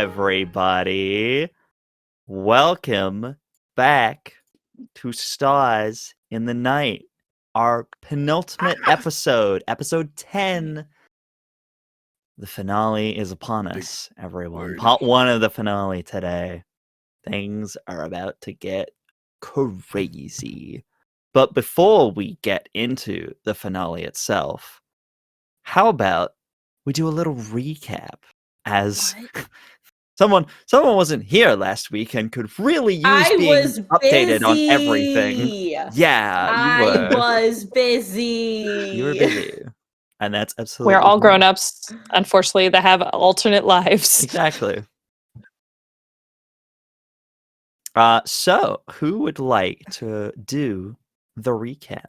everybody. Welcome back to Stars in the Night, our penultimate episode, episode 10. The finale is upon us, everyone. Part 1 of the finale today. Things are about to get crazy. But before we get into the finale itself, how about we do a little recap? As someone wasn't here last week and could really use being updated on everything. Yeah, you were. I was busy. You were busy. And that's absolutely We're all fine. grown-ups, unfortunately, that have alternate lives. Exactly. So, who would like to do the recap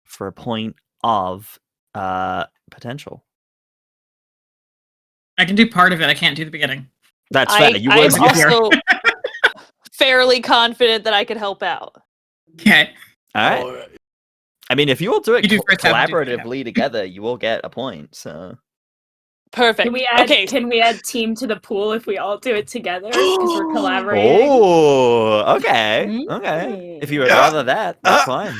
for a point of potential? I can do part of it. I can't do the beginning. That's fair. I'm also fairly confident that I could help out. Okay. All right. I mean, if you all do it collaboratively half. together, you will get a point. So perfect. Can we add team to the pool if we all do it together? Because we're collaborating. Oh, okay. Okay. If you would rather that, that's fine.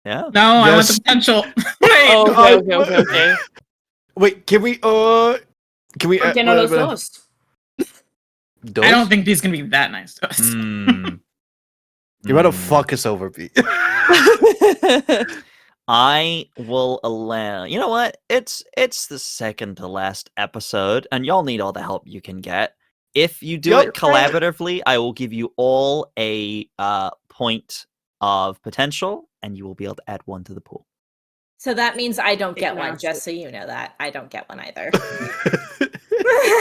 Yeah. No, I want the potential. Okay. Wait, can we ¿Por qué no los dos? I don't think he's gonna be that nice to us. You're about to fuck us over, Pete. I will allow. You know what? It's the second to last episode, and y'all need all the help you can get. If you do it collaboratively, I will give you all a point of potential, and you will be able to add one to the pool. So that means I don't get one, just so you know that. I don't get one either.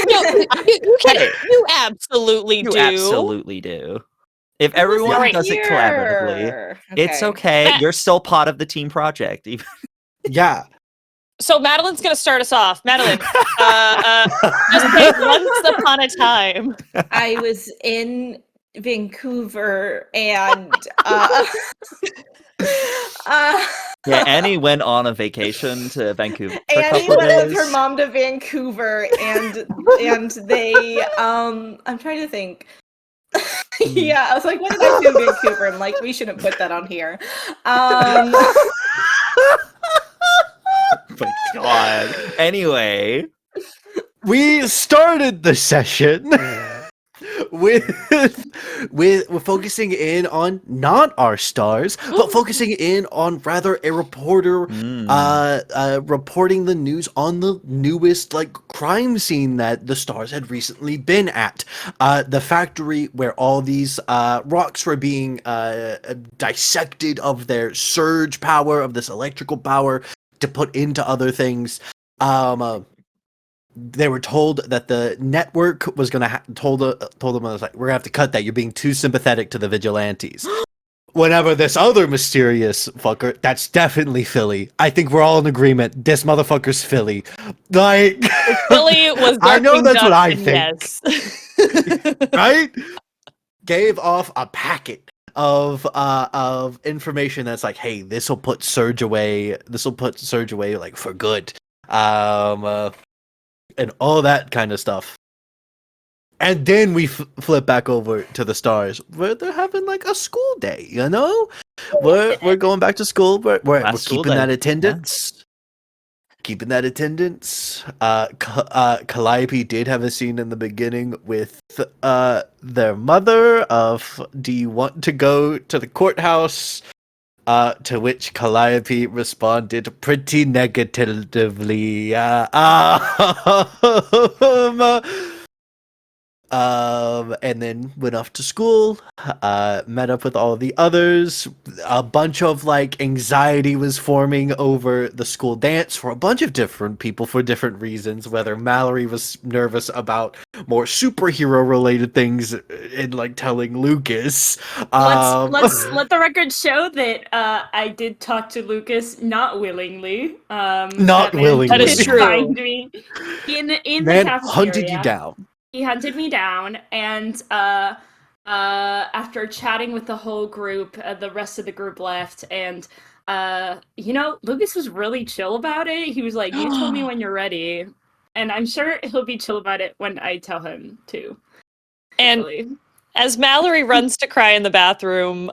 You absolutely do. You absolutely do. If everyone does it collaboratively, it's okay. You're still part of the team project. Yeah. So Madeline's going to start us off. Madeline, just take once upon a time. I was in Vancouver and yeah, Annie went on a vacation to Vancouver. Annie went with her mom to Vancouver, and they I'm trying to think. Yeah, I was like, what did I do in Vancouver? I'm like, we shouldn't put that on here. Oh my god. Anyway, we started the session with focusing in on not our stars, but focusing in on rather a reporter reporting the news on the newest crime scene that the stars had recently been at. The factory where all these rocks were being dissected of their surge power, of this electrical power to put into other things. They were told that the network was gonna told them, I was like, we're gonna have to cut that. You're being too sympathetic to the vigilantes. Whenever this other mysterious fucker, that's definitely Philly. I think we're all in agreement. This motherfucker's Philly. Like Philly was. I know that's what I think. Yes. Right? Gave off a packet of information that's like, hey, this will put Surge away. This will put Surge away like for good. And all that kind of stuff. And then we flip back over to the stars where they're having like a school day, you know? We're going back to school. We're keeping that attendance. Yeah. Keeping that attendance. Calliope did have a scene in the beginning with their mother of, do you want to go to the courthouse? To which Calliope responded pretty negatively. And then went off to school, met up with all the others. A bunch of anxiety was forming over the school dance for a bunch of different people for different reasons, whether Mallory was nervous about more superhero related things and telling Lucas. Let's let the record show that I did talk to Lucas not willingly. Not willingly. That is true. Find me in the cafeteria. Hunted you down. He hunted me down, and after chatting with the whole group, the rest of the group left, and Lucas was really chill about it. He was like, "You told me when you're ready." and I'm sure he'll be chill about it when I tell him to. And Hopefully. as Mallory runs to cry in the bathroom,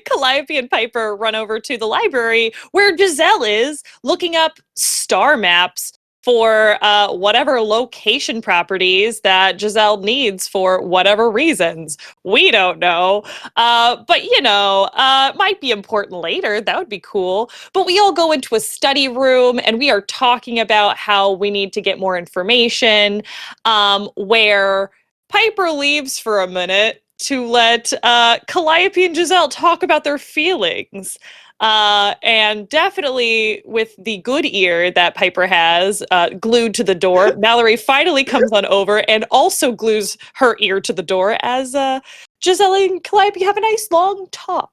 Calliope and Piper run over to the library where Giselle is looking up star maps for whatever location properties that Giselle needs for whatever reasons. We don't know. But, might be important later. That would be cool. But we all go into a study room and we are talking about how we need to get more information, where Piper leaves for a minute to let Calliope and Giselle talk about their feelings. And definitely with the good ear that Piper has glued to the door, Mallory finally comes on over and also glues her ear to the door as Giselle and Calliope have a nice long talk.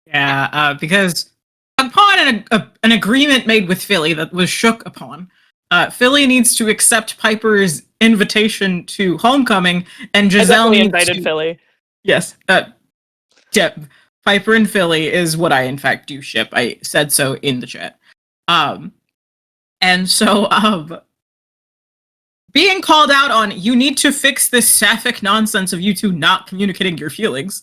Yeah, because upon an agreement made with Philly that was shook upon, Philly needs to accept Piper's invitation to homecoming, and Giselle needs invited to... Philly. Yes, yeah, Piper and Philly is what I in fact do ship. I said so in the chat. And so, being called out on, you need to fix this sapphic nonsense of you two not communicating your feelings,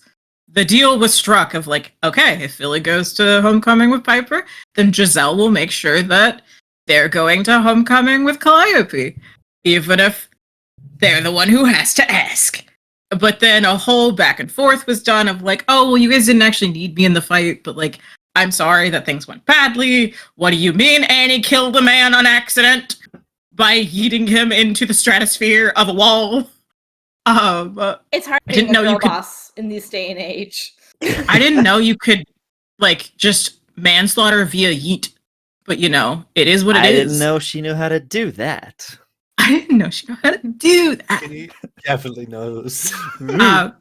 the deal was struck of like, okay, if Philly goes to homecoming with Piper, then Giselle will make sure that they're going to homecoming with Calliope, even if they're the one who has to ask. But then a whole back and forth was done of like, oh, well, you guys didn't actually need me in the fight, but like, I'm sorry that things went badly. What do you mean Annie killed a man on accident by yeeting him into the stratosphere of a wall? It's hard I being didn't a know girl you could- boss in this day and age. I didn't know you could, like, just manslaughter via yeet. But, it is what it is. I didn't know she knew how to do that. I didn't know she knew how to do that. He definitely knows. Yeah.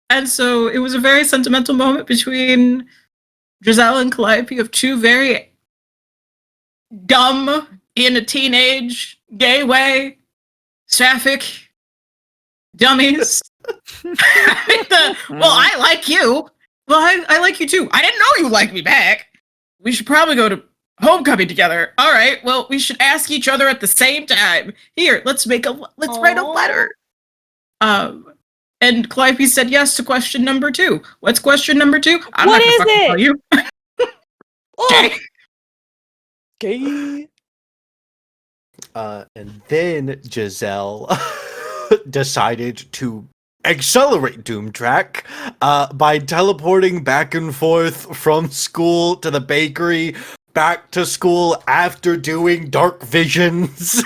And so it was a very sentimental moment between Giselle and Calliope of two very dumb, in a teenage, gay way, sapphic dummies. I like you. Well, I like you too. I didn't know you liked me back. We should probably go to homecoming together. All right. Well, we should ask each other at the same time. Here, let's write a letter. And Calliope said yes to question number 2. What's question number 2? I'm What not is gonna fucking tell you. Oh, Gay. And then Giselle decided to accelerate Doom Track by teleporting back and forth from school to the bakery, back to school after doing dark visions.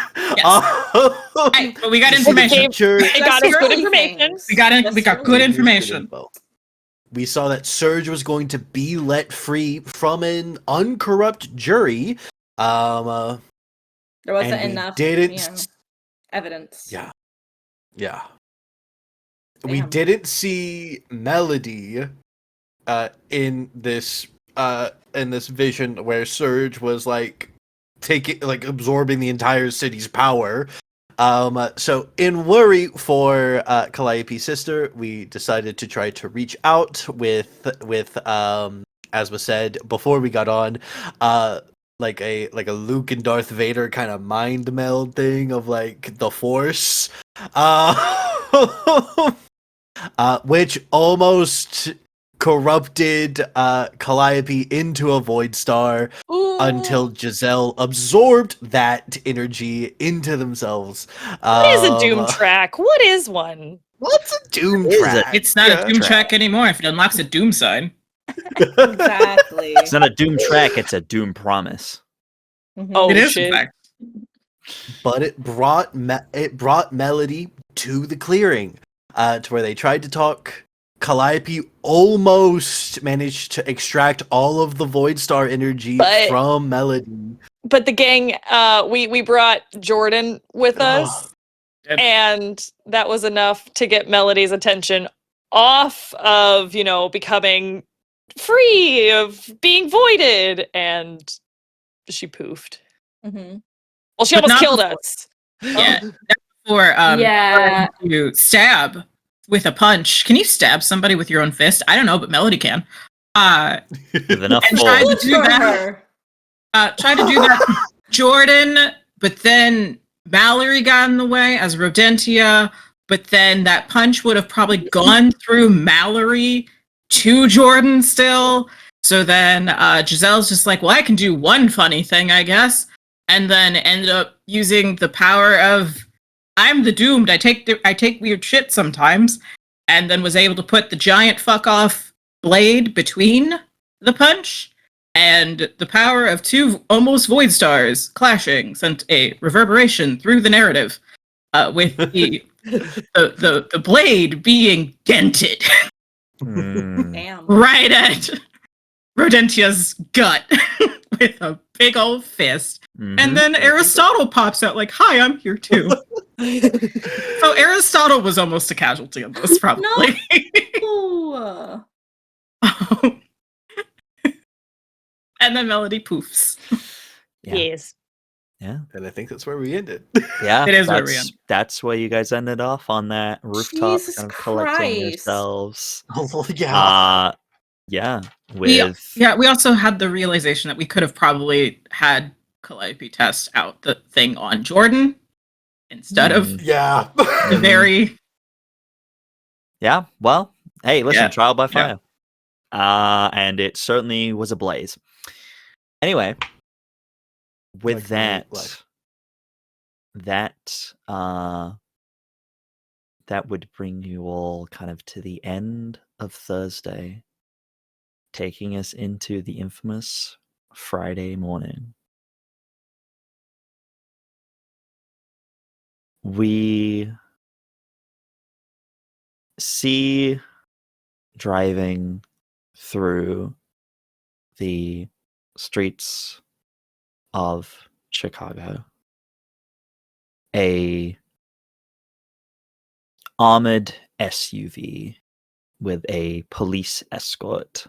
Hey, but we got information. They got us good early information. things. We got good early. information. We saw that Surge was going to be let free from an uncorrupt jury. There wasn't and we enough didn't evidence. Yeah. Damn. We didn't see Melody in this vision where Surge was absorbing the entire city's power. So in worry for Calliope's sister, we decided to try to reach out with as was said before we got on, like a Luke and Darth Vader kind of mind meld thing of like the Force, which almost corrupted Calliope into a Void Star. Ooh. Until Giselle absorbed that energy into themselves. What is a Doom track? What is one? What's a Doom Is track? It's not a Doom track anymore if it unlocks a Doom sign. Exactly. It's not a Doom track, it's a Doom promise. Oh, It is, shit. in fact. But it brought Melody to the clearing, to where they tried to talk. Calliope almost managed to extract all of the Void Star energy from Melody. But the gang, we brought Jordan with us, and that was enough to get Melody's attention off of, becoming free, of being voided, and she poofed. Mm-hmm. Well, she But almost not killed before- us. Yeah. Before Yeah. you stab with a punch. Can you stab somebody with your own fist? I don't know, but Melody can. With enough And force. tried to Good do for that. her. Tried to do that Jordan, but then Mallory got in the way as Rodentia, but then that punch would have probably gone through Mallory to Jordan still. So then Giselle's just like, well, I can do one funny thing, I guess. And then ended up using the power of I'm the doomed. I take weird shit sometimes. And then was able to put the giant fuck off blade between the punch. And the power of two almost void stars clashing sent a reverberation through the narrative, with the blade being dented Damn. right at Rodentia's gut with a big old fist. And then Aristotle pops out like, "Hi, I'm here too." So Aristotle was almost a casualty of this, probably. Ooh. And then Melody poofs. Yeah. Yes. Yeah. And I think that's where we ended. Yeah. It is where we end. That's where you guys ended off on that rooftop, Jesus kind of collecting Christ. yourselves. Oh, yeah. Yeah. We With also had the realization that we could have probably had Calliope test out the thing on Jordan instead of Yeah. the very... Yeah. Well, hey, listen, Yeah. trial by Yeah. fire. And it certainly was a blaze. Anyway, with Like my life. that would bring you all kind of to the end of Thursday, taking us into the infamous Friday morning. We see driving through the streets of Chicago a armored SUV with a police escort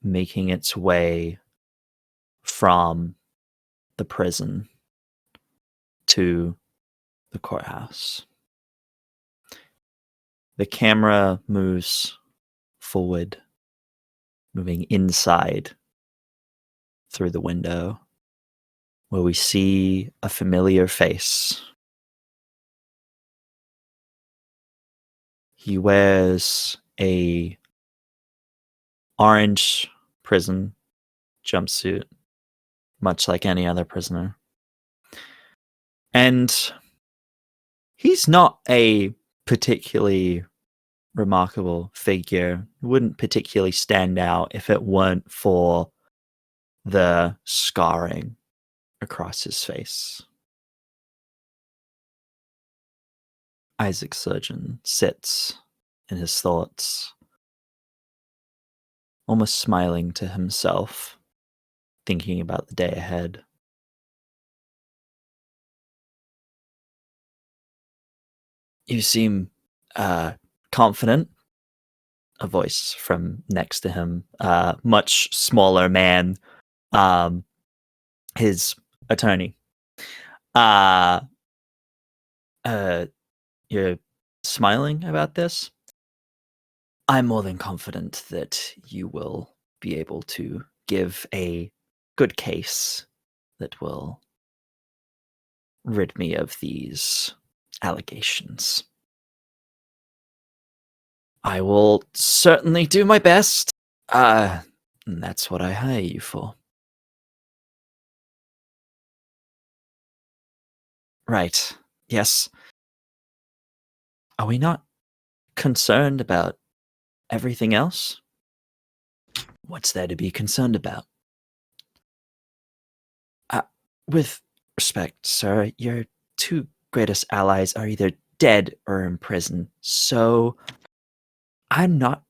making its way from the prison to the courthouse. The camera moves forward, moving inside through the window, where we see a familiar face. He wears a orange prison jumpsuit, much like any other prisoner. And he's not a particularly remarkable figure. Wouldn't particularly stand out if it weren't for the scarring across his face. Isaac Surgeon sits in his thoughts, almost smiling to himself, thinking about the day ahead. You seem confident. A voice from next to him, much smaller man, his attorney. You're smiling about this? I'm more than confident that you will be able to give a good case that will rid me of these allegations. I will certainly do my best. And that's what I hire you for. Right. Yes. Are we not concerned about everything else? What's there to be concerned about? With respect, sir, your two greatest allies are either dead or in prison. So, I'm not...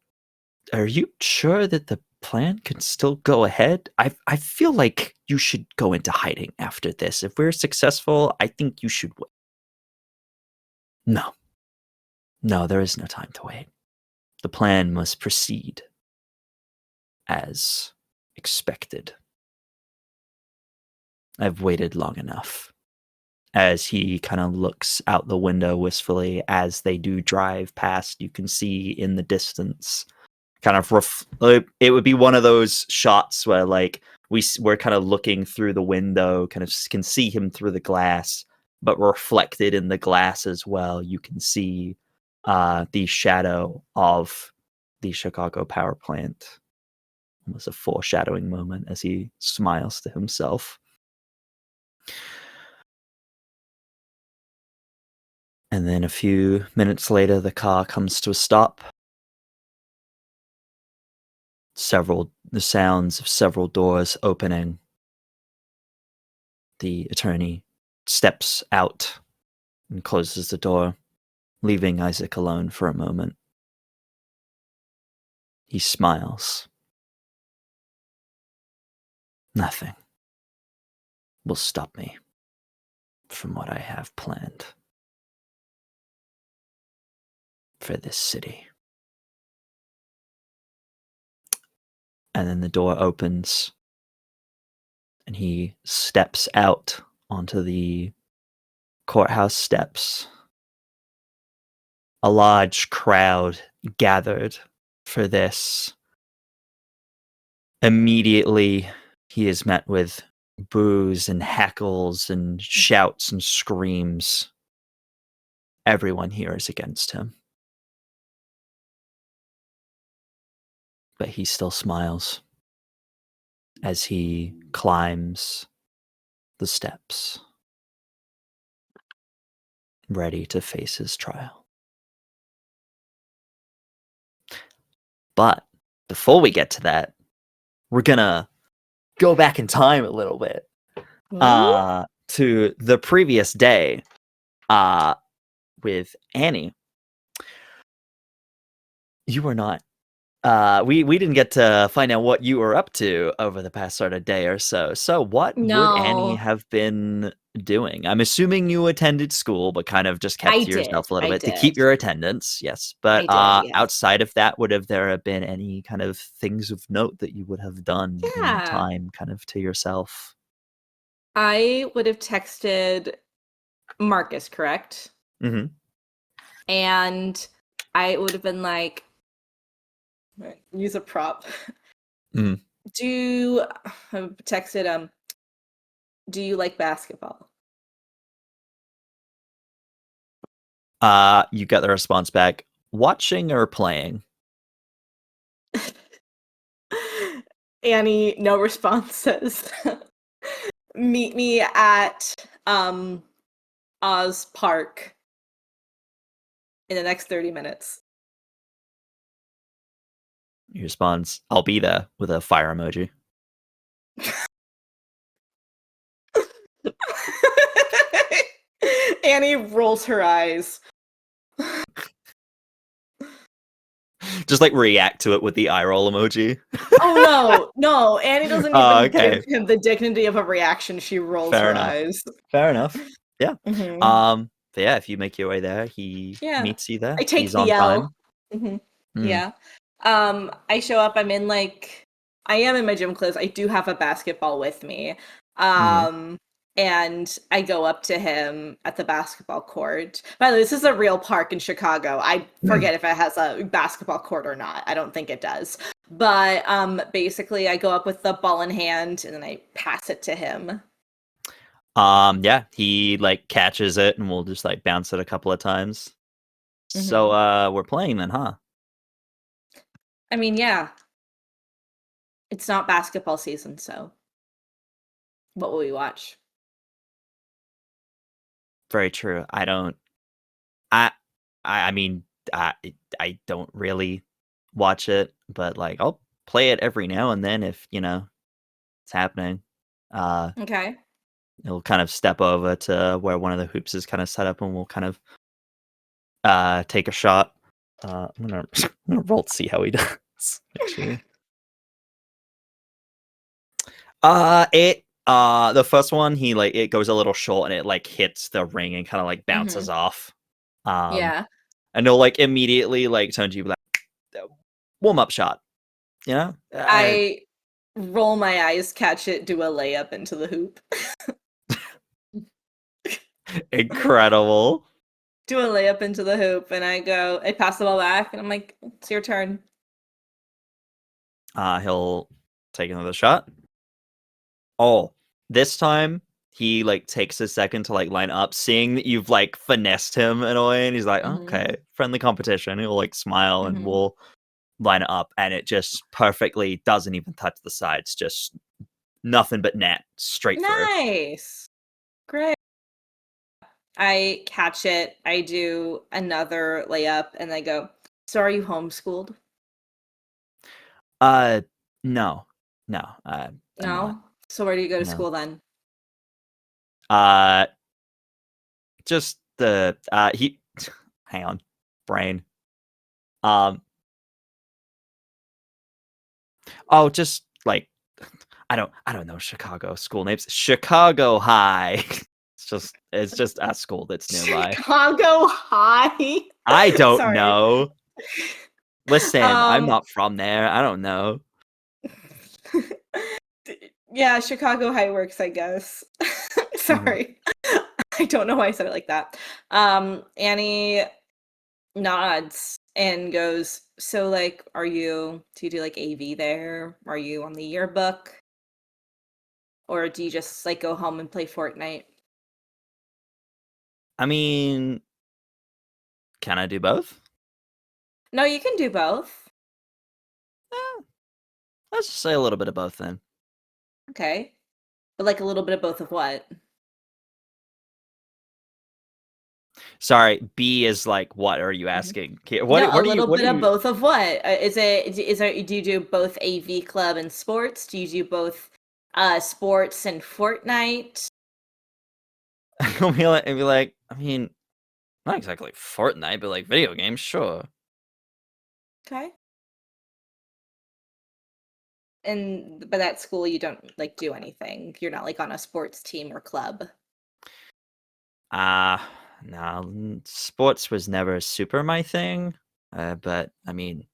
Are you sure that the plan can still go ahead? I feel like you should go into hiding after this. If we're successful, I think you should wait. No. No, there is no time to wait. The plan must proceed as expected. I've waited long enough. As he kind of looks out the window wistfully as they do drive past, you can see in the distance kind of it would be one of those shots where like we're kind of looking through the window, kind of can see him through the glass, but reflected in the glass as well, you can see the shadow of the Chicago power plant. It was a foreshadowing moment as he smiles to himself. And then a few minutes later, the car comes to a stop. The sounds of several doors opening. The attorney steps out and closes the door, leaving Isaac alone for a moment. He smiles. Nothing will stop me from what I have planned for this city. And then the door opens and he steps out onto the courthouse steps. A large crowd gathered for this. Immediately, he is met with boos and heckles and shouts and screams. Everyone here is against him. But he still smiles as he climbs the steps, ready to face his trial. But before we get to that, we're gonna go back in time a little bit to the previous day with Annie. You were not. We didn't get to find out what you were up to over the past sort of day or so. So what would Annie No. have been doing? I'm assuming you attended school, but kind of just kept I to yourself did, a little I bit to keep did. your attendance. Yes, but I did, yes. outside of that, would have there been any kind of things of note that you would have done in Yeah. that time, kind of to yourself? I would have texted Marcus, correct? Mm-hmm. And I would have been like, use a prop. Mhm. I texted do you like basketball? You got the response back, watching or playing? Annie, no responses. Meet me at Oz Park in the next 30 minutes. He responds, I'll be there, with a fire emoji. Annie rolls her eyes. Just like react to it with the eye roll emoji. Oh no, Annie doesn't even okay. give him the dignity of a reaction. She rolls Fair her enough. eyes. Fair enough. Yeah. Mhm. But yeah, if you make your way there, he meets you there. I take He's the on L. time. Yeah. I show up. I am in my gym clothes. I do have a basketball with me. And I go up to him at the basketball court. By the way, this is a real park in Chicago. I forget if it has a basketball court or not. I don't think it does. But basically, I go up with the ball in hand and then I pass it to him. Yeah, he like catches it and we'll just like bounce it a couple of times. So we're playing then, huh? I mean, yeah. It's not basketball season, so what will we watch? Very true. I don't really watch it, but like I'll play it every now and then if, it's happening. Okay. He'll kind of step over to where one of the hoops is kind of set up and we'll kind of take a shot. I'm gonna roll to see how he does, actually. The first one, it goes a little short and it like hits the ring and kind of like bounces off. Yeah. And he'll like immediately like turn to you like warm up shot. I roll my eyes, catch it, do a layup into the hoop. Incredible. Do a layup into the hoop, and I pass the ball back, and I'm like, it's your turn. He'll take another shot. Oh, this time he like takes a second to like line up, seeing that you've like finessed him in a way, and he's like, okay, friendly competition. He'll like smile and we'll line it up, and it just perfectly doesn't even touch the sides, just nothing but net straight through. Nice. Great. I catch it. I do another layup, and I go, so are you homeschooled? No. I'm No? not. So where do you go to No. school then? Just the he hang on, brain. Oh, just like I don't know Chicago school names. Chicago High. It's just a school that's nearby. Chicago High. I don't Sorry. know. Listen, I'm not from there. I don't know. Yeah, Chicago High works, I guess. Sorry. I don't know why I said it like that. Annie nods and goes, so like, do you do like AV there? Are you on the yearbook? Or do you just like go home and play Fortnite? I mean, can I do both? No, you can do both. Let's just say a little bit of both then. Okay. But like a little bit of both of what? Sorry, B is like, what are you asking? No, a little bit of both of what? Do you do both AV Club and sports? Do you do both sports and Fortnite? It'd be like, I mean, not exactly Fortnite, but like video games, sure. Okay. And but at school you don't like do anything. You're not like on a sports team or club. No, sports was never super my thing. But I mean,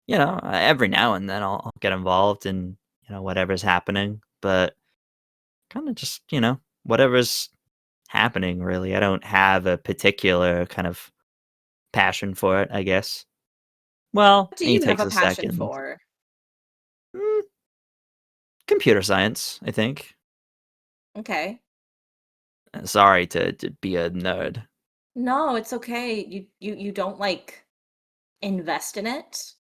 every now and then I'll get involved in, whatever's happening. But kind of just, whatever's happening, really. I don't have a particular kind of passion for it, I guess. Well, What do he you have takes a a passion second. for? Computer science, I think. Okay. Sorry to be a nerd. No, it's okay. You don't like invest in it?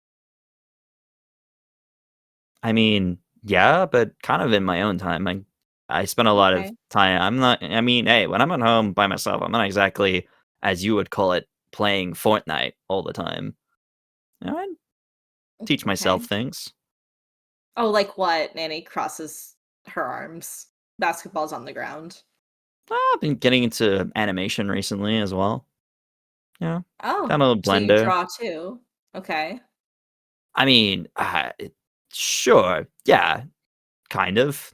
I mean, yeah, but kind of in my own time. I spend a lot of Okay. time. I mean, hey, when I'm at home by myself, I'm not exactly, as you would call it, playing Fortnite all the time. I teach myself Okay. things. Oh, like what? Nanny crosses her arms. Basketball's on the ground. I've been getting into animation recently as well. Yeah, Oh, got a little so you Blender. draw too. Okay. I mean, sure, yeah, kind of.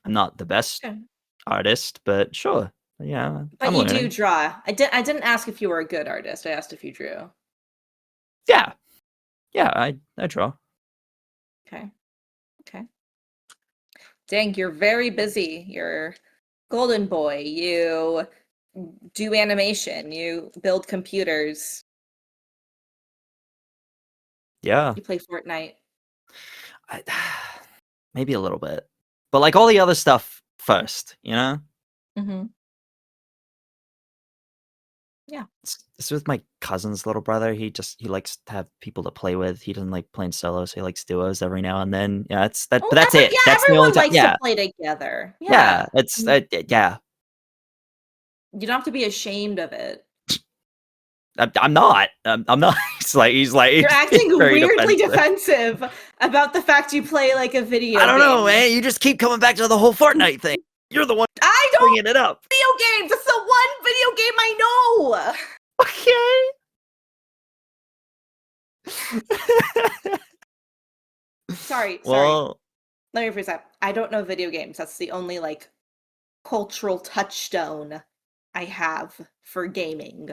I'm not the best Okay. artist, but sure, yeah, But I'm you do learning. draw. I didn't ask if you were a good artist. I asked if you drew. Yeah, I draw. Okay. Okay. Dang, you're very busy. You're golden boy. You do animation. You build computers. Yeah. You play Fortnite. I, maybe a little bit, but like all the other stuff first, Mm-hmm. Yeah. It's with my cousin's little brother. He likes to have people to play with. He doesn't like playing solo, so he likes duos every now and then. Yeah, but that's it. Yeah, That's the only everyone time. likes Yeah, to play together. yeah. Yeah. It's yeah. You don't have to be ashamed of it. I'm not. I'm not. He's like You're acting very weirdly defensive. defensive about the fact you play like a video I don't know, game. man. You just keep coming back to the whole Fortnite thing. You're the one I don't bringing it up. video games. It's the one video game I know. Okay. Sorry. Well, Let me rephrase that. I don't know video games. That's the only like cultural touchstone I have for gaming.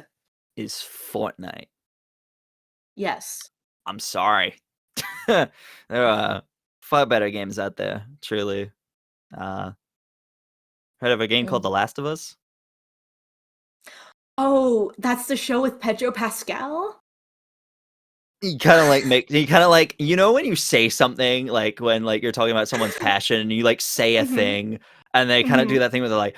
is Fortnite. Yes. I'm sorry. There are far better games out there, truly. Heard of a game called The Last of Us? Oh, that's the show with Pedro Pascal? you kind of like you know when you say something like when like you're talking about someone's passion and you like say a Mhm. thing and they kind of do Mhm. that thing where they're like,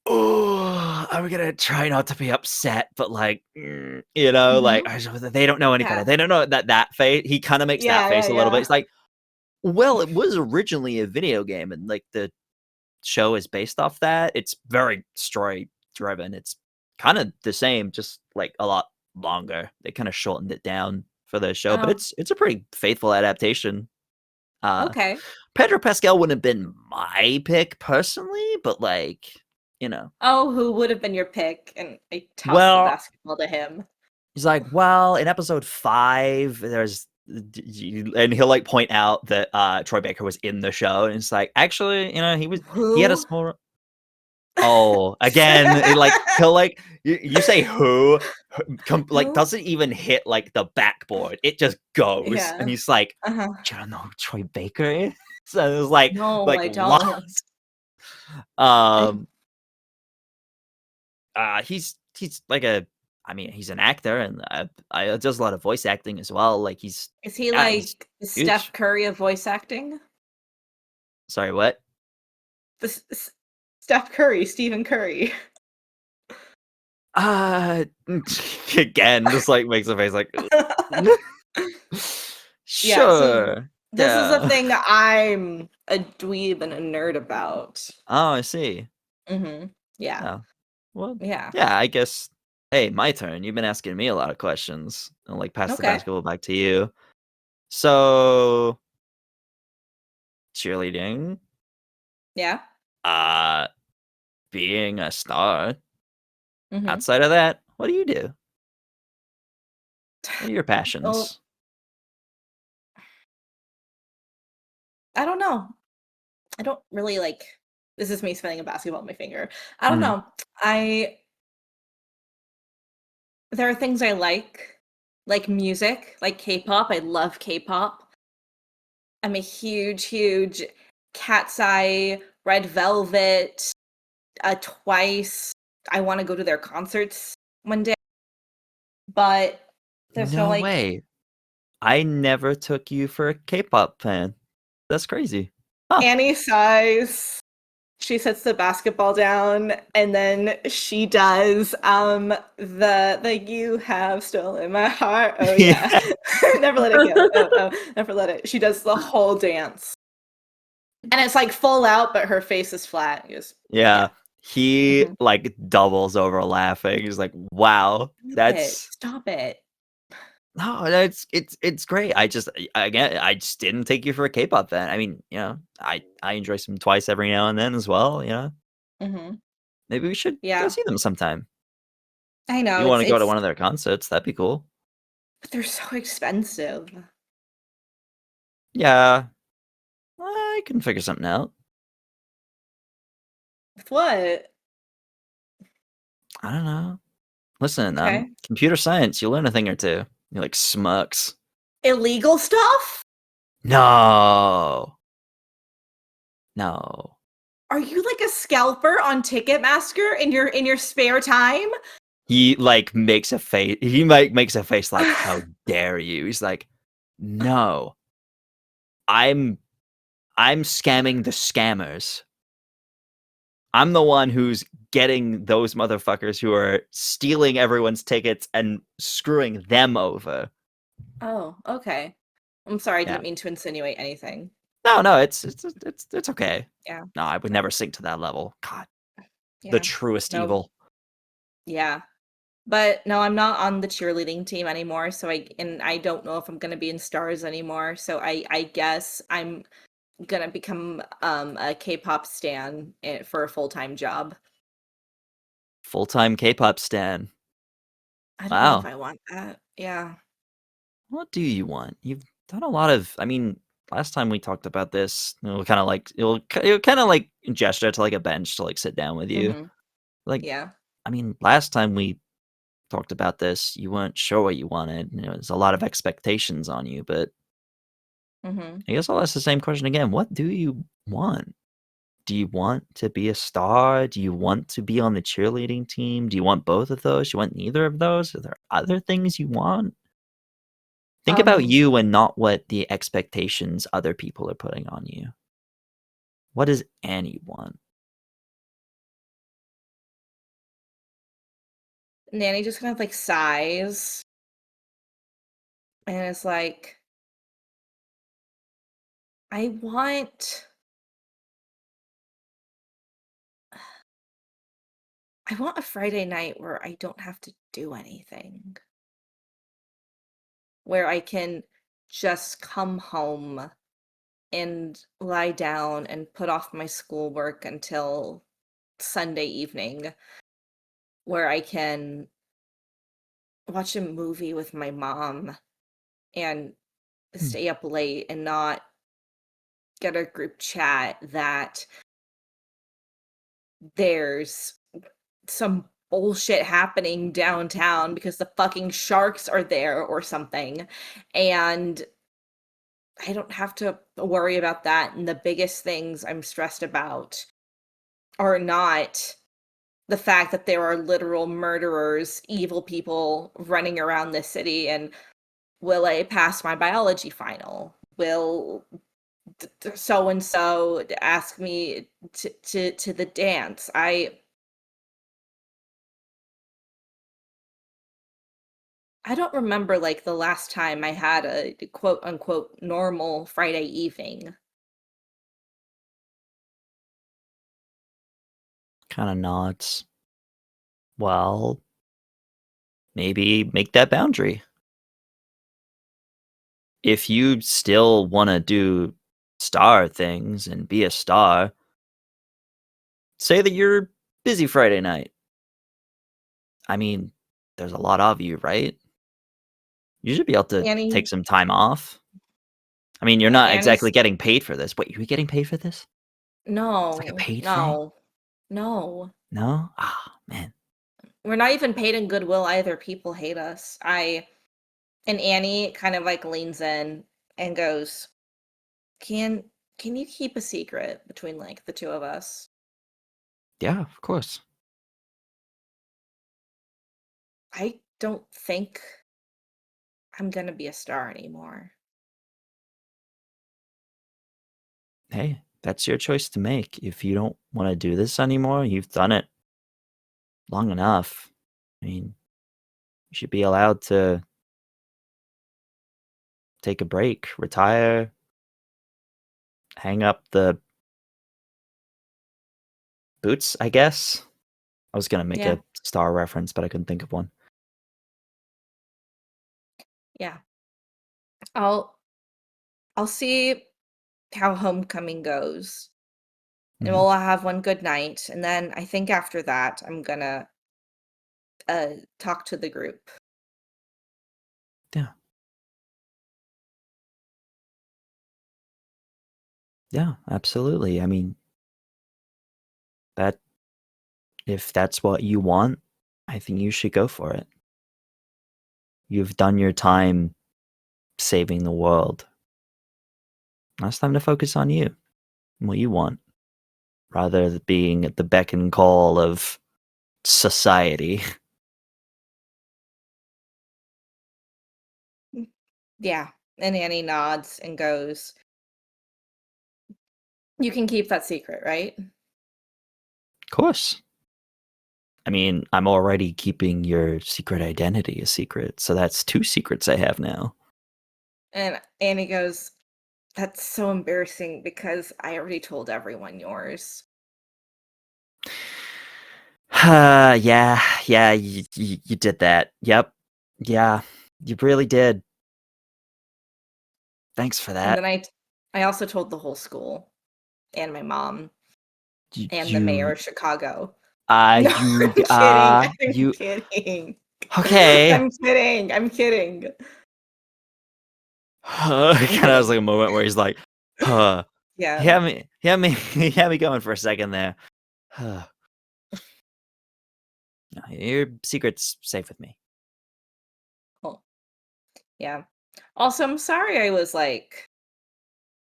oh, I'm gonna try not to be upset, but like you know, like they don't know any better. Yeah. They don't know that face. He kind of makes that Yeah, face yeah, a little bit. yeah. It's like, well, it was originally a video game, and like the show is based off that. It's very story driven. It's kind of the same, just like a lot longer. They kind of shortened it down for the show, but Oh, it's a pretty faithful adaptation. okay. Pedro Pascal wouldn't have been my pick personally, but like, you know. Oh, who would have been your pick? And I tossed the Well, basketball to him. he's like, well, in episode 5, there's and he'll like point out that Troy Baker was in the show, and it's like, actually, you know, he had a Who? small. Oh, again, he'll like you say who, like Who? doesn't even hit like the backboard. It just goes, Yeah. and he's like, Uh-huh. "Do you know who Troy Baker is?" So it was like, No, like I what? don't. He's like I mean, he's an actor, and I does a lot of voice acting as well. Like he's Is he he's like the huge. Steph Curry of voice acting? Sorry, what? Steph Curry, Stephen Curry. Again, just like makes a face like. Yeah, so Sure. this is a Yeah. thing I'm a dweeb and a nerd about. Oh, I see. Yeah. Oh, well, Yeah. yeah, I guess. Hey, my turn. You've been asking me a lot of questions. I'll like pass the Okay. basketball back to you. So, cheerleading, Yeah. being a star. Mhm. Outside of that, what do you do? What are your Oh, passions? I don't know. I don't really like this is me spinning a basketball on my finger. I don't Mhm. know. There are things I like music, like K-pop. I love K-pop. I'm a huge Cat's Eye, Red Velvet, Twice. I want to go to their concerts one day, but there's no No like way. I never took you for a K-pop fan. That's crazy. Huh. Annie sighs. She sets the basketball down and then she does the you have stolen my heart. Oh yeah. Never let it go. Oh, never let it. She does the whole dance. And it's like full out, but her face is flat. Yeah. He Mhm. like doubles over laughing. He's like, "Wow, that's Stop it. no, it's great." I just didn't take you for a K-pop fan. I mean, you know, I enjoy some Twice every now and then as well. You know, Mhm. maybe we should go Yeah. see them sometime. I know You want to go to it's one of their concerts? That'd be cool. but they're so expensive. Yeah, I can figure something out. With what? I don't know. Listen, Okay. computer science. You learn a thing or two. You're like smucks. Illegal stuff? No, no. Are you like a scalper on Ticketmaster in your spare time? He like makes a face. He makes a face like, "How dare you?" He's like, "No, I'm scamming the scammers. I'm the one who's getting those motherfuckers who are stealing everyone's tickets and screwing them over." Oh, okay. I'm sorry, I Yeah. didn't mean to insinuate anything. No, it's okay. Yeah. No, I would never sink to that level. God, Yeah. the truest No. evil. Yeah. But no, I'm not on the cheerleading team anymore, so I don't know if I'm gonna be in stars anymore. So I guess I'm gonna become a K-pop stan for a full-time job. Full-time K-pop stan. I don't know if Wow. I want that. Yeah. What do you want? You've done a lot of. I mean, last time we talked about this, it'll kind of like gesture to like a bench to like sit down with you. Mhm. Like, Yeah. I mean, last time we talked about this, you weren't sure what you wanted. You know, there's a lot of expectations on you, but Mhm. I guess I'll ask the same question again. What do you want? Do you want to be a star? Do you want to be on the cheerleading team? Do you want both of those? Do you want neither of those? Are there other things you want? Think about you and not what the expectations other people are putting on you. What does Annie want? Nanny just kind of like sighs. And it's like, I want a Friday night where I don't have to do anything. Where I can just come home and lie down and put off my schoolwork until Sunday evening. Where I can watch a movie with my mom and stay up late and not get a group chat that there's some bullshit happening downtown because the fucking sharks are there or something. And I don't have to worry about that. And the biggest things I'm stressed about are not the fact that there are literal murderers, evil people running around this city, and will I pass my biology final? Will so and so ask me to the dance? I don't remember like the last time I had a quote unquote normal Friday evening. Kind of nods. Well, maybe make that boundary. If you still want to do star things and be a star, say that you're busy Friday night. I mean, there's a lot of you, right? You should be able to Annie, take some time off. I mean, you're not exactly getting paid for this. Wait, you're getting paid for this? no, It's like a paid thing? no. No? Ah, man. We're not even paid in goodwill either. People hate us. And Annie kind of like leans in and goes, Can you keep a secret between like the two of us? Yeah, of course. I don't think I'm gonna be a star anymore. Hey, that's your choice to make. If you don't want to do this anymore, you've done it long enough. I mean, you should be allowed to take a break, retire, hang up the boots, I guess. I was going to make Yeah. a star reference, but I couldn't think of one. Yeah. I'll see how homecoming goes. And Mhm. we'll have one good night. And then I think after that I'm gonna talk to the group. Yeah. Yeah, absolutely. I mean, that if that's what you want, I think you should go for it. You've done your time saving the world. Now it's time to focus on you and what you want, rather than being at the beck and call of society. Yeah. And Annie nods and goes, You can keep that secret, right? Of course. I mean, I'm already keeping your secret identity a secret, so that's 2 secrets I have now. And Annie goes, That's so embarrassing because I already told everyone yours. Yeah, you did that. Yep. Yeah, you really did. Thanks for And that. then I also told the whole school and my mom You, and the mayor of Chicago. no, I'm kidding. I'm you, kidding. okay. I'm kidding. Kind of was like a moment where he's like, huh. Yeah. He had me going for a second there. No, your secret's safe with me. Cool. Yeah. Also, I'm sorry I was like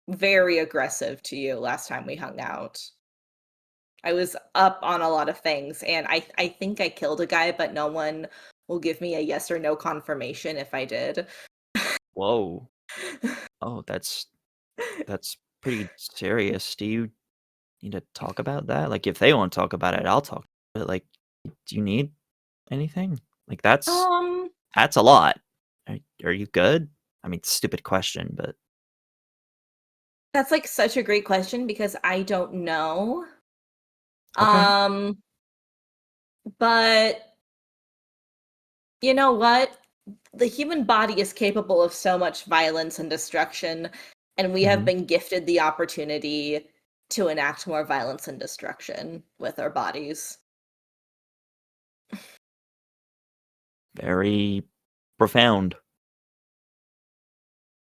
very aggressive to you last time we hung out. I was up on a lot of things, and I think I killed a guy, but no one will give me a yes or no confirmation if I did. Whoa. Oh, that's pretty serious. Do you need to talk about that? Like, if they want to talk about it, I'll talk. But like, do you need anything? Like, that's a lot. Are you good? I mean, stupid question, but That's like such a great question because I don't know. Okay. But you know what? The human body is capable of so much violence and destruction, and we have Mhm. been gifted the opportunity to enact more violence and destruction with our bodies. Very profound.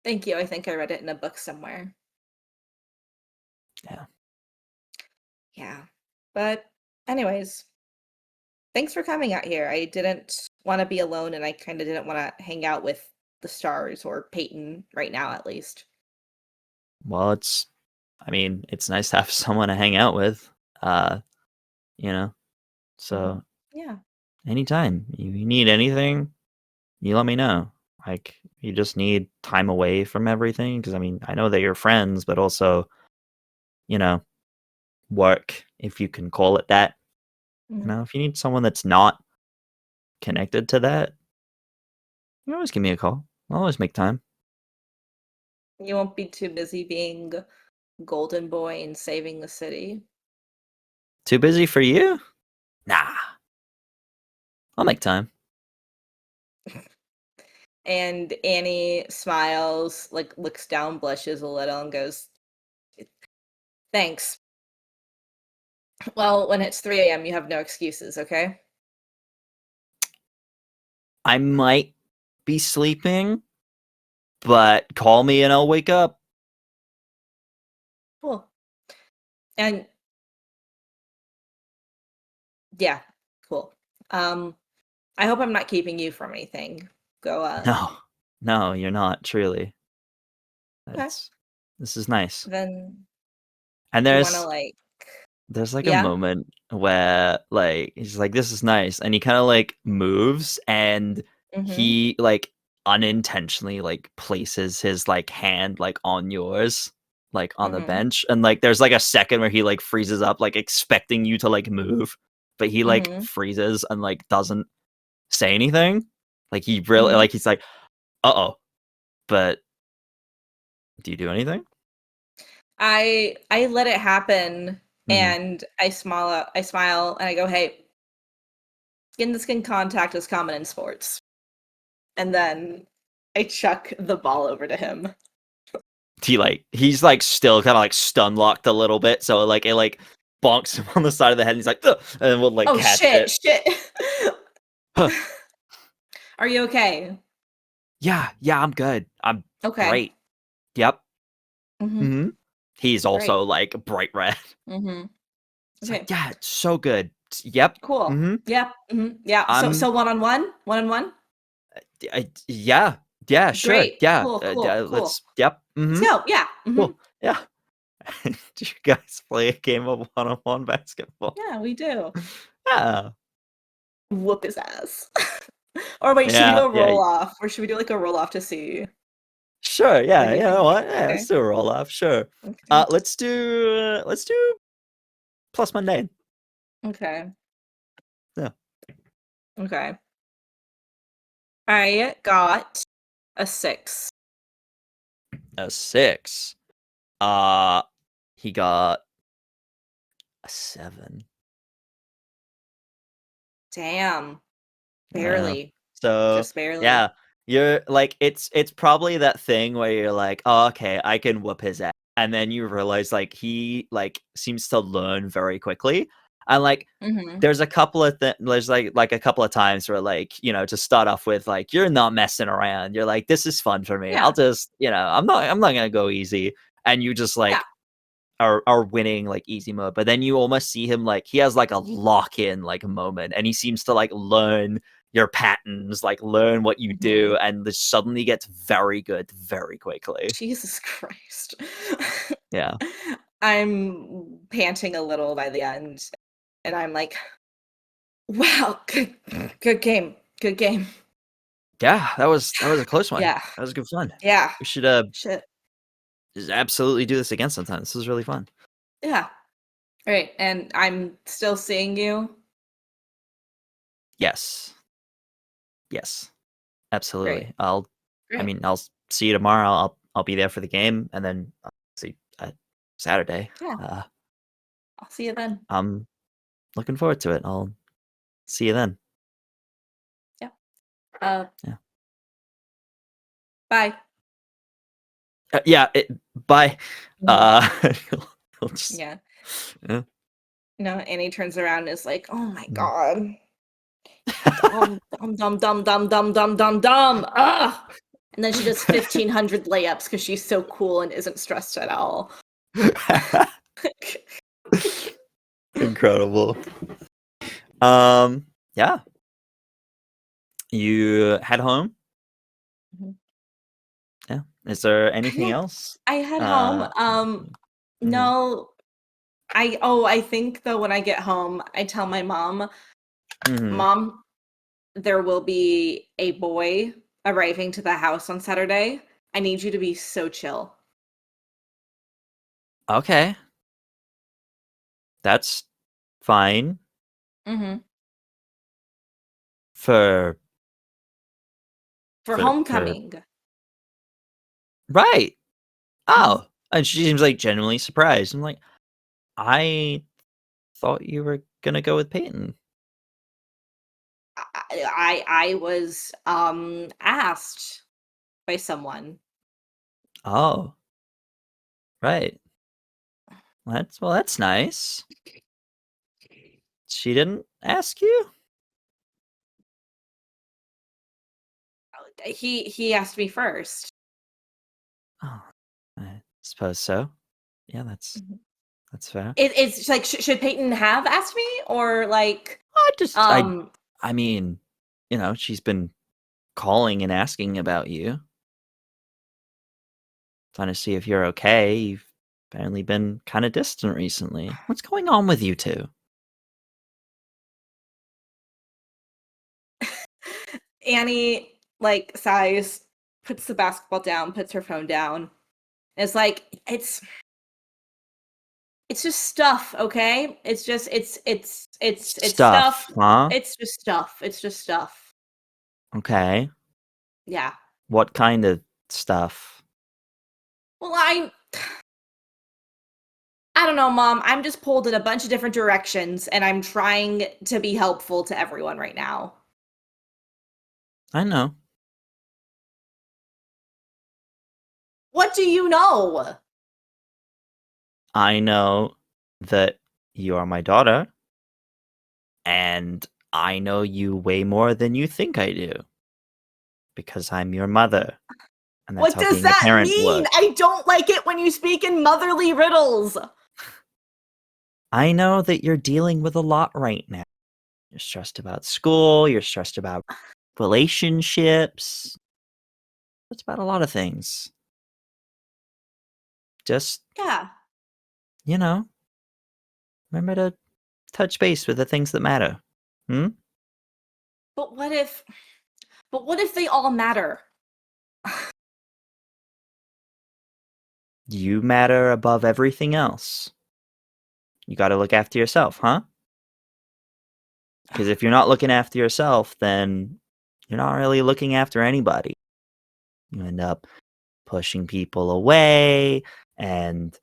Thank you. I think I read it in a book somewhere. Yeah. Yeah. But anyways, thanks for coming out here. I didn't want to be alone and I kind of didn't want to hang out with the stars or Peyton right now at least. Well, it's nice to have someone to hang out with. You know. So Yeah. anytime you need anything, you let me know. Like, you just need time away from everything, because I mean, I know that you're friends, but also, work, if you can call it that. If you need someone that's not connected to that, you always give me a call. I'll always make time. You won't be too busy being Golden Boy and saving the city. Too busy for you? Nah. I'll make time. And Annie smiles, like looks down, blushes a little, and goes, "Thanks. Well, when it's 3 a.m., you have no excuses, okay?" I might be sleeping, but call me and I'll wake up. Cool. And yeah, cool. I hope I'm not keeping you from anything. Go No, you're not, truly. Okay. This is nice. Then And you wanna there's like a yeah? moment where like he's like, this is nice, and he kind of like moves, and Mm-hmm. he like unintentionally like places his like hand like on yours, like on the Mm-hmm. bench, and like there's like a second where he like freezes up, like expecting you to like move, but he like Mm-hmm. freezes and like doesn't say anything. Like, he really, Mm-hmm. like, he's like, uh-oh. But do you do anything? I let it happen Mhm. and I smile and I go, "Hey, skin to skin contact is common in sports." And then I chuck the ball over to him. He's like still kind of like stun locked a little bit, so like it like bonks him on the side of the head, and he's like, ugh, and then we'll like Oh catch shit, it. shit. Huh. Are you okay? Yeah, I'm good. I'm Okay. great. Yep. Mm-hmm. Hmm. He's Great. also like bright red. Mm-hmm. It's Okay. like, yeah, it's so good. Yep. Cool. Hmm. Yeah. Mm-hmm. Yeah. So I'm one-on-one? One-on-one? yeah, sure. Great. Yeah. Cool, cool, cool. Let's yep. Let's Hmm. go. Yeah. Mm-hmm. Cool. Yeah. Do you guys play a game of one-on-one basketball? Yeah, we do. Yeah. Whoop his ass. Or wait, should we Yeah, do a yeah. roll off? Or should we do like a roll off to see? Sure, yeah, Like you if know you what? Yeah, okay. let's do a roll off, sure. Okay. Let's do plus mundane. Okay. Yeah. Okay. I got a 6. A 6. He got a 7. Damn. Yeah. Barely. So, Just barely. yeah, you're like, it's probably that thing where you're like, oh, okay, I can whoop his ass. And then you realize like he like seems to learn very quickly. And like Mm-hmm. there's a couple of there's like a couple of times where like, to start off with like, you're not messing around. You're like, this is fun for me. Yeah. I'll just, I'm not gonna go easy. And you just Yeah. like are winning like easy mode. But then you almost see him like he has like a lock-in like moment, and he seems to like learn your patterns, like learn what you do, and this suddenly gets very good very quickly. Jesus Christ. Yeah. I'm panting a little by the end, and I'm like, wow, good game. Good game. Yeah, that was a close one. Yeah. That was good fun. Yeah. We should Shit. just absolutely do this again sometime. This was really fun. Yeah. All right. And I'm still seeing you. Yes. Yes. Absolutely. Great. I Great. mean, I'll see you tomorrow. I'll be there for the game, and then I'll see Saturday. Yeah. I'll see you then. I'm looking forward to it. I'll see you then. Yeah. Yeah. Bye. Yeah. Bye. Mhm. He'll just, Yeah. yeah. No, Annie turns around and is like, "Oh my Mhm. god, dumb. Ugh!" And then she does 1,500 layups because she's so cool and isn't stressed at all. Incredible. Yeah. You head home. Mhm. Yeah. Is there anything Yeah. else? I head home. Mhm. No, I think though when I get home, I tell my mom, Mhm. Mom, there will be a boy arriving to the house on Saturday. I need you to be so chill. Okay. That's fine Mm-hmm. for For for homecoming. right. Oh, and she seems like genuinely surprised. I'm like, I thought you were gonna go with Peyton. I was asked by someone. Oh, right. That's nice. She didn't ask you? He asked me first. Oh, I suppose so. Yeah, Mhm. that's fair. It's like should Peyton have asked me or like I mean, she's been calling and asking about you. Trying to see if you're okay. You've apparently been kind of distant recently. What's going on with you two? Annie like sighs, puts the basketball down, puts her phone down. It's like it's just stuff, okay? It's Stuff, stuff. huh? It's just stuff. It's just stuff. Okay. Yeah. What kind of stuff? Well, I don't know, Mom. I'm just pulled in a bunch of different directions and I'm trying to be helpful to everyone right now. I know. What do you know? I know that you are my daughter, and I know you way more than you think I do. Because I'm your mother. And that's What how does being a that parent mean? works. I don't like it when you speak in motherly riddles. I know that you're dealing with a lot right now. You're stressed about school, you're stressed about relationships. It's about a lot of things. Just, Yeah. remember to touch base with the things that matter. Hmm? But what if they all matter? You matter above everything else. You gotta look after yourself, huh? Because if you're not looking after yourself, then you're not really looking after anybody. You end up pushing people away and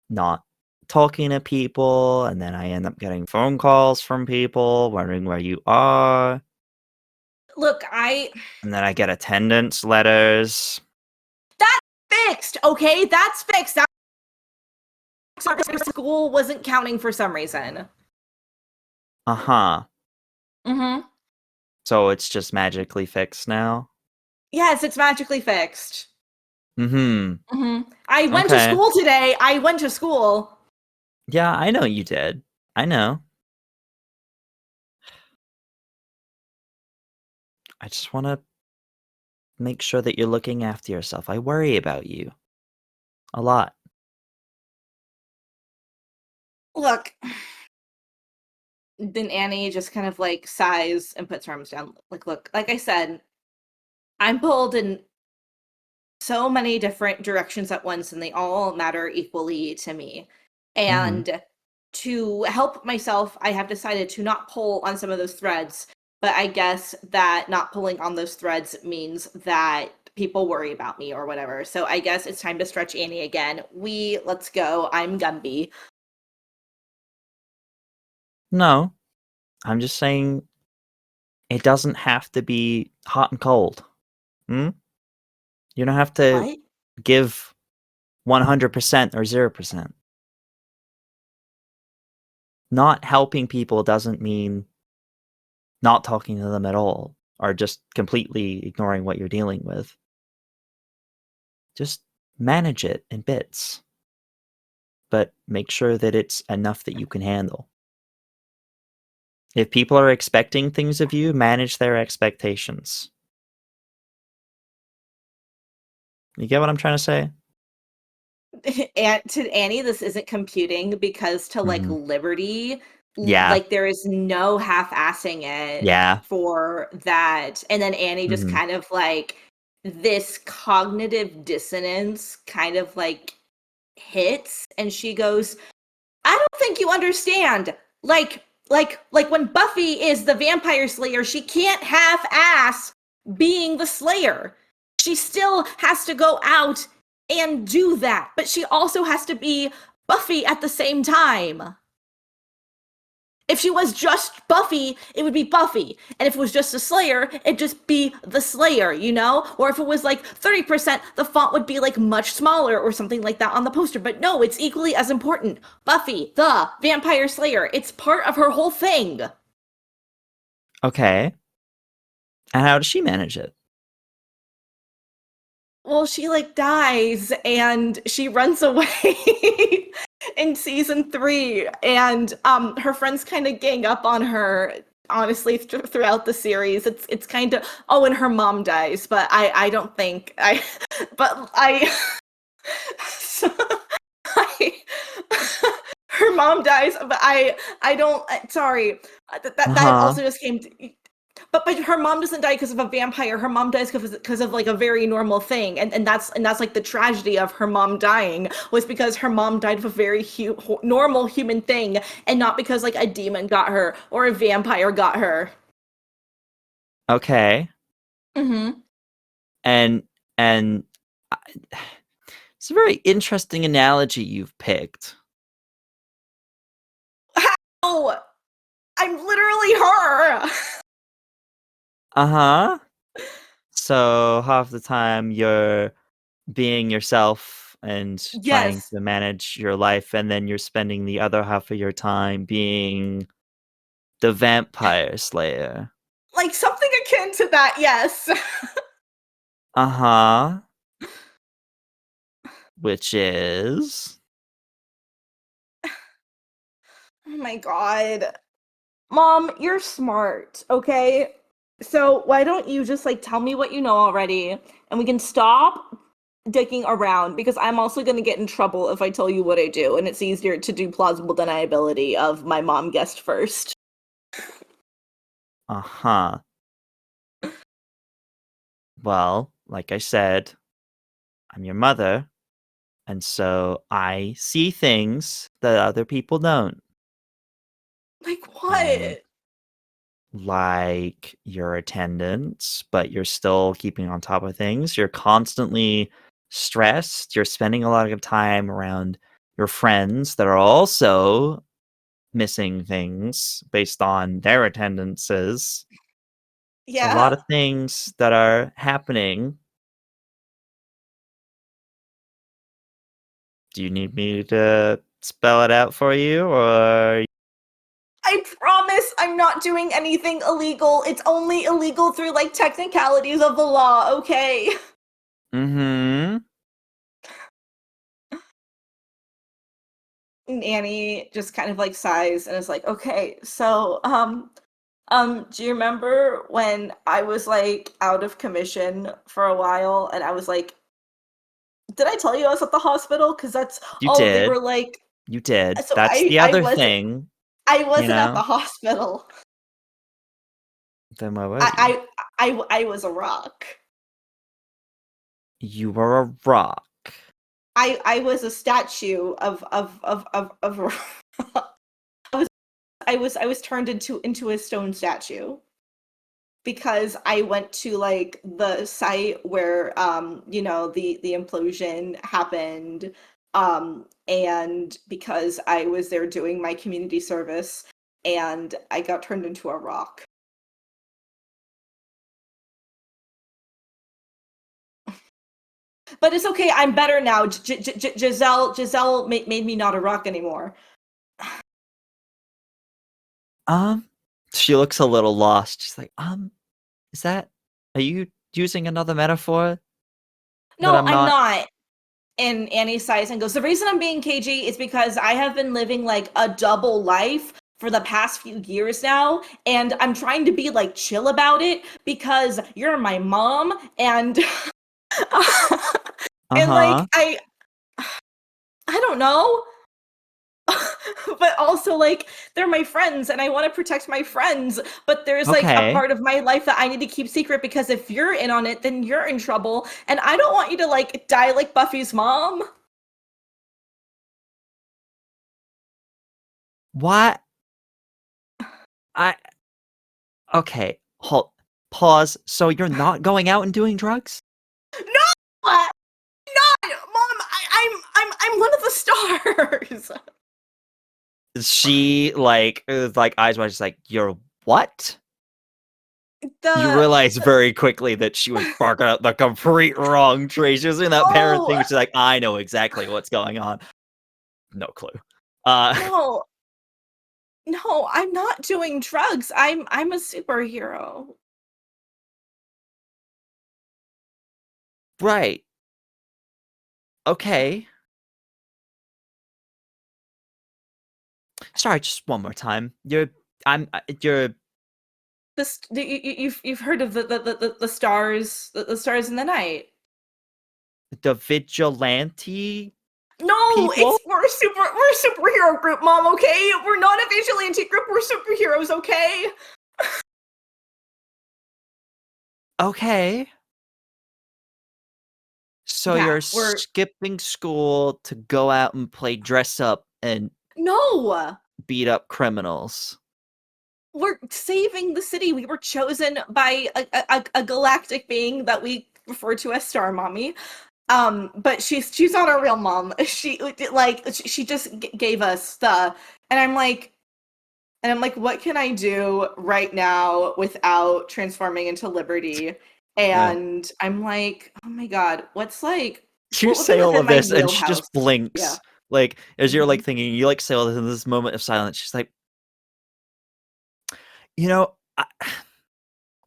not talking to people, and then I end up getting phone calls from people wondering where you are, Look, and then I get attendance letters. that's fixed, okay? That's fixed. School wasn't counting for some reason. Uh-huh. Mm-hmm. So it's just magically fixed now? Yes, it's magically fixed. Mm-hmm. Mm-hmm. I went to Okay. school today. I went to school. Yeah, I know you did. I know. I just want to make sure that you're looking after yourself. I worry about you. A lot. Look. Then Annie just kind of like sighs and puts her arms down. Like, look, like I said, I'm pulled in so many different directions at once, and they all matter equally to me. And to help myself, I have decided to not pull on some of those threads, but I guess that not pulling on those threads means that people worry about me or whatever. So I guess it's time to stretch Annie again. Let's go. I'm Gumby. No, I'm just saying it doesn't have to be hot and cold. You don't have to What? give 100% or 0%. Not helping people doesn't mean not talking to them at all or just completely ignoring what you're dealing with. Just manage it in bits, but make sure that it's enough that you can handle. If people are expecting things of you, manage their expectations. You get what I'm trying to say? And to Annie, this isn't computing because to like Mhm. Liberty, Yeah. like there is no half-assing it Yeah. for that. And then Annie just Mhm. kind of like this cognitive dissonance kind of like hits, and she goes, I don't think you understand. Like when Buffy is the vampire slayer, she can't half-ass being the slayer. She still has to go out and do that, but she also has to be Buffy at the same time. If she was just Buffy, it would be Buffy. And if it was just a Slayer, it'd just be the Slayer, you know? Or if it was like 30%, the font would be like much smaller or something like that on the poster. But no, it's equally as important. Buffy, the Vampire Slayer. It's part of her whole thing. Okay. And how does she manage it? Well, she like dies and she runs away in season 3, and her friends kind of gang up on her. Honestly, throughout the series, it's kind of and her mom dies, but I don't think so, her mom dies, but I don't. Sorry, that also just came. But her mom doesn't die because of a vampire. Her mom dies because of like a very normal thing, and that's like the tragedy of her mom dying was because her mom died of a very normal human thing, and not because like a demon got her or a vampire got her. Okay. Mm-hmm. And it's a very interesting analogy you've picked. How? I'm literally her. Uh-huh. So half the time you're being yourself and trying Yes. to manage your life, and then you're spending the other half of your time being the vampire slayer. Like something akin to that, yes. Uh-huh. Which is... Oh my god. Mom, you're smart, okay? So why don't you just like tell me what you know already, and we can stop digging around, because I'm also going to get in trouble if I tell you what I do, and it's easier to do plausible deniability of my mom guessed first. Uh-huh. Well, like I said, I'm your mother, and so I see things that other people don't. Like And what? like your attendance, but you're still keeping on top of things. You're constantly stressed. You're spending a lot of time around your friends that are also missing things based on their attendances. It's a lot Yeah. of things that are happening. Do you need me to spell it out for you, or... I promise I'm not doing anything illegal. It's only illegal through like technicalities of the law, okay? Mm-hmm. And Annie just kind of like sighs and is like, okay, so do you remember when I was like out of commission for a while, and I was like, did I tell you I was at the hospital? Because that's You they did. were like, You did. so That's the I other wasn't thing, I you wasn't at the know? hospital. Then why were you? I was a rock. You were a rock. I was a statue of I was turned into a stone statue because I went to like the site where the implosion happened, and because I was there doing my community service, and I got turned into a rock. But it's okay. I'm better now. Giselle made me not a rock anymore. She looks a little lost. She's like, are you using another metaphor? No, That I'm I'm not. And Annie sighs and goes, the reason I'm being cagey is because I have been living like a double life for the past few years now, and I'm trying to be like chill about it because you're my mom, and and like I don't know. But also like they're my friends and I want to protect my friends, but there's like a Okay. part of my life that I need to keep secret because if you're in on it, then you're in trouble, and I don't want you to like die like Buffy's mom. What? Okay, pause. So you're not going out and doing drugs? No, not mom. I'm one of the stars. She like eyes wide, just like, you're what? You realize very quickly that she was barking out the complete wrong tree. She was doing that parent thing, which is like, I know exactly what's going on. No clue. No, I'm not doing drugs. I'm a superhero. Right. Okay. Sorry, just one more time. You're You've heard of the stars, the stars in the night. the vigilante? No, People? we're a superhero group, Mom, okay? We're not a vigilante group, we're superheroes, okay? Okay. So Yeah, you're skipping school to go out and play dress up and No! beat up criminals. We're saving the city. We were chosen by a galactic being that we refer to as Star Mommy. But she's not our real mom. She just gave us the, and I'm like, what can I do right now without transforming into Liberty? And I'm like, oh my god, what's like? You what would be say all within of my this, and she wheelhouse? just blinks. Yeah. Like, as you're like Mhm. thinking, you like say all this in this moment of silence. She's like, you know,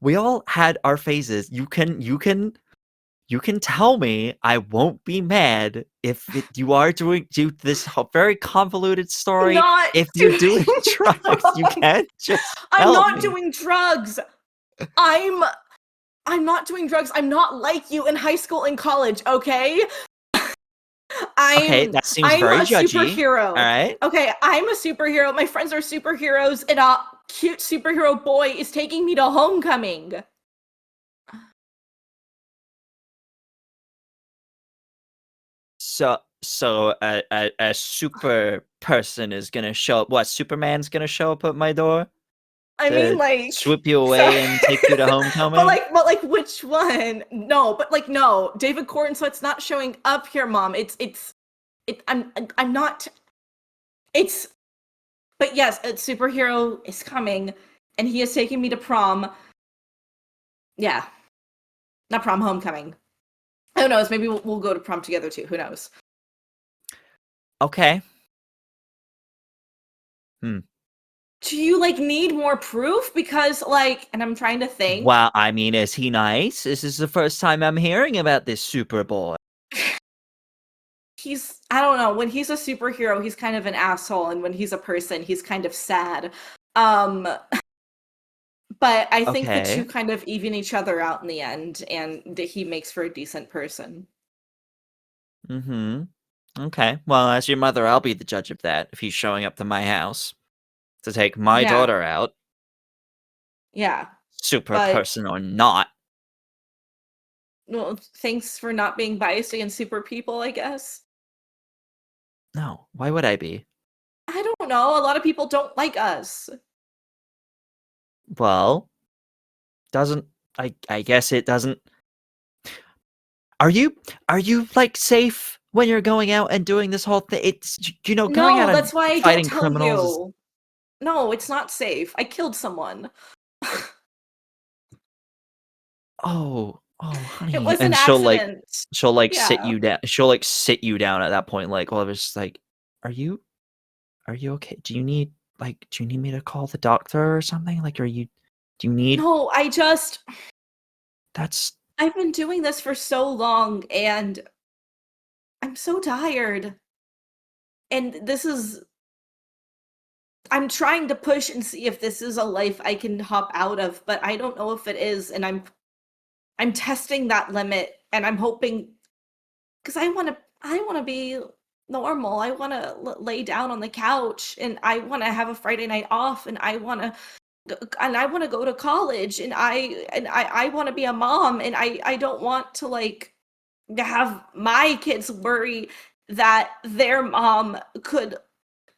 we all had our phases. You can tell me. I won't be mad if you are do this very convoluted story. Not If you're doing doing drugs, you can't just I'm tell not me. doing drugs. I'm not doing drugs. I'm not like you in high school and college, okay? Okay, that seems very a judgy. superhero. All right. Okay, I'm a superhero. My friends are superheroes, and a cute superhero boy is taking me to homecoming. So a super person is gonna show up. What, Superman's gonna show up at my door? I To mean, like, swoop you away sorry. and take you to homecoming? but like, which one? No, but like, no, David Cornsweat's not showing up here, Mom. I'm not. It's, but yes, a superhero is coming, and he is taking me to prom. Yeah, not prom, homecoming. Who knows? Maybe we'll go to prom together too. Who knows? Okay. Do you like need more proof? Because like, and I'm trying to think. Well, I mean, is he nice? This is the first time I'm hearing about this super boy. I don't know, when he's a superhero, he's kind of an asshole, and when he's a person, he's kind of sad. But I think the two kind of even each other out in the end, and that he makes for a decent person. Mm-hmm. Okay. Well, as your mother, I'll be the judge of that if he's showing up to my house to take my daughter out. Yeah. Super person or not. Well, thanks for not being biased against super people, I guess. No, why would I be? I don't know. A lot of people don't like us. Well, doesn't I guess it doesn't. Are you like safe when you're going out and doing this whole thing? It's going out No, and that's why I don't fighting tell criminals. you. No, it's not safe. I killed someone. Oh, honey. It was an And accident. she'll like sit Yeah. you down. She'll like sit you down at that point. Like, well, it's just like, are you okay? Do you need me to call the doctor or something? Like, do you need? No, That's I've been doing this for so long and I'm so tired. And I'm trying to push and see if this is a life I can hop out of, but I don't know if it is, and I'm testing that limit, and I'm hoping, because I want to be normal. I want to lay down on the couch, and I want to have a Friday night off, and I want to go to college, and I want to be a mom, and I don't want to like have my kids worry that their mom could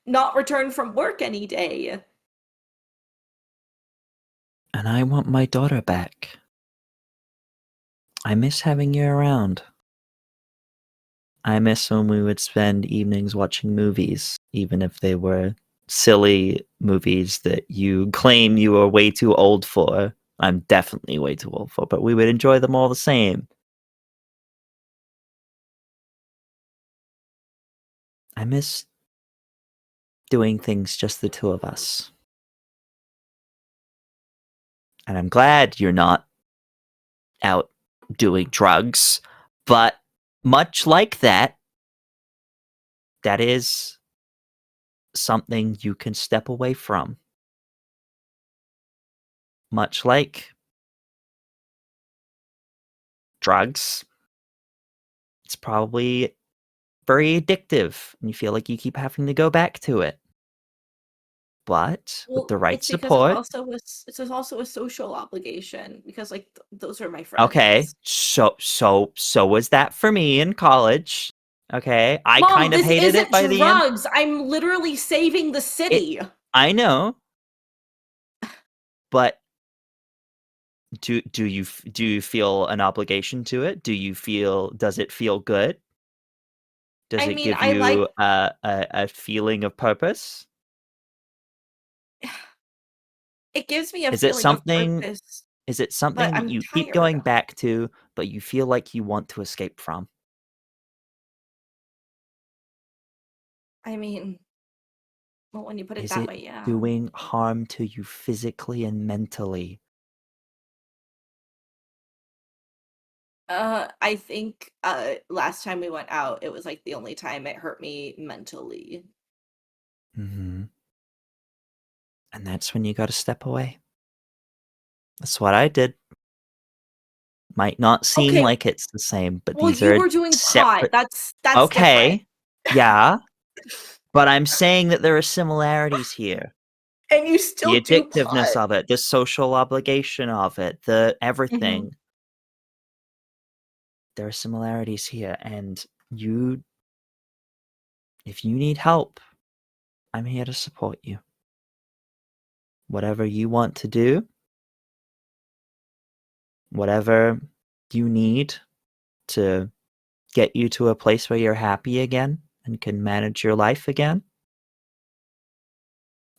not return from work any day. and I want my daughter back. I miss having you around. I miss when we would spend evenings watching movies, even if they were silly movies that you claim you were way too old for. I'm definitely way too old for, but we would enjoy them all the same. I miss doing things just the two of us. And I'm glad you're not out doing drugs, but much like that, that is something you can step away from. Much like drugs, it's probably very addictive and you feel like you keep having to go back to it. But with the right it's because it's support. also a social obligation because like those are my friends. Okay, so was that for me in college. Okay, I Mom, kind of this hated isn't it by the end. drugs. I'm literally saving the city. I know, but do you feel an obligation to it? Does it feel good? Does I it mean, give I like you a feeling of purpose? it gives me a Is it feeling of something? purpose, Is it but something that I'm you keep tired. going back to, but you feel like you want to escape from? I mean, well, when you put it Is that it way, yeah. doing harm to you physically and mentally? I think last time we went out, it was like the only time it hurt me mentally. Mm-hmm. And that's when you got to step away. That's what I did. Might not seem Okay, like it's the same, but well, these you are were doing pot. separate. That's different. Okay, yeah, but I'm saying that there are similarities here. And you The still do addictiveness pot. of it, the social obligation of it, the Mhm. everything. There are similarities here, and if you need help, I'm here to support you. Whatever you want to do, whatever you need to get you to a place where you're happy again and can manage your life again,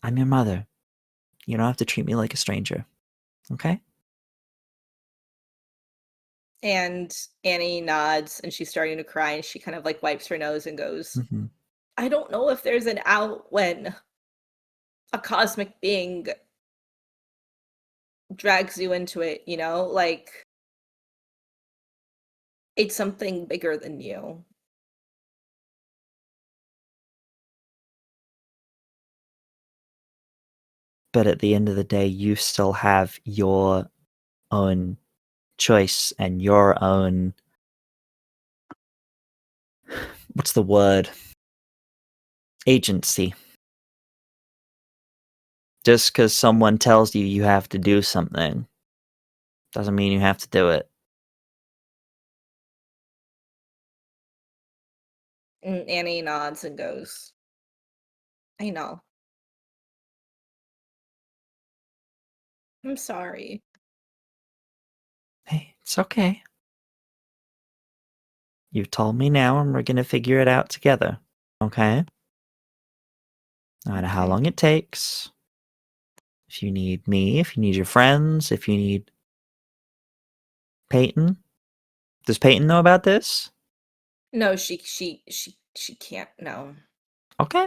I'm your mother. You don't have to treat me like a stranger. Okay? And Annie nods and she's starting to cry and she kind of like wipes her nose and goes, Mm-hmm. I don't know if there's an out when a cosmic being drags you into it, you know? Like, it's something bigger than you. But at the end of the day, you still have your own choice and your own, what's the word? Agency. Just because someone tells you you have to do something doesn't mean you have to do it. Annie nods and goes, I know. I'm sorry. Hey, it's okay. You told me now, and we're gonna figure it out together. Okay? No matter how Okay. long it takes. If you need me, if you need your friends, if you need Peyton. Does Peyton know about this? No, she can't. No. Okay.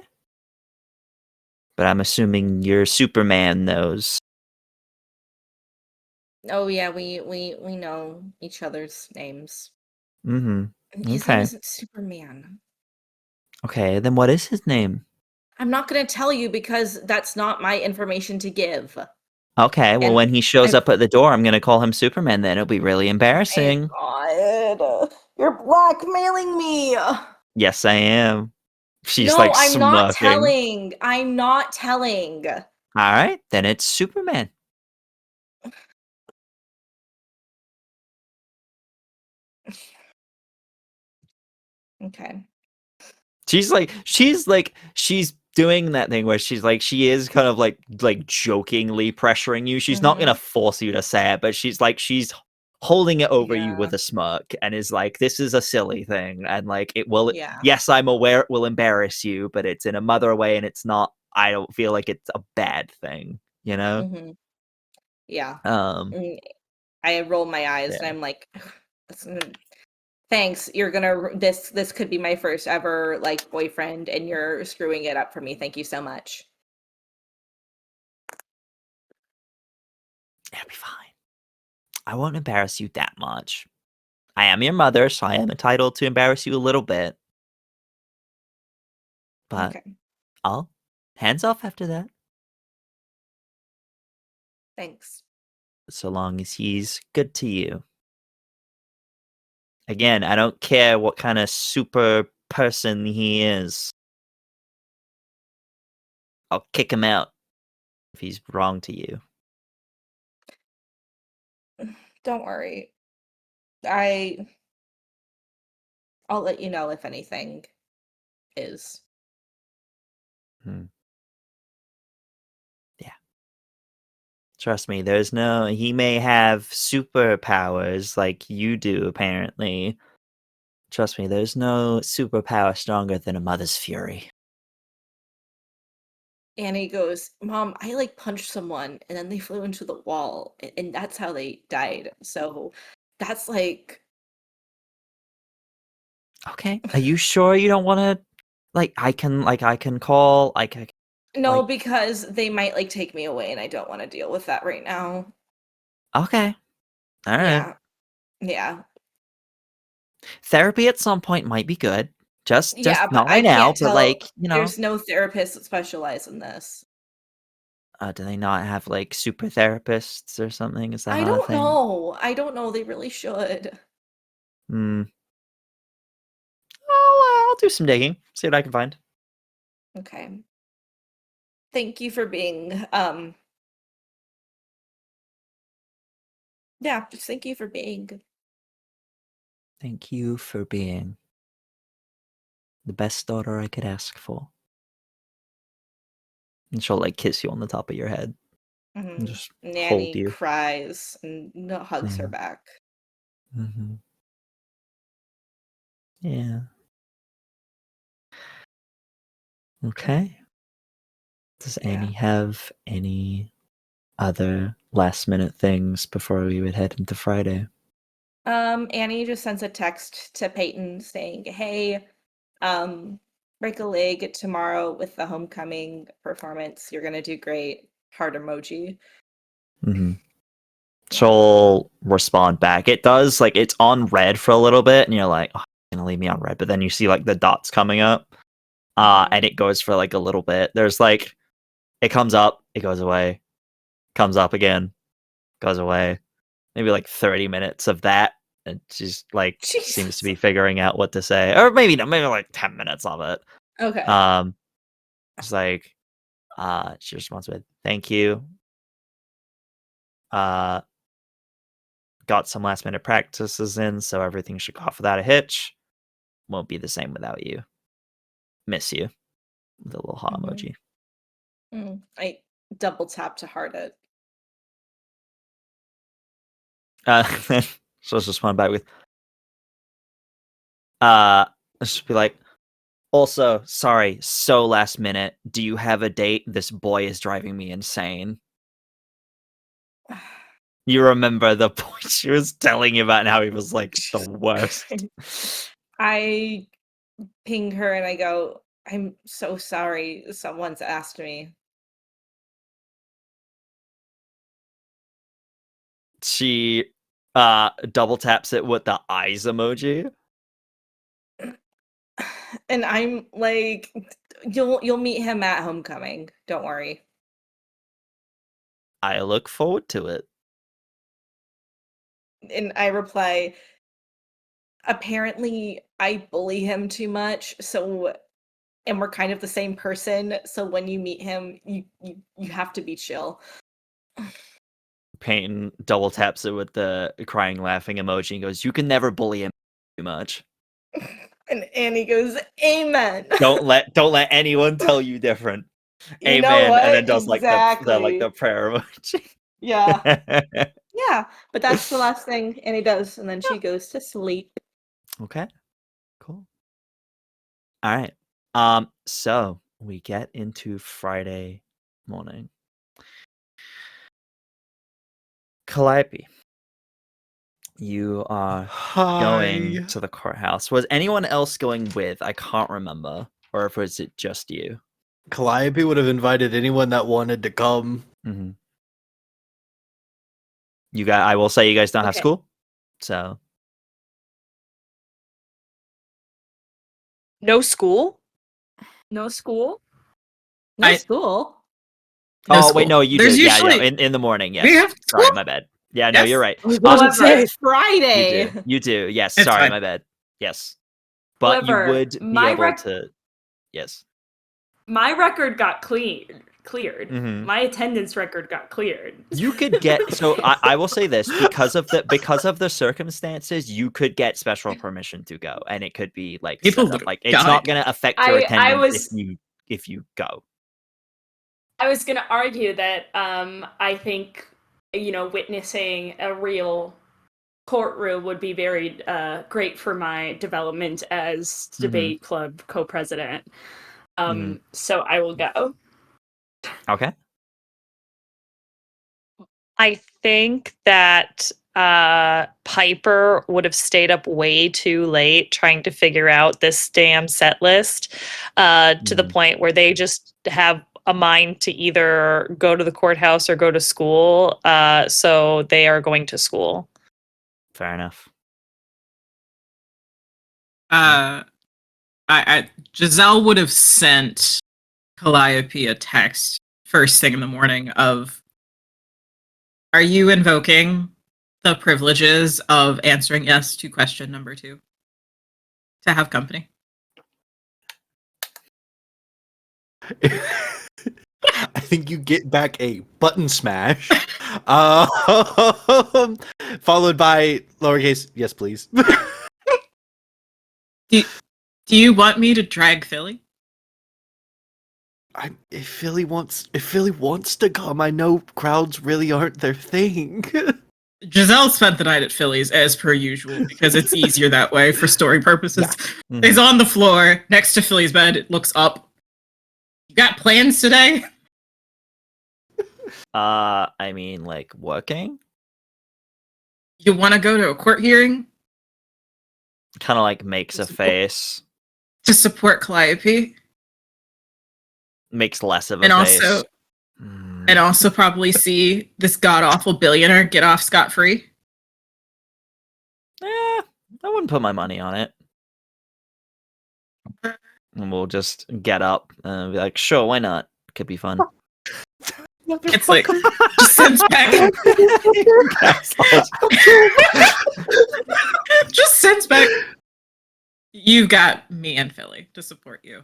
But I'm assuming your Superman knows. Oh yeah, we know each other's names. Mm-hmm. His name Okay. isn't Superman. Okay, then what is his name? I'm not gonna tell you because that's not my information to give. Okay, well, And when he shows I- up at the door, I'm gonna call him Superman. Then it'll be really My embarrassing. God, you're blackmailing me. Yes, I am. She's No, like I'm not smirking. telling. I'm not telling. All right, then it's Superman. Okay. She's doing that thing where she is kind of like jokingly pressuring you. She's not gonna force you to say it, but she's holding it over you with Yeah. a smirk and is like, this is a silly thing, and like it will Yeah. yes, I'm aware it will embarrass you, but it's in a mother way, and it's not, I don't feel like it's a bad thing, you know? Mm-hmm. Yeah. Um I roll my eyes and yeah. I'm like, thanks. You're gonna this could be my first ever like boyfriend, and you're screwing it up for me. Thank you so much. It'll be fine. I won't embarrass you that much. I am your mother, so I am entitled to embarrass you a little bit. But Okay. I'll hands off after that. Thanks. So long as he's good to you. Again, I don't care what kind of super person he is. I'll kick him out if he's wrong to you. Don't worry. I'll let you know if anything is. Yeah. Trust me, he may have superpowers like you do, apparently. Trust me, there's no superpower stronger than a mother's fury. Annie goes, Mom, I like punched someone and then they flew into the wall, and that's how they died. So that's like, Okay. Are you sure you don't want to I can call no, like because they might like take me away and I don't want to deal with that right now. okay. All right. Yeah. Yeah. Therapy at some point might be good. Just Yeah, but not I right now, can't but tell. There's no therapists that specialize in this. Do they not have like super therapists or something? Is that I not a don't thing? know. I don't know. They really should. Hmm. I'll do some digging. See what I can find. Okay. Thank you for being yeah, just thank you for being. Thank you for being the best daughter I could ask for. And she'll like kiss you on the top of your head and just hold Nanny you. cries and hugs her back. Mm-hmm. Yeah. Okay. Does Yeah. Annie have any other last minute things before we would head into Friday? Annie just sends a text to Peyton saying, "Hey, break a leg tomorrow with the homecoming performance. You're gonna do great." Heart emoji. Mm-hmm. She'll respond back. It does it's on red for a little bit, and you're like, oh, it's gonna leave me on red. But then you see the dots coming up, and it goes for a little bit. There's it comes up, it goes away, comes up again, goes away. Maybe 30 minutes of that, and she's seems to be figuring out what to say, or maybe not, maybe 10 minutes of it. Okay. It's she responds with thank you. Got some last minute practices in, so everything should go off without a hitch. Won't be the same without you. miss you. The little heart Mhm. emoji. I double tap to heart it. So let's just respond back with let's just be like, also, sorry, so last minute. Do you have a date? This boy is driving me insane. You remember the point she was telling you about and how he was like the worst. I ping her and I go, I'm so sorry. Someone's asked me. She double taps it with the eyes emoji. And I'm like, you'll meet him at homecoming. Don't worry. I look forward to it. And I reply, apparently I bully him too much, and we're kind of the same person, so when you meet him, you have to be chill. Peyton double taps it with the crying laughing emoji and goes, you can never bully him too much. And Annie goes, amen. Don't let anyone tell you different. You Amen. know what? And then does Exactly. the prayer emoji. Yeah. Yeah, but that's the last thing Annie does, and then she goes to sleep. Okay. Cool. All right. So we get into Friday morning. Calliope, you are going to the courthouse. Was anyone else going with? I can't remember. Or if was it just you? Calliope would have invited anyone that wanted to come. Mm-hmm. I will say you guys don't have Okay. school. So No school? No school? No I- school. No wait, school. no, you There's do. Yeah, usually in the morning, yes. we have Sorry, school. my bad. Yeah, no, Yes. you're right. However, it's Friday. You do. Yes, It's sorry, fine. my bad. Yes. But you However, would be my able to yes. My record got cleared. Mhm. My attendance record got cleared. You could get I will say this because of the circumstances, you could get special permission to go, and it could be like People set up. would Like it's not going to affect your I attendance was- if you go. I was going to argue that I think, witnessing a real courtroom would be very great for my development as debate club co-president. So I will go. Okay. I think that Piper would have stayed up way too late trying to figure out this damn set list to the point where they just have a mind to either go to the courthouse or go to school. So they are going to school. Fair enough. Giselle would have sent Calliope a text first thing in the morning of, are you invoking the privileges of answering yes to question number 2? To have company. I think you get back a button smash, followed by lowercase, yes, please. Do you want me to drag Philly? If Philly wants to come, I know crowds really aren't their thing. Giselle spent the night at Philly's as per usual because it's easier that way for story purposes. Mhm. He's on the floor next to Philly's bed. It looks up. You got plans today? I mean, like working. You want to go to a court hearing Kind of like makes a face, to support Calliope? makes less of a And face. also, and also probably see this god-awful billionaire get off scot-free? I wouldn't put my money on it. And we'll just get up and be like, sure, why not? Could be fun. It's like, just sends back. Just sends back. You've got me and Philly to support you.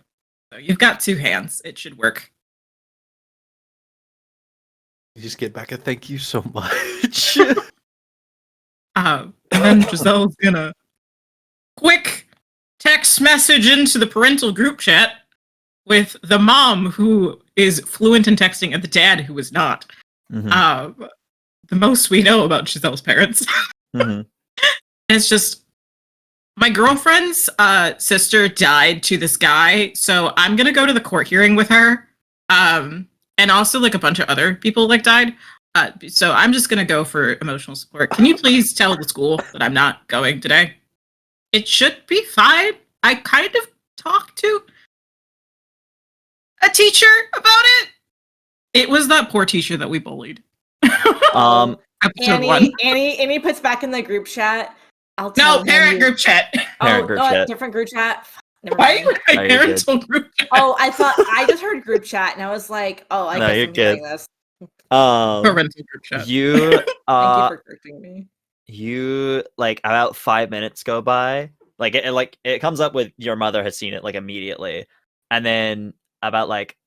So you've got 2 hands. It should work. You just get back a thank you so much. And then Giselle's gonna quick text message into the parental group chat. with the mom who is fluent in texting and the dad who is not. Mhm. The most we know about Giselle's parents. Mhm. It's just my girlfriend's sister died to this guy, so I'm gonna go to the court hearing with her. And also like a bunch of other people like died. So I'm just gonna go for emotional support. Can you please tell the school that I'm not going today? It should be fine. I kind of talked to a teacher about it. It was that poor teacher that we bullied. Episode 1. Annie puts back in the group chat. I'll No, tell parent him group chat. Parent group chat. Different group chat. Never Why are mind. you my No, you're parental group chat? Oh, I thought I just heard group chat and I was like, oh, I No, guess you're I'm hearing good. this. Parental group chat. You Thank you for correcting me. you like about 5 minutes go by. Like it comes up with your mother has seen it like immediately, and then about like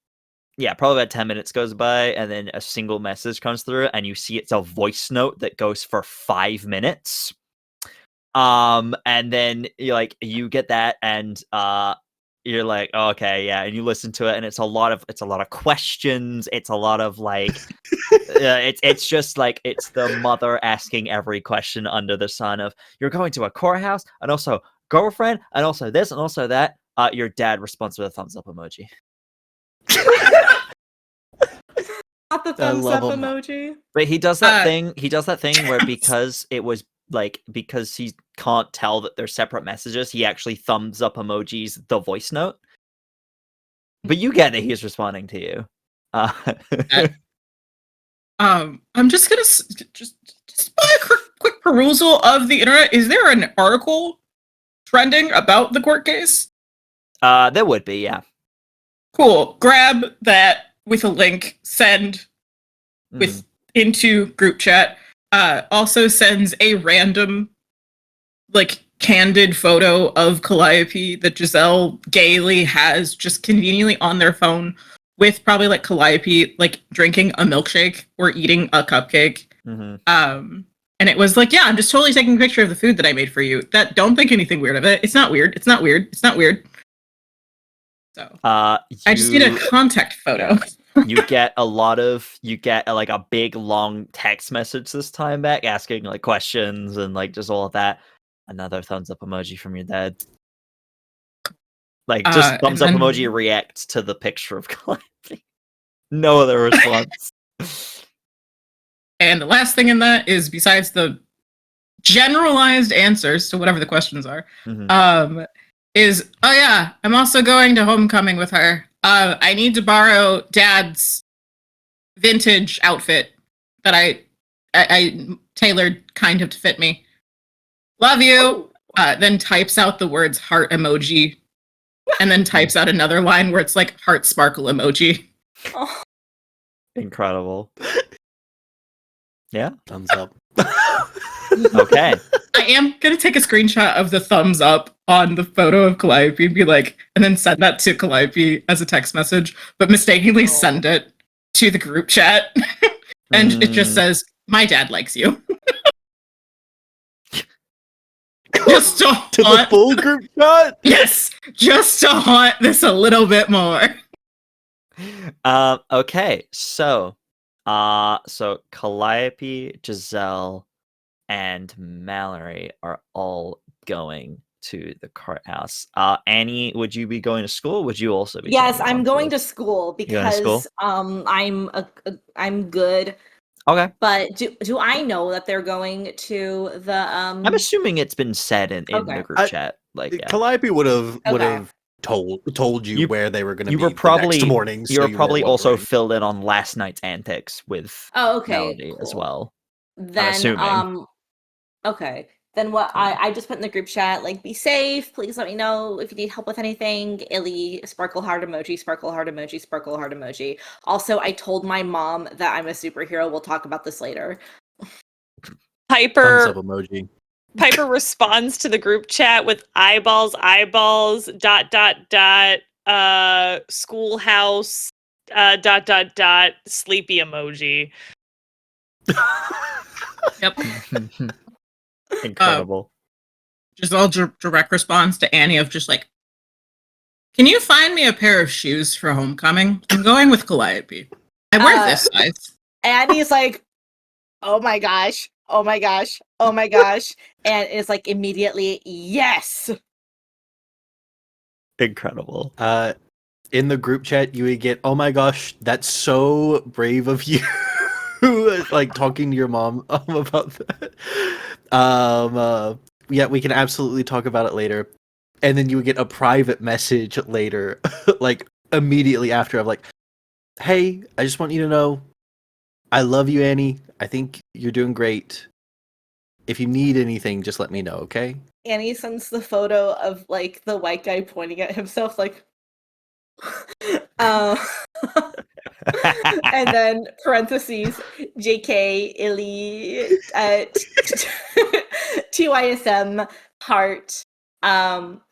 probably about 10 minutes goes by, and then a single message comes through, and you see it's a voice note that goes for 5 minutes. And then you get that, and you're like, oh, okay, yeah, and you listen to it, and it's a lot of questions. It's a lot of like, it's just like it's the mother asking every question under the sun of you're going to a courthouse, and also girlfriend, and also this, and also that. Your dad responds with a thumbs up emoji. Not the thumbs love up him. emoji. But he does that thing. He does that thing where because he can't tell that they're separate messages, he actually thumbs up emojis the voice note. But you get that he's responding to you. I'm just gonna just by a quick perusal of the internet. Is there an article trending about the court case? There would be, yeah. Cool. Grab that with a link. Send into group chat. Also sends a random, like, candid photo of Calliope that Giselle gaily has just conveniently on their phone with probably like Calliope like drinking a milkshake or eating a cupcake. And it was like, yeah, I'm just totally taking a picture of the food that I made for you. That don't think anything weird of it. It's not weird. It's not weird. It's not weird. So I just need a contact photo. You get like a big long text message this time back asking like questions and like just all of that. Another thumbs up emoji from your dad. Like just thumbs up emoji reacts to the picture of Calliope. No other response. And the last thing in that is, besides the generalized answers to whatever the questions are, is, oh yeah, I'm also going to homecoming with her. I need to borrow Dad's vintage outfit that I tailored kind of to fit me. Love you. Then types out the words heart emoji, and then types out another line where it's like heart sparkle emoji. Oh. Incredible. Yeah. Thumbs up. Okay. I am gonna take a screenshot of the thumbs up on the photo of Calliope and be like, and then send that to Calliope as a text message, but mistakenly send it to the group chat. And it just says, my dad likes you. Just to the full group chat? Yes, just to haunt this a little bit more. Okay, so Calliope, Giselle, and Mallory are all going to the courthouse. Annie, would you be going to school? Would you also be? Yes, I'm going to school because I'm good. Okay. But do I know that they're going to the I'm assuming it's been said in the group chat. Like Calliope would have told you where they were going to be. You were probably the next morning. You were probably also filled in on last night's antics with Melody cool. as well. Then I'm assuming. Okay. Then what I just put in the group chat, like, be safe. Please let me know if you need help with anything. Illy, sparkle heart emoji, sparkle heart emoji, sparkle heart emoji. Also, I told my mom that I'm a superhero. We'll talk about this later. Thumbs up emoji. Piper responds to the group chat with eyeballs, schoolhouse, sleepy emoji. Yep. Incredible. Just all direct response to Annie of just like, Can you find me a pair of shoes for homecoming? I'm going with Calliope. I wear this size. Annie's like, oh my gosh, oh my gosh, oh my gosh. And it's like immediately, yes. Incredible. In the group chat, you would get, oh my gosh, that's so brave of you. Like talking to your mom about that. Yeah, we can absolutely talk about it later. And then you would get a private message later, like immediately after, of like, hey, I just want you to know, I love you, Annie. I think you're doing great. If you need anything, just let me know, okay? Annie sends the photo of like the white guy pointing at himself, like, and then parentheses, JK, Illy, TYSM, heart.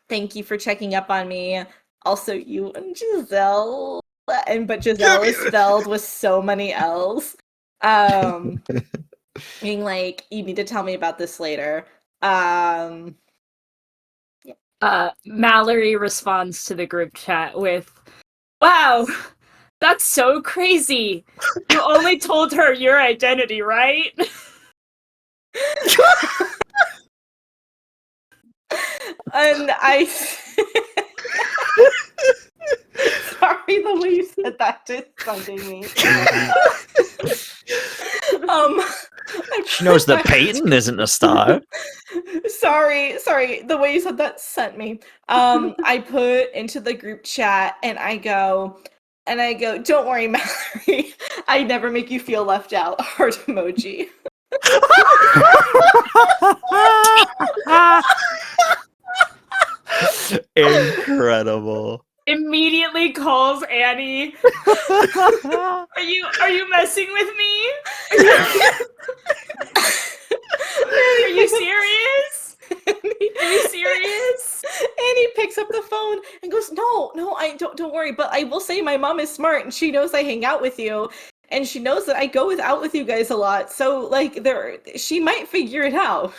Thank you for checking up on me. Also, you and Giselle, but Giselle is spelled with so many L's. Being like, you need to tell me about this later. Mallory responds to the group chat with, wow, that's so crazy. You only told her your identity, right? And I sorry, the way you said that did something me. She knows that Peyton isn't a star. Sorry, the way you said that sent me. I put into the group chat and I go, don't worry, Mallory. I never make you feel left out. Heart emoji. Incredible. Immediately calls Annie. Are you messing with me? Are you serious? Are you serious? Annie picks up the phone and goes, no, I don't worry. But I will say my mom is smart and she knows I hang out with you. And she knows that I go out with you guys a lot. So like she might figure it out.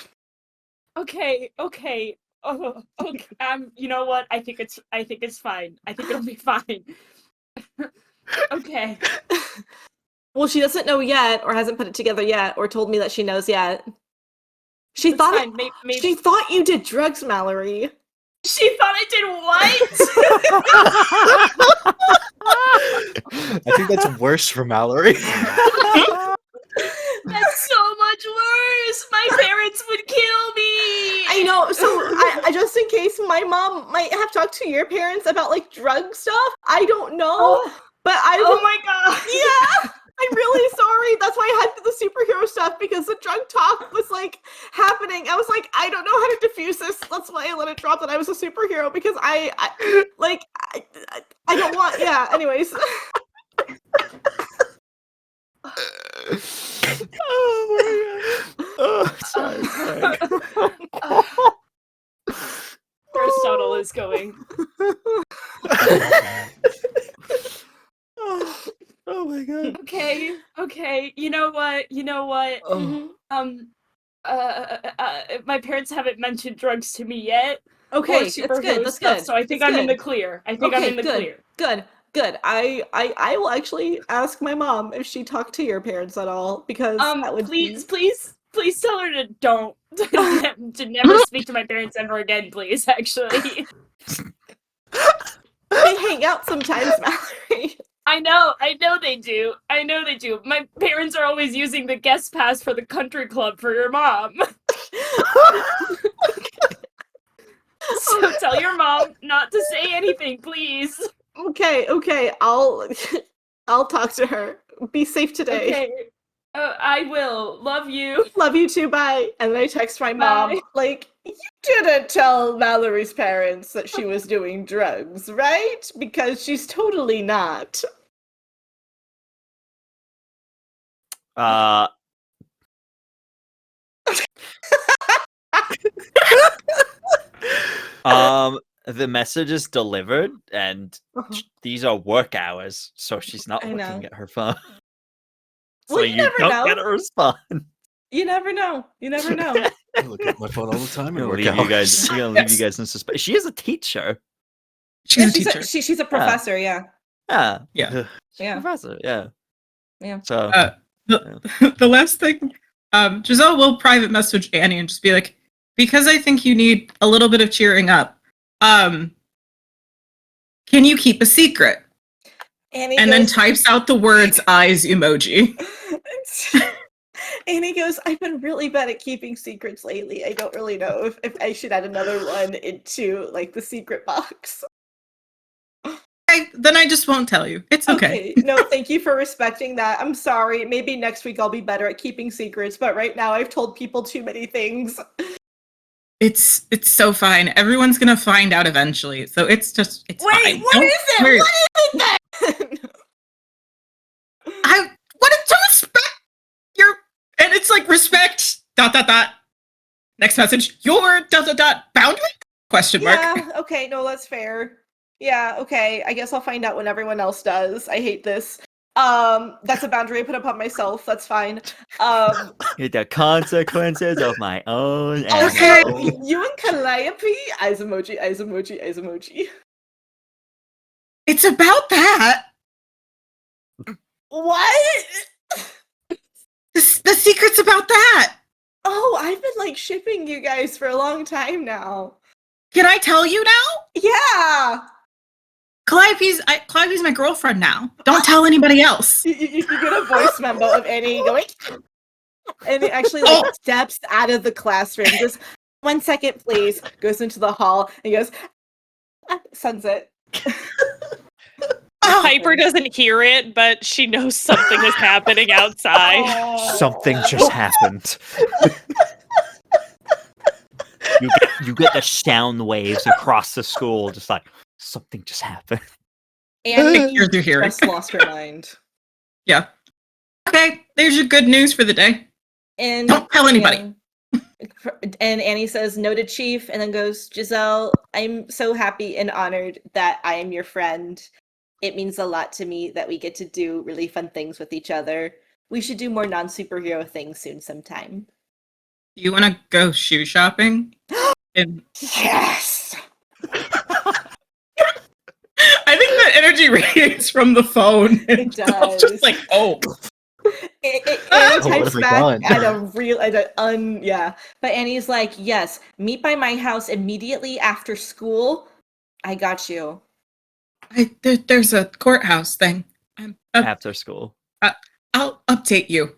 Okay. Oh, okay. You know what? I think it's fine. I think it'll be fine. Okay. Well, she doesn't know yet, or hasn't put it together yet, or told me that she knows yet. She It's thought fine. Maybe she thought you did drugs, Mallory. she thought I did what? I think that's worse for Mallory. That's so much worse. My parents would kill me. I know. So, I just in case my mom might have talked to your parents about like drug stuff. I don't know, but Oh my god. Yeah. I'm really sorry. That's why I had the superhero stuff because the drug talk was like happening. I was like, I don't know how to diffuse this. That's why I let it drop that I was a superhero because I don't want. Yeah. Anyways. Oh my god. Oh, sorry. Aristotle is going. Oh my god. Okay. You know what? Oh. My parents haven't mentioned drugs to me yet. Okay, or that's superhero good. That's stuff, good. So I think That's I'm in good. the clear. I think I'm in the clear. Good. I will actually ask my mom if she talked to your parents at all because that would please tell her to don't to never speak to my parents ever again, please. Actually, they hang out sometimes, Mallory. I know they do. My parents are always using the guest pass for the country club for your mom. So tell your mom not to say anything, please. Okay. I'll talk to her. Be safe today. Okay. I will. Love you. Love you too. Bye. And then I text my mom, Bye. like, you didn't tell Mallory's parents that she was doing drugs, right? Because she's totally not. The message is delivered, and these are work hours, so she's not I looking know. at her phone. Well, So you you never don't know. get a response. You never know. I look at my phone all the time I'm and gonna work leave you out. guys. I'm gonna leave you guys in suspense. She is a teacher. She's a teacher. She's a professor. Yeah. Yeah. Yeah. Yeah. Professor. Yeah. Yeah. So. The last thing, Giselle will private message Annie and just be like, because I think you need a little bit of cheering up. Can you keep a secret? Annie and goes, then types out the words eyes emoji. Annie goes, I've been really bad at keeping secrets lately. I don't really know if I should add another one into like the secret box. Then I just won't tell you. It's okay. No, thank you for respecting that. I'm sorry. Maybe next week I'll be better at keeping secrets, but right now I've told people too many things. It's so fine. Everyone's gonna find out eventually. So it's fine. What is it? Worry. What is it then? I wanted to respect your, and it's like respect ... Next message, your ... boundary ? Question mark. Yeah, okay, no, that's fair. Yeah, okay. I guess I'll find out when everyone else does. I hate this. That's a boundary I put upon myself. That's fine. The consequences of my own Okay. action. You and Calliope? Eyes emoji, eyes emoji, eyes emoji. It's about that. What? The secret's about that. Oh, I've been like shipping you guys for a long time now. Can I tell you now? Yeah. Calliope's my girlfriend now. Don't tell anybody else. You get a voice memo of Annie going, and it actually like steps out of the classroom. Just 1 second, please. Goes into the hall and goes, sunset. Piper doesn't hear it, but she knows something is happening outside. Something just happened. You get the sound waves across the school, just like something just happened. Annie Here's your hearing. just lost her mind. Yeah. Okay, there's your good news for the day. And Don't tell anybody. And Annie says, noted chief, and then goes, Giselle, I'm so happy and honored that I am your friend. It means a lot to me that we get to do really fun things with each other. We should do more non-superhero things soon sometime. You want to go shoe shopping? Yes! I think that energy radiates from the phone. It does. Just like, oh. Annie types we back done? yeah. But Annie's like, yes, meet by my house immediately after school. I got you. There's a courthouse thing. After school. I'll update you.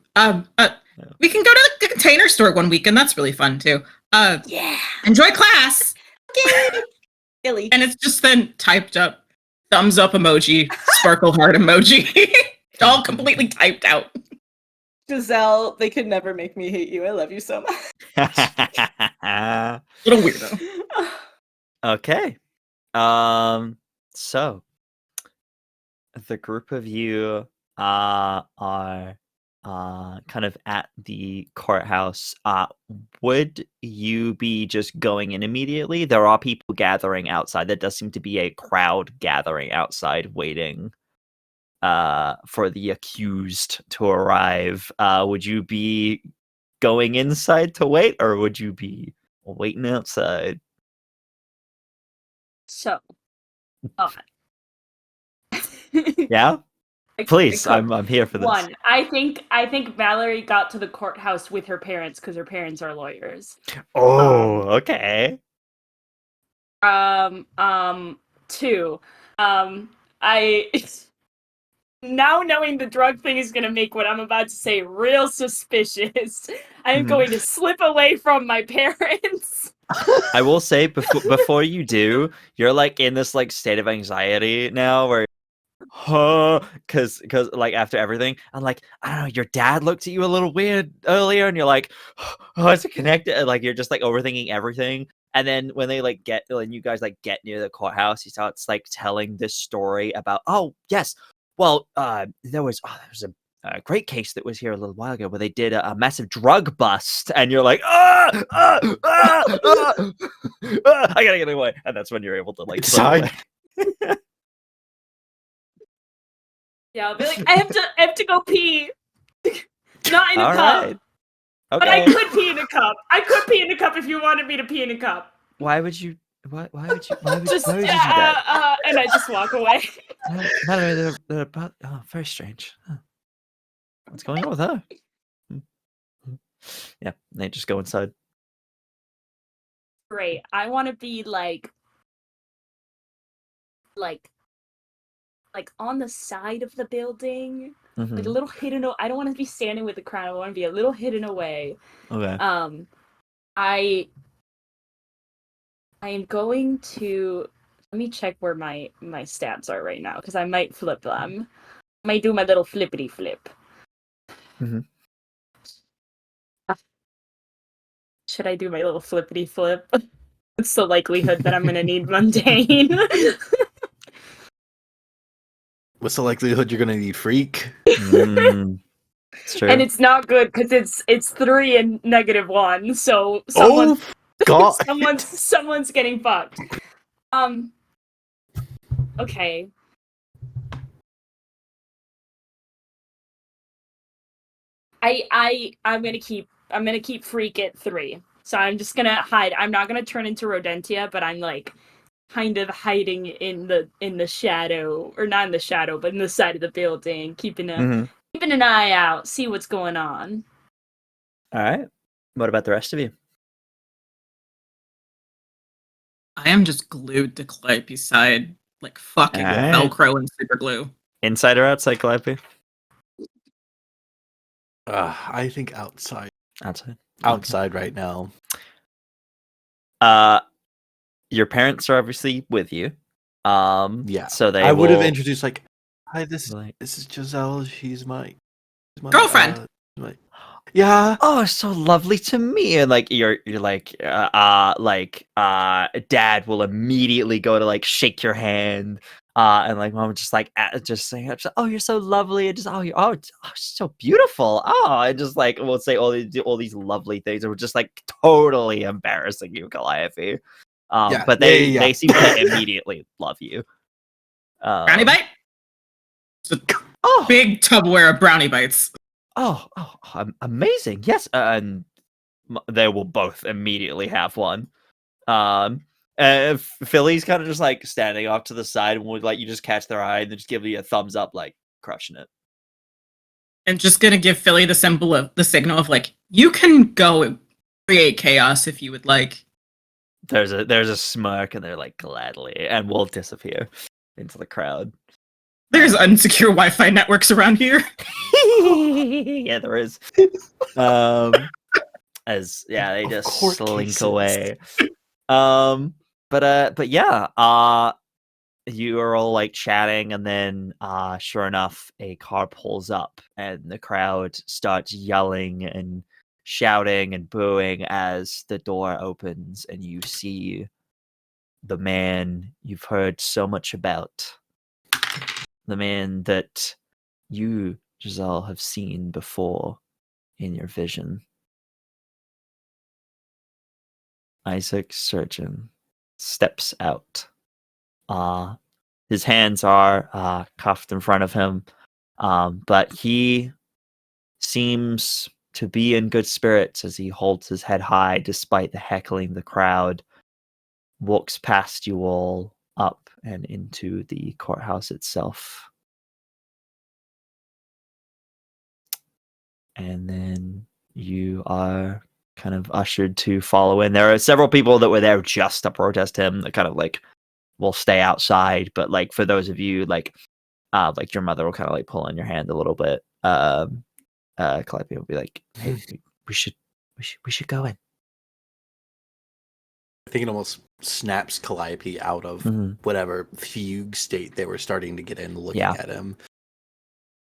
We can go to the container store one weekend. That's really fun too. Yeah. Enjoy class. Okay. Illy. And it's just then typed up, thumbs up emoji, sparkle heart emoji. All completely typed out. Giselle, they could never make me hate you. I love you so much. Little weirdo. Okay. So the group of you are kind of at the courthouse. Would you be just going in immediately? There are people gathering outside. There does seem to be a crowd gathering outside waiting for the accused to arrive. Would you be going inside to wait, or would you be waiting outside? So, Yeah? Please, I'm here for this. One, I think Mallory got to the courthouse with her parents because her parents are lawyers. Oh, okay. Two, I now knowing the drug thing is gonna make what I'm about to say real suspicious. I am going to slip away from my parents. I will say before you do, you're like in this like state of anxiety now where because like after everything, I'm like, I don't know, your dad looked at you a little weird earlier and you're like, oh, is it connected? And, like you're just like overthinking everything. And then when you guys like get near the courthouse, he starts like telling this story about, oh yes, well, there was a great case that was here a little while ago where they did a massive drug bust, and you're like, I gotta get away, and that's when you're able to like slip away. Yeah, I'll be like, I have to go pee. Not in a All cup. right. But I Okay. could pee in a cup. I could pee in a cup if you wanted me to pee in a cup. Why would you Why would you? Why would, Just why would you do that? and I just walk away. Mallory, they're about. Oh, very strange. Huh. What's going on with her? Yeah, they just go inside. Great. I want to be like on the side of the building, like a little hidden. I don't want to be standing with the crowd. I want to be a little hidden away. Okay. I am going to let me check where my stats are right now because I might flip them. I might do my little flippity flip. Should I do my little flippity flip? What's the likelihood that I'm gonna need mundane? What's the likelihood you're gonna need freak? It's true. And it's not good because it's 3 and -1, so God. someone's getting fucked. Okay. I'm gonna keep freak at 3. So I'm just gonna hide. I'm not gonna turn into Rodentia, but I'm like kind of hiding in the shadow, or not in the shadow, but in the side of the building, keeping an eye out, see what's going on. All right. What about the rest of you? I am just glued to Calliope's side, like fucking Velcro and super glue. Inside or outside, Calliope? I think outside. Outside. Outside right now. Your parents are obviously with you. Yeah. So I would have introduced like, hi, this is Giselle. She's my Girlfriend. Yeah. Oh, so lovely to me. And like you're like dad will immediately go to like shake your hand. And like mom just like just saying, oh, you're so lovely, and just you're so beautiful. And just like we'll say all these lovely things, and we're just like totally embarrassing you, Calliope. But they seem to immediately love you. Brownie bite? It's a big Tupperware of brownie bites. Amazing. Yes, and they will both immediately have one. Philly's kind of just like standing off to the side and would like you just catch their eye and then just give you a thumbs up, like crushing it. And just gonna give Philly the signal of like, you can go and create chaos if you would like. There's a smirk, and they're like gladly, and will disappear into the crowd. There's unsecure Wi-Fi networks around here. Yeah, there is. They just slink away. But yeah, you are all like chatting, and then sure enough, a car pulls up, and the crowd starts yelling and shouting and booing as the door opens, and you see the man you've heard so much about. The man that you, Giselle, have seen before in your vision. Isaac Surgeon steps out. His hands are cuffed in front of him, but he seems to be in good spirits as he holds his head high despite the heckling the crowd, walks past you all up and into the courthouse itself. And then you are kind of ushered to follow in. There are several people that were there just to protest him that kind of like will stay outside, but like for those of you like your mother will kind of like pull on your hand a little bit. Calliope will be like, hey, we should go in. I think it almost snaps Calliope out of whatever fugue state they were starting to get in, looking at him,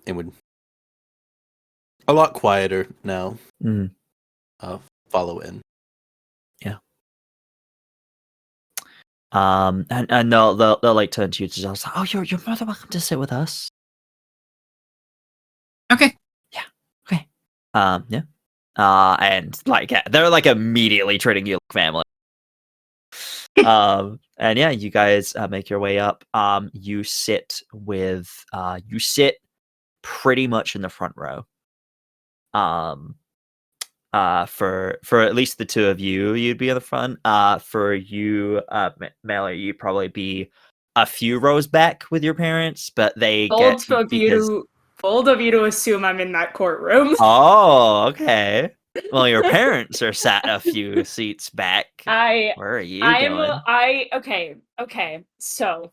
and would a lot quieter now. Follow in. Yeah. And they'll like turn to you to just like, oh, you're more than welcome to sit with us. Okay. Yeah. Okay. Yeah. And like they're like immediately treating you like family. And yeah, you guys make your way up. You sit pretty much in the front row. for at least the two of you, you'd be in the front. For you, Mallory, you'd probably be a few rows back with your parents, but they Bold get of you to assume I'm in that courtroom. Oh, okay. Well, your parents are sat a few seats back. Where are you going? Okay. So,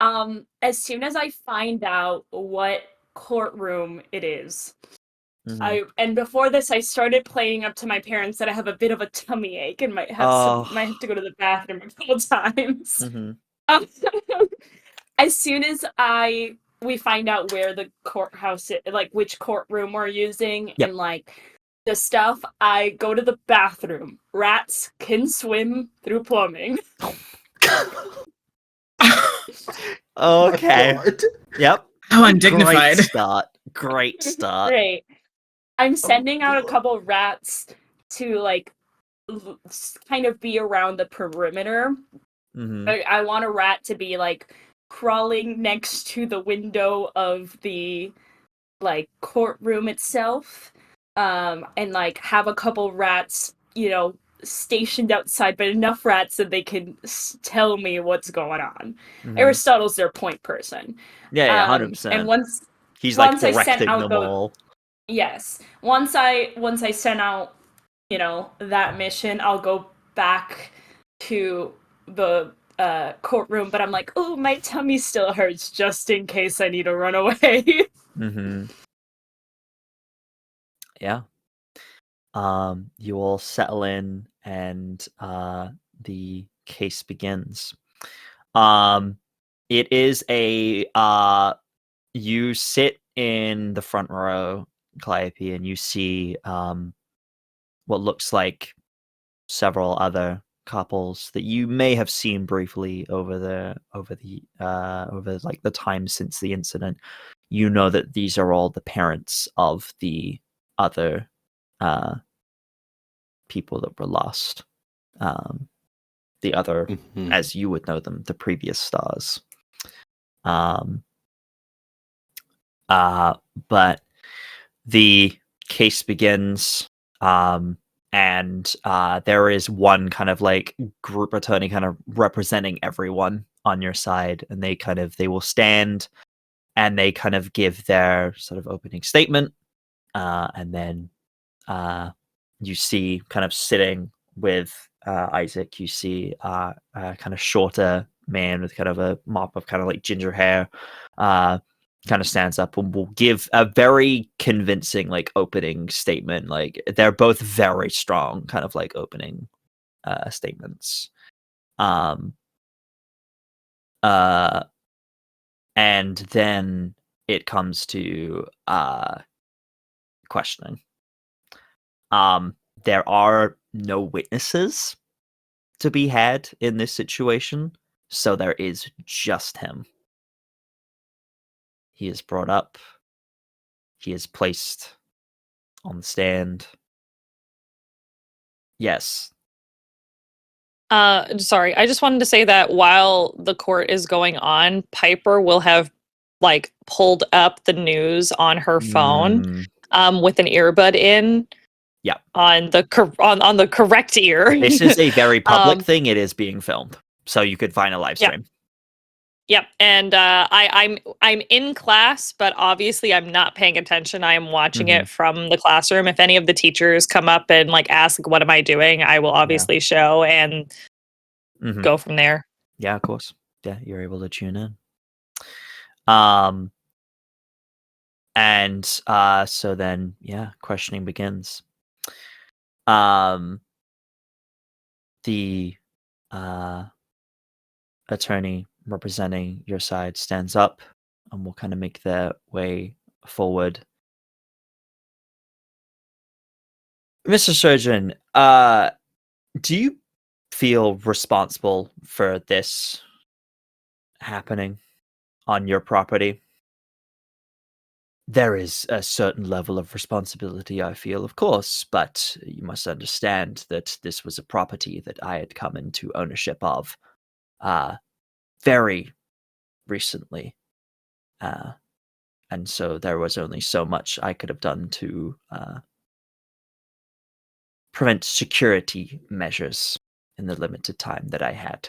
as soon as I find out what courtroom it is, Mhm. and before this, I started playing up to my parents that I have a bit of a tummy ache and might have to go to the bathroom a couple times. Mhm. Um, as soon as we find out where the courthouse is, like which courtroom we're using, Yep. and like the stuff, I go to the bathroom. Rats can swim through plumbing. Okay. What? Yep. How undignified. Great start. Great. I'm sending out a couple rats to like kind of be around the perimeter. Mhm. I want a rat to be like crawling next to the window of the like courtroom itself, and like have a couple rats, stationed outside, but enough rats that they can tell me what's going on. Mhm. Aristotle's their point person. Yeah, And 100%. once He's like I sent directing out them all. yes, once I sent out, that mission, I'll go back to the courtroom, but I'm like, oh, my tummy still hurts just in case I need to run away. Mhm. Yeah. You all settle in, and the case begins. It is you sit in the front row, Calliope, and you see what looks like several other couples that you may have seen briefly over like the time since the incident. You know that these are all the parents of the other people that were lost. The other, Mhm. as you would know them, the previous stars. But the case begins, and there is one kind of like group attorney kind of representing everyone on your side, and they will stand and they kind of give their sort of opening statement, and then you see kind of sitting with Isaac, you see a kind of shorter man with kind of a mop of kind of like ginger hair, kind of stands up and will give a very convincing like opening statement. Like they're both very strong kind of like opening statements. And then it comes to questioning. There are no witnesses to be had in this situation, so there is just him. He is brought up. He is placed on the stand. Yes. Sorry, I just wanted to say that while the court is going on, Piper will have like pulled up the news on her phone, with an earbud in. Yeah. On the on the correct ear. This is a very public thing. It is being filmed, so you could find a live stream. Yep, and I'm in class, but obviously I'm not paying attention. I am watching it from the classroom. If any of the teachers come up and like ask, "What am I doing?" I will obviously show and go from there. Yeah, of course. Yeah, you're able to tune in. And so then, yeah, questioning begins. The attorney representing your side stands up and will kind of make their way forward. Mr. Surgeon, do you feel responsible for this happening on your property? There is a certain level of responsibility, I feel, of course, but you must understand that this was a property that I had come into ownership of very recently. And so there was only so much I could have done to prevent security measures in the limited time that I had.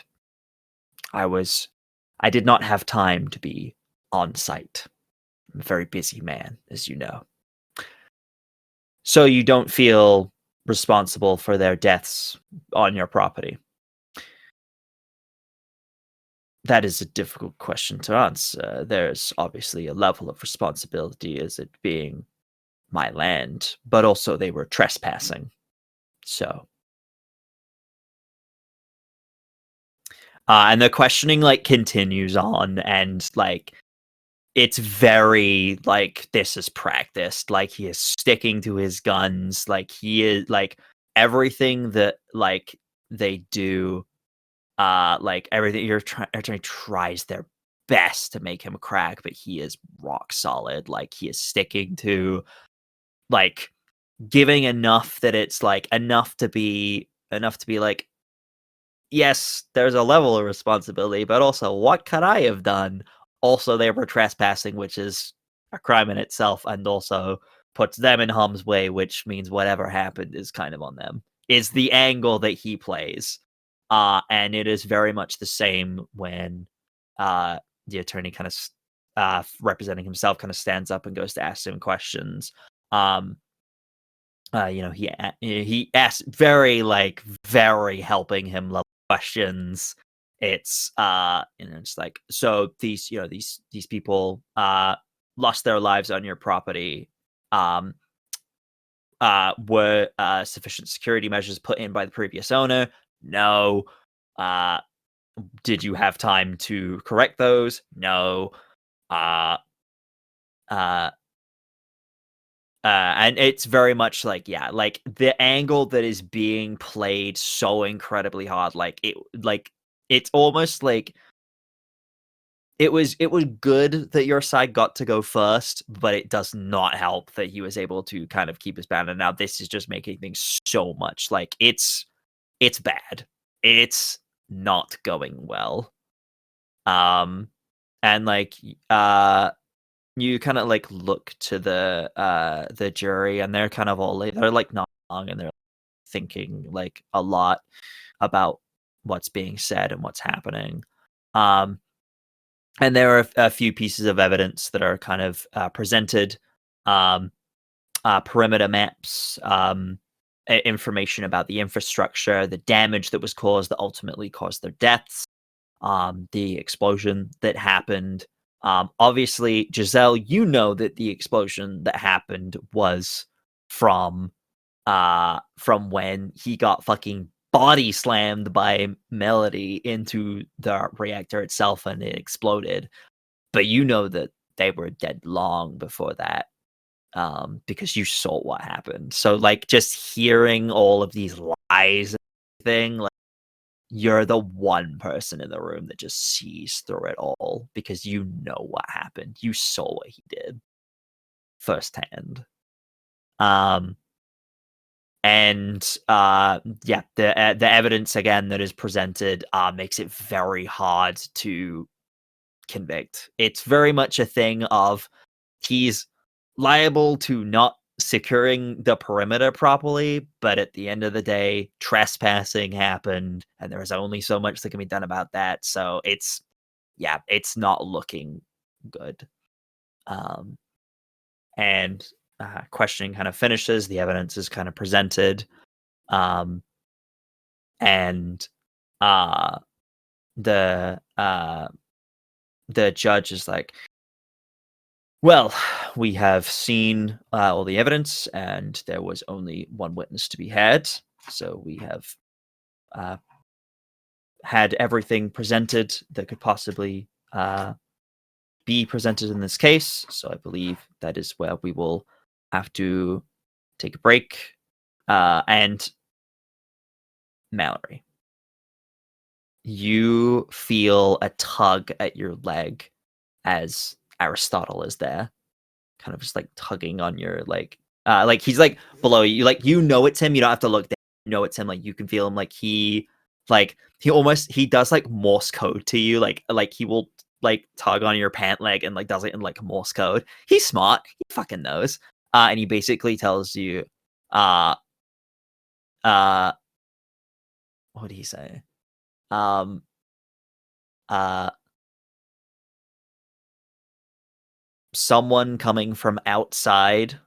I did not have time to be on site. I'm a very busy man, as you know. So you don't feel responsible for their deaths on your property? That is a difficult question to answer. There's obviously a level of responsibility as it being my land, but also they were trespassing. So. And the questioning like continues on, and like it's very like this is practiced. Like he is sticking to his guns. Like he is like everything that like they do. Like everything everyone tries their best to make him crack, but he is rock solid. Like he is sticking to like giving enough that it's like enough to be like, yes, there's a level of responsibility, but also what could I have done? Also, they were trespassing, which is a crime in itself, and also puts them in harm's way, which means whatever happened is kind of on them. Is the angle that he plays. And it is very much the same when the attorney kind of representing himself kind of stands up and goes to ask him questions. He asks very helping him level questions. It's it's like, so these people lost their lives on your property. Were sufficient security measures put in by the previous owner? No. Did you have time to correct those? No. And it's very much like, yeah, like the angle that is being played so incredibly hard, it's almost like it was good that your side got to go first, but it does not help that he was able to kind of keep his band. And now this is just making things so much like it's bad. It's not going well. And like you kind of like look to the jury, and they're kind of all they're like not long, and they're thinking like a lot about what's being said and what's happening. And there are a few pieces of evidence that are kind of presented. Perimeter maps, information about the infrastructure, the damage that was caused that ultimately caused their deaths, the explosion that happened. Obviously, Giselle, you know that the explosion that happened was from when he got fucking body slammed by Melody into the reactor itself and it exploded. But you know that they were dead long before that, because you saw what happened. So like just hearing all of these lies and everything, like you're the one person in the room that just sees through it all because you know what happened. You saw what he did firsthand. The evidence again that is presented makes it very hard to convict. It's very much a thing of he's liable to not securing the perimeter properly, but at the end of the day, trespassing happened, and there's only so much that can be done about that. So it's not looking good. Questioning kind of finishes, the evidence is kind of presented, and the judge is like, well, we have seen all the evidence, and there was only one witness to be had, so we have had everything presented that could possibly be presented in this case. So I believe that is where we will have to take a break. And Mallory, you feel a tug at your leg as Aristotle is there, kind of just like tugging on your like he's like below you, like you know it's him. You don't have to look down. You know it's him. Like you can feel him. Like he does like Morse code to you. Like he will like tug on your pant leg and like does it in like Morse code. He's smart. He fucking knows. And he basically tells you, what did he say? Someone coming from outside,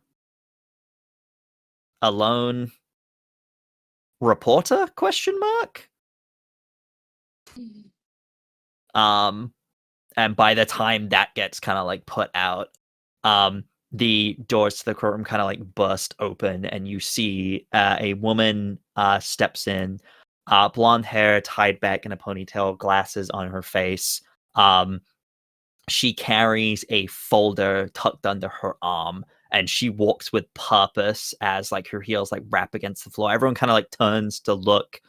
alone, reporter? Question mark. And by the time that gets kind of like put out, the doors to the courtroom kind of like burst open, and you see a woman steps in, blonde hair tied back in a ponytail, glasses on her face. She carries a folder tucked under her arm, and she walks with purpose as like her heels like rap against the floor. Everyone kind of like turns to look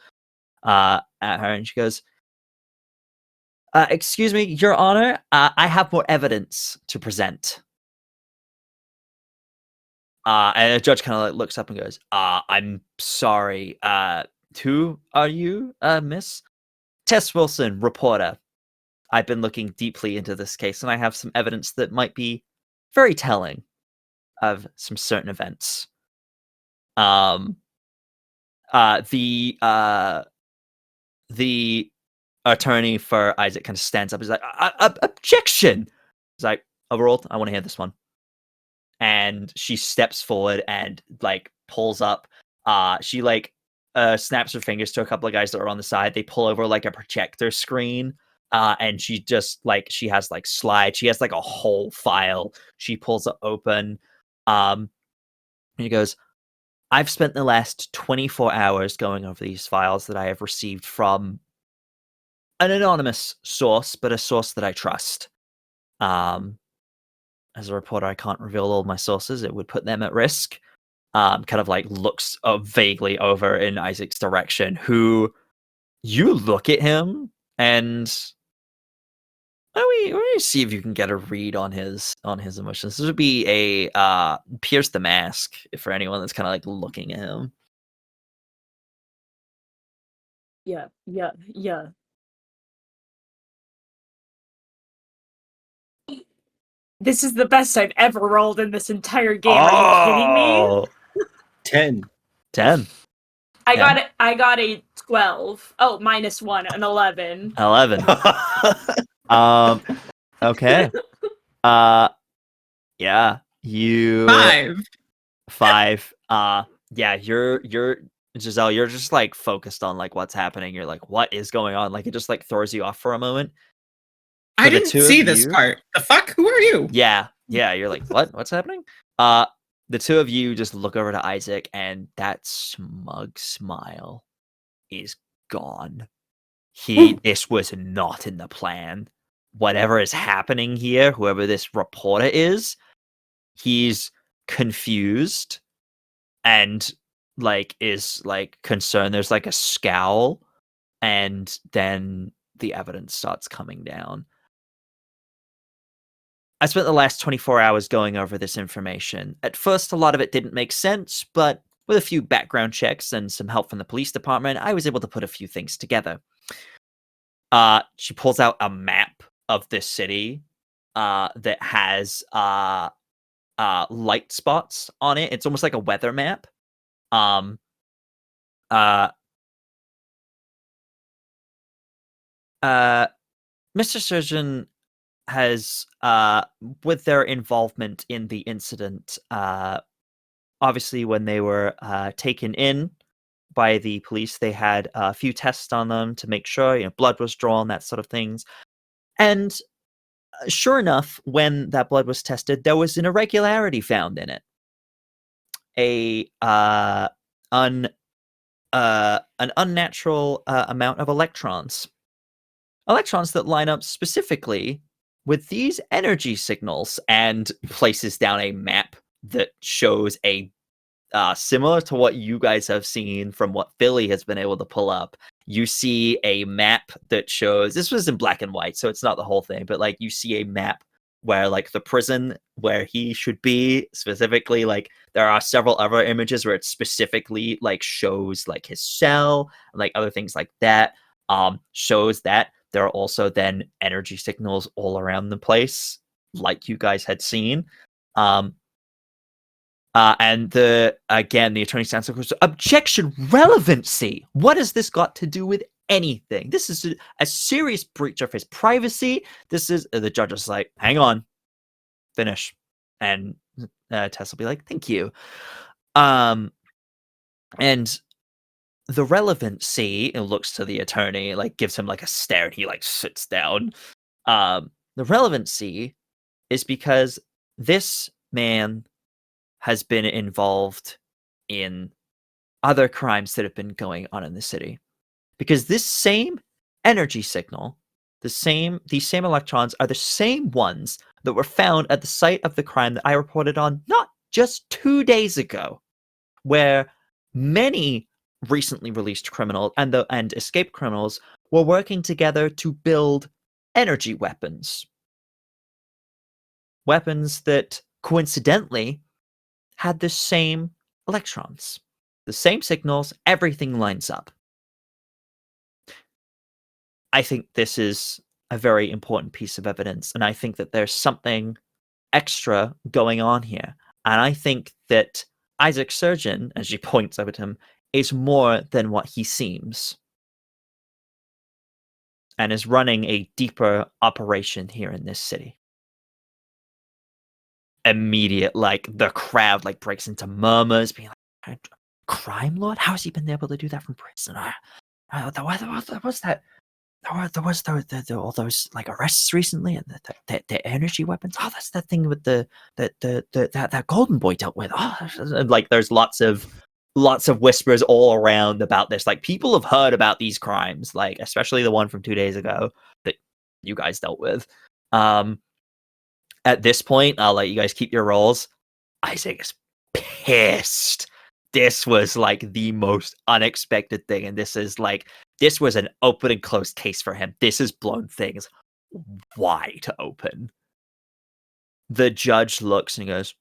at her, and she goes, excuse me, Your Honor, I have more evidence to present. And the judge kind of like looks up and goes, I'm sorry. Who are you, miss? Tess Wilson, reporter. I've been looking deeply into this case, and I have some evidence that might be very telling of some certain events. The attorney for Isaac kind of stands up. He's like, objection. He's like, overruled. I want to hear this one. And she steps forward and like pulls up. She like snaps her fingers to a couple of guys that are on the side. They pull over like a projector screen. And she just like, she has like slides. She has like a whole file. She pulls it open. And he goes, I've spent the last 24 hours going over these files that I have received from an anonymous source, but a source that I trust. As a reporter, I can't reveal all my sources. It would put them at risk. Kind of like looks vaguely over in Isaac's direction, who you look at him and let me see if you can get a read on his emotions. This would be a pierce the mask for anyone that's kind of like looking at him. Yeah. This is the best I've ever rolled in this entire game. Are you kidding me? 10. I got a 12. Oh, -1, an 11. 11. Okay. Yeah, you 5. Yeah, you're Giselle, you're just like focused on like what's happening. You're like, what is going on? Like it just like throws you off for a moment. I didn't see this part. The fuck? Who are you? Yeah, you're like, what's happening? The two of you just look over to Isaac, and that smug smile is gone. This was not in the plan. Whatever is happening here, whoever this reporter is, he's confused and like is like concerned. There's like a scowl, and then the evidence starts coming down. I spent the last 24 hours going over this information. At first, a lot of it didn't make sense, but with a few background checks and some help from the police department, I was able to put a few things together. She pulls out a map of this city that has light spots on it. It's almost like a weather map. Mr. Surgeon has, with their involvement in the incident, obviously when they were taken in by the police, they had a few tests on them to make sure, blood was drawn, that sort of things. And sure enough, when that blood was tested, there was an irregularity found in it. An unnatural amount of electrons. Electrons that line up specifically with these energy signals, and places down a map that shows a similar to what you guys have seen from what Philly has been able to pull up. You see a map that shows, this was in black and white, so it's not the whole thing, but like you see a map where like the prison where he should be specifically, like there are several other images where it specifically like shows like his cell and like other things like that. Shows that There are also then energy signals all around the place, like you guys had seen. And the attorney stands up and goes, objection, relevancy. What has this got to do with anything? This is a serious breach of his privacy. This is the judge is like, hang on, finish, and Tess will be like, thank you. And the relevancy, it looks to the attorney, like gives him like a stare, and he like sits down. The relevancy is because this man has been involved in other crimes that have been going on in the city. Because this same energy signal, these same electrons are the same ones that were found at the site of the crime that I reported on not just 2 days ago, where many recently released criminals and escaped criminals were working together to build energy weapons. Weapons that coincidentally had the same electrons, the same signals, everything lines up. I think this is a very important piece of evidence, and I think that there's something extra going on here. And I think that Isaac Surgeon, as she points over to him, is more than what he seems, and is running a deeper operation here in this city. Immediate, like, the crowd like breaks into murmurs, being like, crime lord? How has he been able to do that from prison? What's that? There was all those like arrests recently, and the energy weapons. Oh, that's that thing with that golden boy dealt with. Oh, like there's lots of whispers all around about this. Like people have heard about these crimes, like especially the one from 2 days ago that you guys dealt with. At this point, I'll let you guys keep your rolls. Isaac is pissed. This was like the most unexpected thing, and this was an open and closed case for him. This has blown things wide open. The judge looks and goes,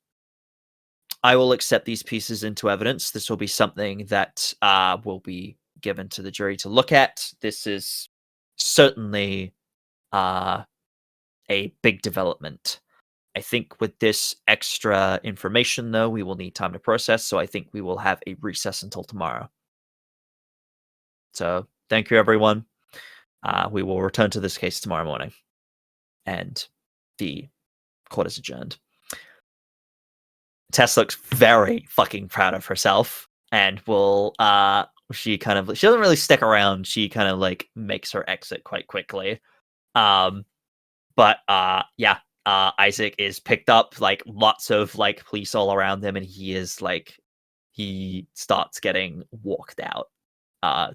I will accept these pieces into evidence. This will be something that will be given to the jury to look at. This is certainly a big development. I think with this extra information, though, we will need time to process, so I think we will have a recess until tomorrow. So, thank you, everyone. We will return to this case tomorrow morning, and the court is adjourned. Tess looks very fucking proud of herself, and she doesn't really stick around. She kind of like makes her exit quite quickly. Isaac is picked up, like lots of like police all around him, and he starts getting walked out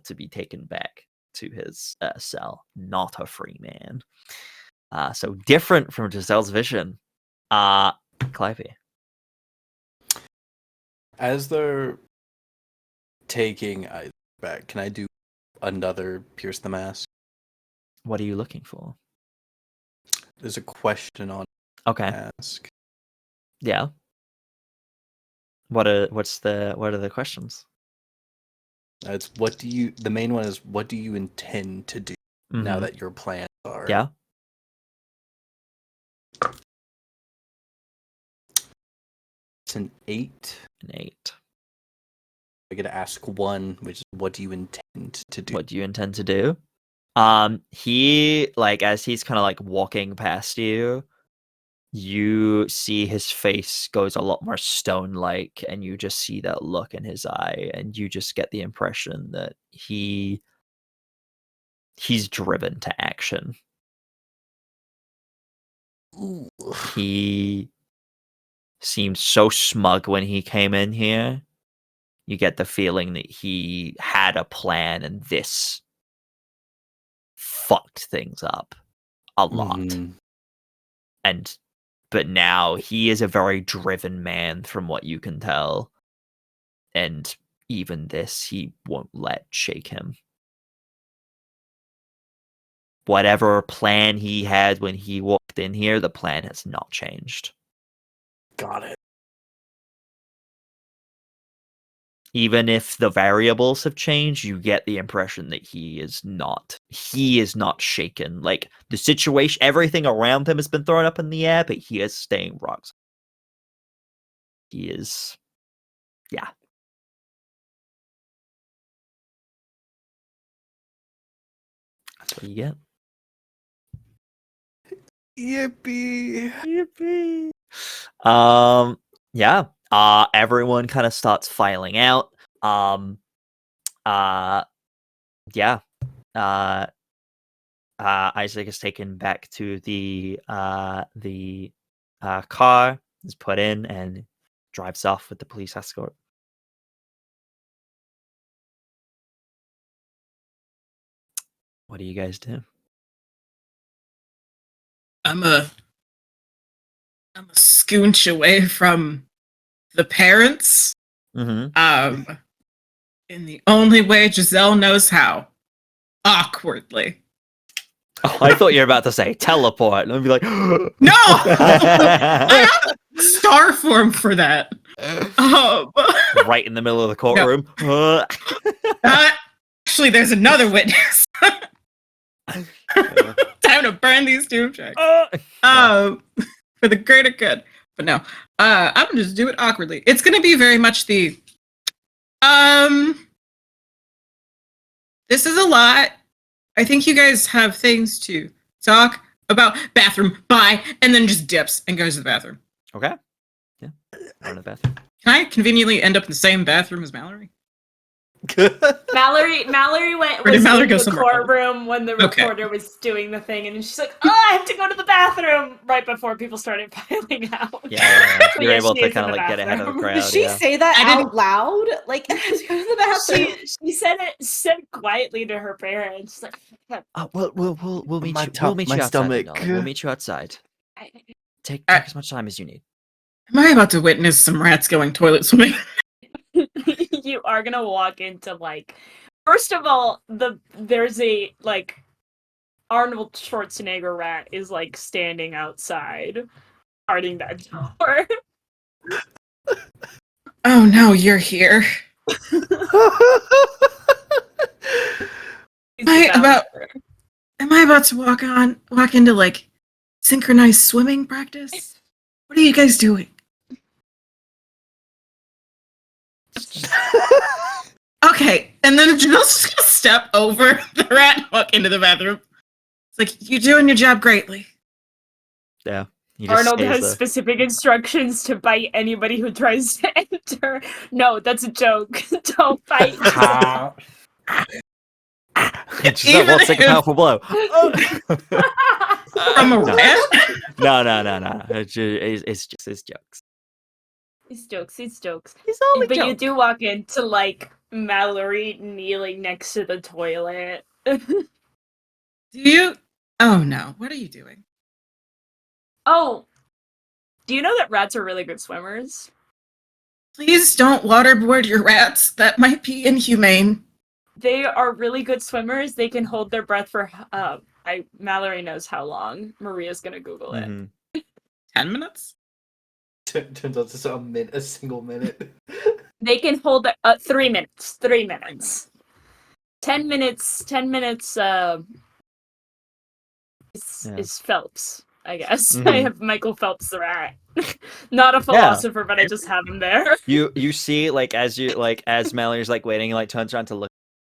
to be taken back to his cell. Not a free man. So different from Giselle's vision. Calliope. As they're taking Isaac back, can I do another Pierce the Mask? What are you looking for? There's a question on Ask. Yeah. What are the questions? It's the main one is what do you intend to do now that your plans are? Yeah. It's an 8. An 8. I get to ask one, which is what do you intend to do? What do you intend to do? He, like, as he's kind of like walking past you, you see his face goes a lot more stone-like, and you just see that look in his eye, and you just get the impression that he's driven to action. Ooh. He seemed so smug when he came in here. You get the feeling that he had a plan, and this fucked things up a lot. But now he is a very driven man from what you can tell, and even this he won't let shake him. Whatever plan he had when he walked in here, the plan has not changed. Got it. even if the variables have changed, you get the impression that he is not shaken. Like the situation, everything around him has been thrown up in the air, but he is staying rock solid. He is, yeah. That's what you get. Yippee! Yippee! Yeah. Everyone kind of starts filing out. Yeah. Isaac is taken back to the car, is put in, and drives off with the police escort. What do you guys do? I'm a scoonch away from the parents. Mm-hmm. In the only way Giselle knows how. Awkwardly. Oh, I thought you were about to say teleport, and I'd be like, No! I have star form for that. Right in the middle of the courtroom. Actually, there's another witness. Time to burn these tomb tracks. For the greater good. But no, I'm gonna just do it awkwardly. It's gonna be very much the this is a lot. I think you guys have things to talk about. Bathroom, bye, and then just dips and goes to the bathroom. Okay. Yeah. Go to the bathroom. Can I conveniently end up in the same bathroom as Mallory? Mallory Or did was Mallory in go the somewhere else? courtroom when the reporter was doing the thing, and then she's like, "Oh, I have to go to the bathroom!" Right before people started piling out. Yeah. So You're able she to is kind in of the like get ahead of the bathroom. crowd. Did she yeah. say that I didn't- out loud? Like, go to the bathroom. She said quietly to her parents. She's like, We'll meet My you. top- We'll meet my you outside. stomach. darling. We'll meet you outside. I- Take as much time as you need. Am I about to witness some rats going toilet swimming? you are gonna walk into like, first of all, there's a like Arnold Schwarzenegger rat is like standing outside, guarding that door. Oh no, you're here. Am I about to walk into like synchronized swimming practice? What are you guys doing? Okay, and then Jill's just gonna step over the rat and walk into the bathroom. It's like, you're doing your job greatly. Yeah. He just Arnold stays has there. specific instructions to bite anybody who tries to enter. No, that's a joke. Don't bite. Giselle won't take a powerful blow. From a rat? No. It's jokes. It's jokes. It's jokes. It's only But you jokes. do walk into like Mallory kneeling next to the toilet. Do you? Oh no, what are you doing? Oh, do you know that rats are really good swimmers? Please don't waterboard your rats. That might be inhumane. They are really good swimmers. They can hold their breath for Mallory knows how long. Maria's gonna Google it. Mhm. 10 minutes? Turns out it's a single minute. They can hold 3 minutes. 3 minutes. 10 minutes. 10 minutes. Is Phelps, I guess. Mhm. I have Michael Phelps the rat. Not a philosopher, but I just have him there. You see as Mallory's like waiting, like turns around to look,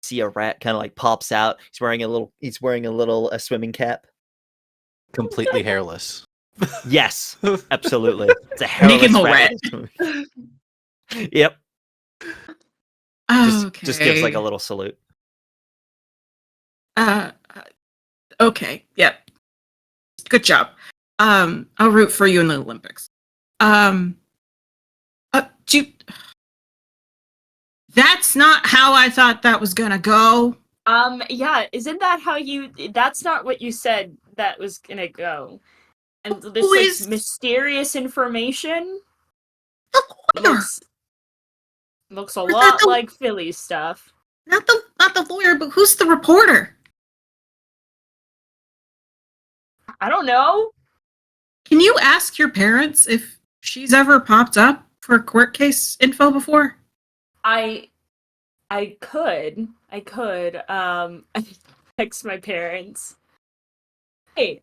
see a rat kind of like pops out. He's wearing a little swimming cap. Completely hairless. Yes, absolutely. It's a hairless Naked rat. Yep. Just gives like a little salute. Okay. Yep. Good job. I'll root for you in the Olympics. That's not how I thought that was gonna go. Yeah, isn't that how that's not what you said that was gonna go. And this like mysterious information looks a lot like Philly stuff. Not the lawyer, but who's the reporter? I don't know. Can you ask your parents if she's ever popped up for court case info before? I could text my parents. Hey,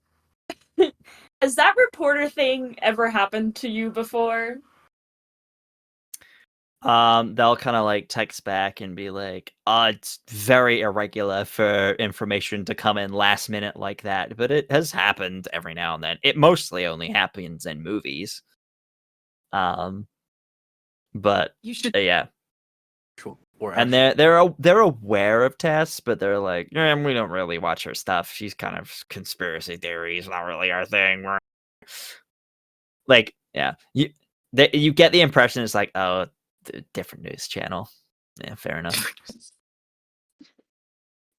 has that reporter thing ever happened to you before? They'll kind of like text back and be like, it's very irregular for information to come in last minute like that, but it has happened every now and then. It mostly only happens in movies. But You should. yeah. Or And actually- they're aware of Tess, but they're like, we don't really watch her stuff. She's kind of conspiracy theories, not really our thing. We're like, yeah, you get the impression it's like, oh, different news channel. Yeah, fair enough.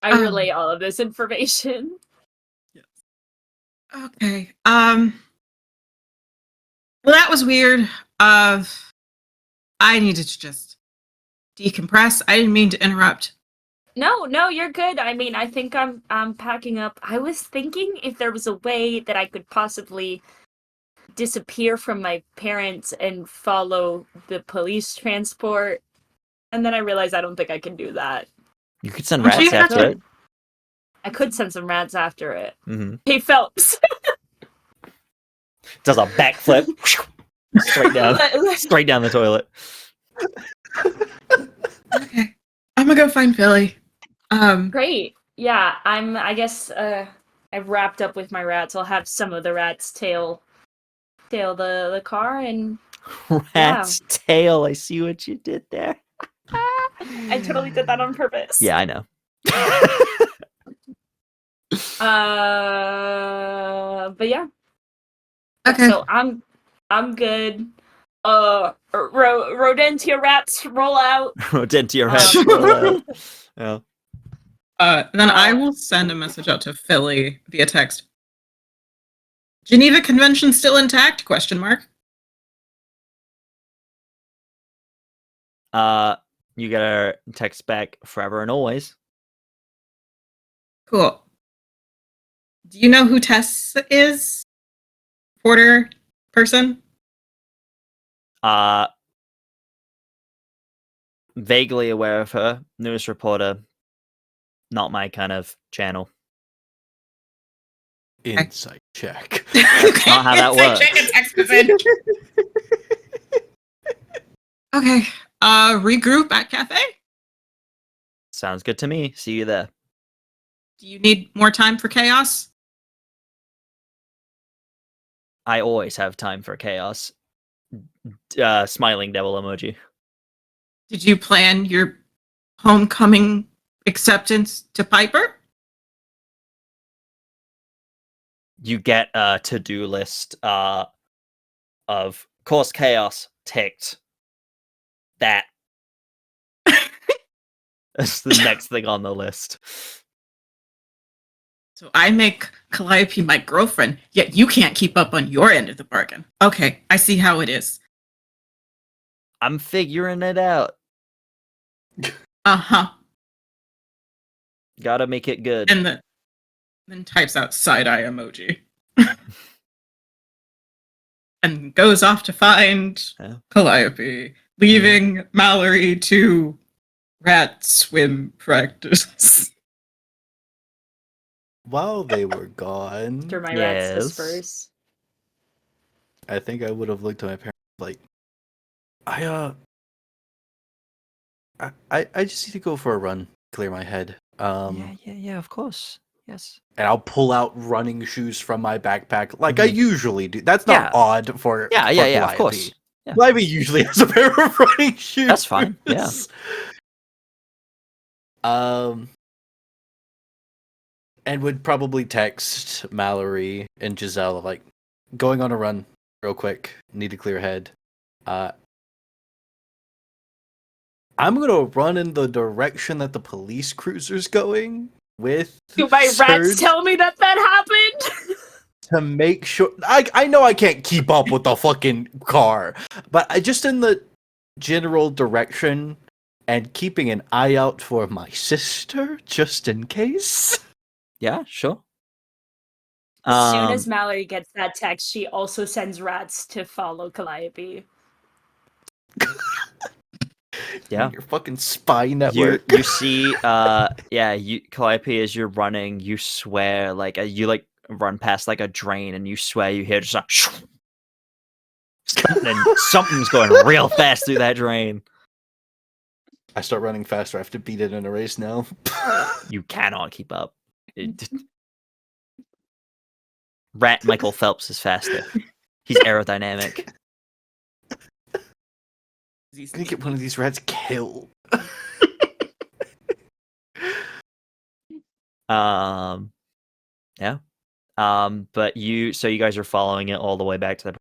I relay all of this information. Okay. Well, that was weird. I needed to just decompress. I didn't mean to interrupt. No, you're good. I mean, I think I'm packing up. I was thinking if there was a way that I could possibly disappear from my parents and follow the police transport. And then I realized I don't think I can do that. You could send Don't you rats have after to- it. I could send some rats after it. Mm-hmm. Hey, Phelps. Does a backflip straight down the toilet. Okay. I'm gonna go find Philly. Great. Yeah, I guess I've wrapped up with my rats. I'll have some of the rats tail the car, and Rat's tail. I see what you did there. I totally did that on purpose. Yeah, I know. But yeah. Okay. So I'm good. Rodentia rats roll out. Rodentia rats. Yeah. Then I will send a message out to Philly via text. Geneva Convention still intact? Question mark. You get a text back forever and always. Cool. Do you know who Tess is? Porter person? Vaguely aware of her. News reporter. Not my kind of channel. Insight check. That's not how that works. Check and text message. Okay. Regroup at cafe? Sounds good to me. See you there. Do you need more time for chaos? I always have time for chaos. Smiling devil emoji. Did you plan your homecoming acceptance to Piper? You get a to-do list of course chaos ticked. That. That's the next thing on the list. So I make Calliope my girlfriend, yet you can't keep up on your end of the bargain. Okay, I see how it is. I'm figuring it out. Uh-huh. Gotta make it good. And then types out side-eye emoji. And goes off to find Calliope, leaving Mallory to rat swim practice. While they were gone, After my Yes. rats disperse. I think I would have looked at my parents like, I just need to go for a run, clear my head. Yeah, of course. Yes. And I'll pull out running shoes from my backpack like I usually do. That's not Yeah. odd for Yeah, for of Calliope. course. Yeah. Calliope usually has a pair of running shoes. That's fine, yeah. And would probably text Mallory and Giselle like, going on a run real quick. Need to clear head. I'm gonna run in the direction that the police cruiser's going with. Do my rats Serge tell me that happened? to make sure. I know I can't keep up with the fucking car, but I just in the general direction and keeping an eye out for my sister just in case. Yeah, sure. As soon as Mallory gets that text, she also sends rats to follow Calliope. Yeah. Your fucking spy network. You see, Calliope, as you're running, you swear, like, you like run past like a drain, and you swear you hear just like something's going real fast through that drain. I start running faster. I have to beat it in a race now. You cannot keep up. Rat Michael Phelps is faster. He's aerodynamic. He's gonna get one of these rats killed. Yeah. But you guys are following it all the way back to the.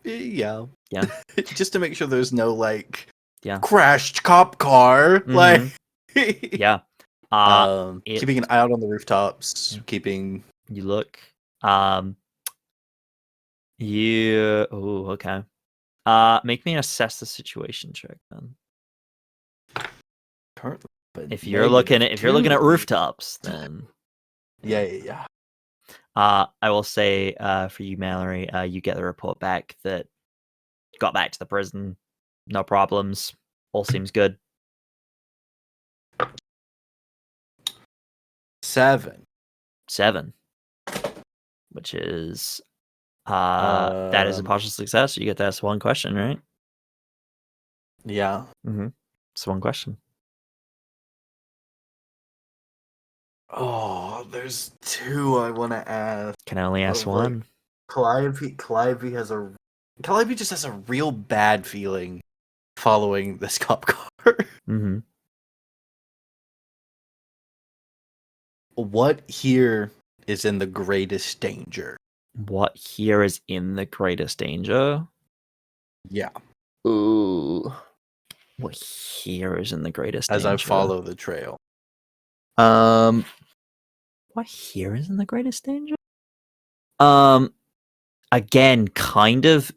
Yeah. Yeah. Just to make sure there's no like Yeah. crashed cop car. Mhm. Like Yeah. keeping an eye out on the rooftops, keeping You look. Okay. Make me an assess the situation check then. currently. If you're looking at rooftops, then yeah. I will say for you, Mallory, you get the report back that got back to the prison, no problems, all seems good. 7, which is that is a partial success. You get to ask one question, right? Yeah. Mm-hmm. It's one question. Oh, there's 2 I want to ask. Can I only ask Oh, like, one? Calliope just has a real bad feeling following this cop car. Mm-hmm. What here is in the greatest danger? What here is in the greatest danger? Yeah. Ooh. What here is in the greatest As danger? I follow the trail. What here is in the greatest danger? Again, kind of,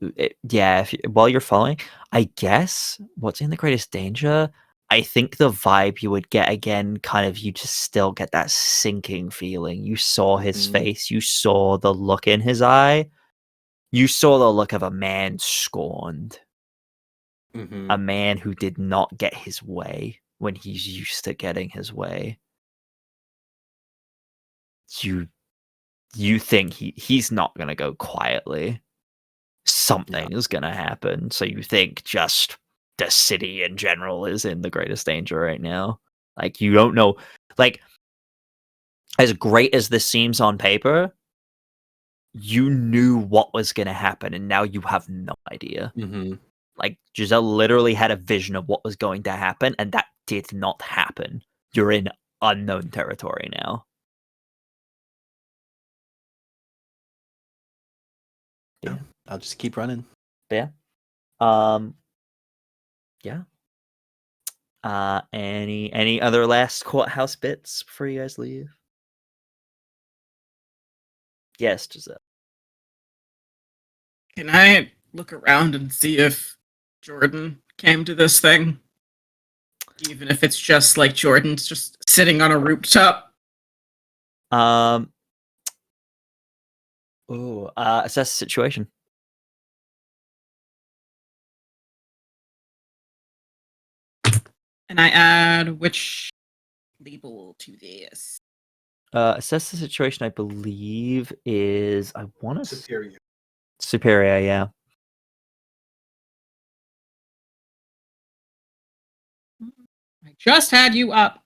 yeah. While you're following, I guess what's in the greatest danger. I think the vibe you would get again, kind of, you just still get that sinking feeling. You saw his face, you saw the look in his eye, you saw the look of a man scorned, a man who did not get his way when he's used to getting his way. You think he's not gonna go quietly. Something is gonna happen. So you think just the city in general is in the greatest danger right now. Like, you don't know. Like, as great as this seems on paper, you knew what was gonna happen, and now you have no idea. Like, Giselle literally had a vision of what was going to happen, and that did not happen. You're in unknown territory now. Yeah. I'll just keep running. Yeah. Yeah. Any other last courthouse bits before you guys leave? Yes, Giselle. Can I look around and see if Jordan came to this thing? Even if it's just like Jordan's just sitting on a rooftop. Assess the situation. And I add which label to this? Assess the situation, I believe, is, I want to... Superior. Superior, yeah. I just had you up.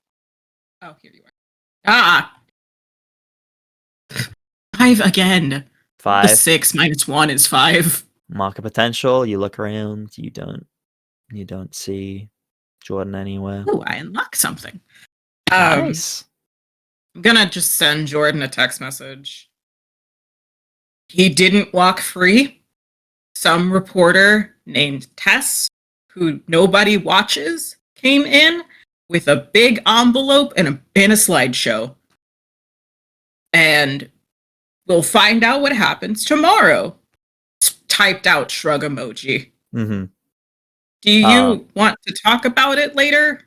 Oh, here you are. 5 again. 5. 6 minus 1 is 5. Mark of potential. You look around. You don't see Jordan anywhere. Oh, I unlocked something. Nice. I'm gonna just send Jordan a text message. He didn't walk free. Some reporter named Tess, who nobody watches, came in with a big envelope and a slideshow. And we'll find out what happens tomorrow. Typed out shrug emoji. Mm-hmm. Do you want to talk about it later?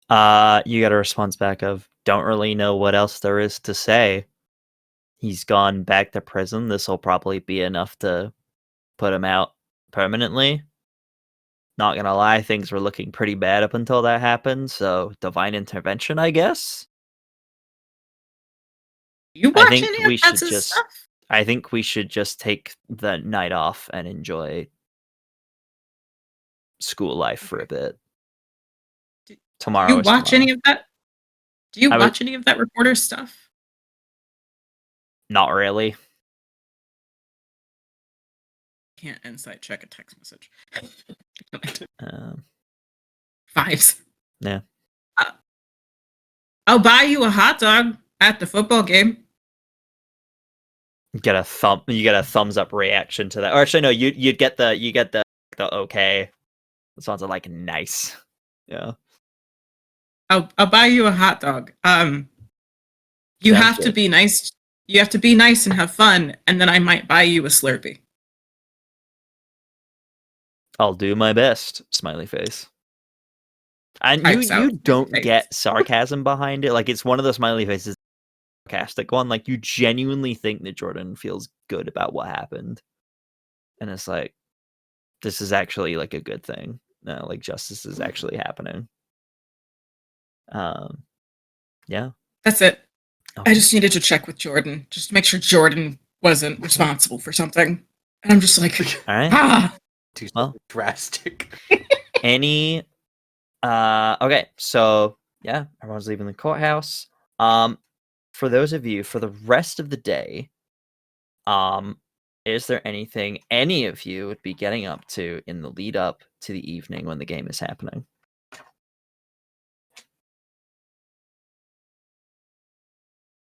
You got a response back of, don't really know what else there is to say. He's gone back to prison. This will probably be enough to put him out permanently. Not gonna lie, things were looking pretty bad up until that happened, so divine intervention, I guess. You I watch think any we of that should just stuff? I think we should just take the night off and enjoy school life for a bit. Tomorrow Do you is watch tomorrow. any of that? Do you I would- watch any of that reporter stuff? Not really. Can't insight check a text message. Um, Fives. Yeah. I'll buy you a hot dog at the football game. you get a thumbs up reaction to that. Or actually no, you get the okay. This sounds like nice. Yeah. I'll buy you a hot dog. You Sounds have to good. be nice. You have to be nice and have fun, and then I might buy you a Slurpee. I'll do my best. Smiley face. And Types out you smiley don't face. get sarcasm behind it. Like it's one of those smiley faces, sarcastic one. Like you genuinely think that Jordan feels good about what happened, and it's like this is actually like a good thing. No, like justice is actually happening. Yeah. That's it. Okay. I just needed to check with Jordan, just to make sure Jordan wasn't responsible for something. And I'm just like, All right. ah. Too Well. drastic. Any okay, so yeah, everyone's leaving the courthouse. For those of you for the rest of the day, is there anything any of you would be getting up to in the lead up to the evening when the game is happening?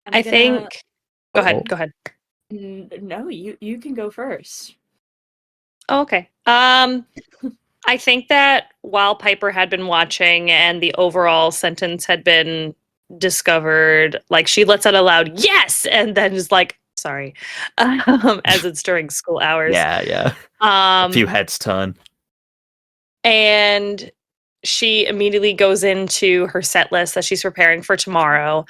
I think. Go ahead. Go ahead. No, you can go first. Oh, okay. I think that while Piper had been watching and the overall sentence had been discovered, like she lets out a loud yes, and then is like, sorry, as it's during school hours. Yeah. A few heads turn. And she immediately goes into her set list that she's preparing for tomorrow.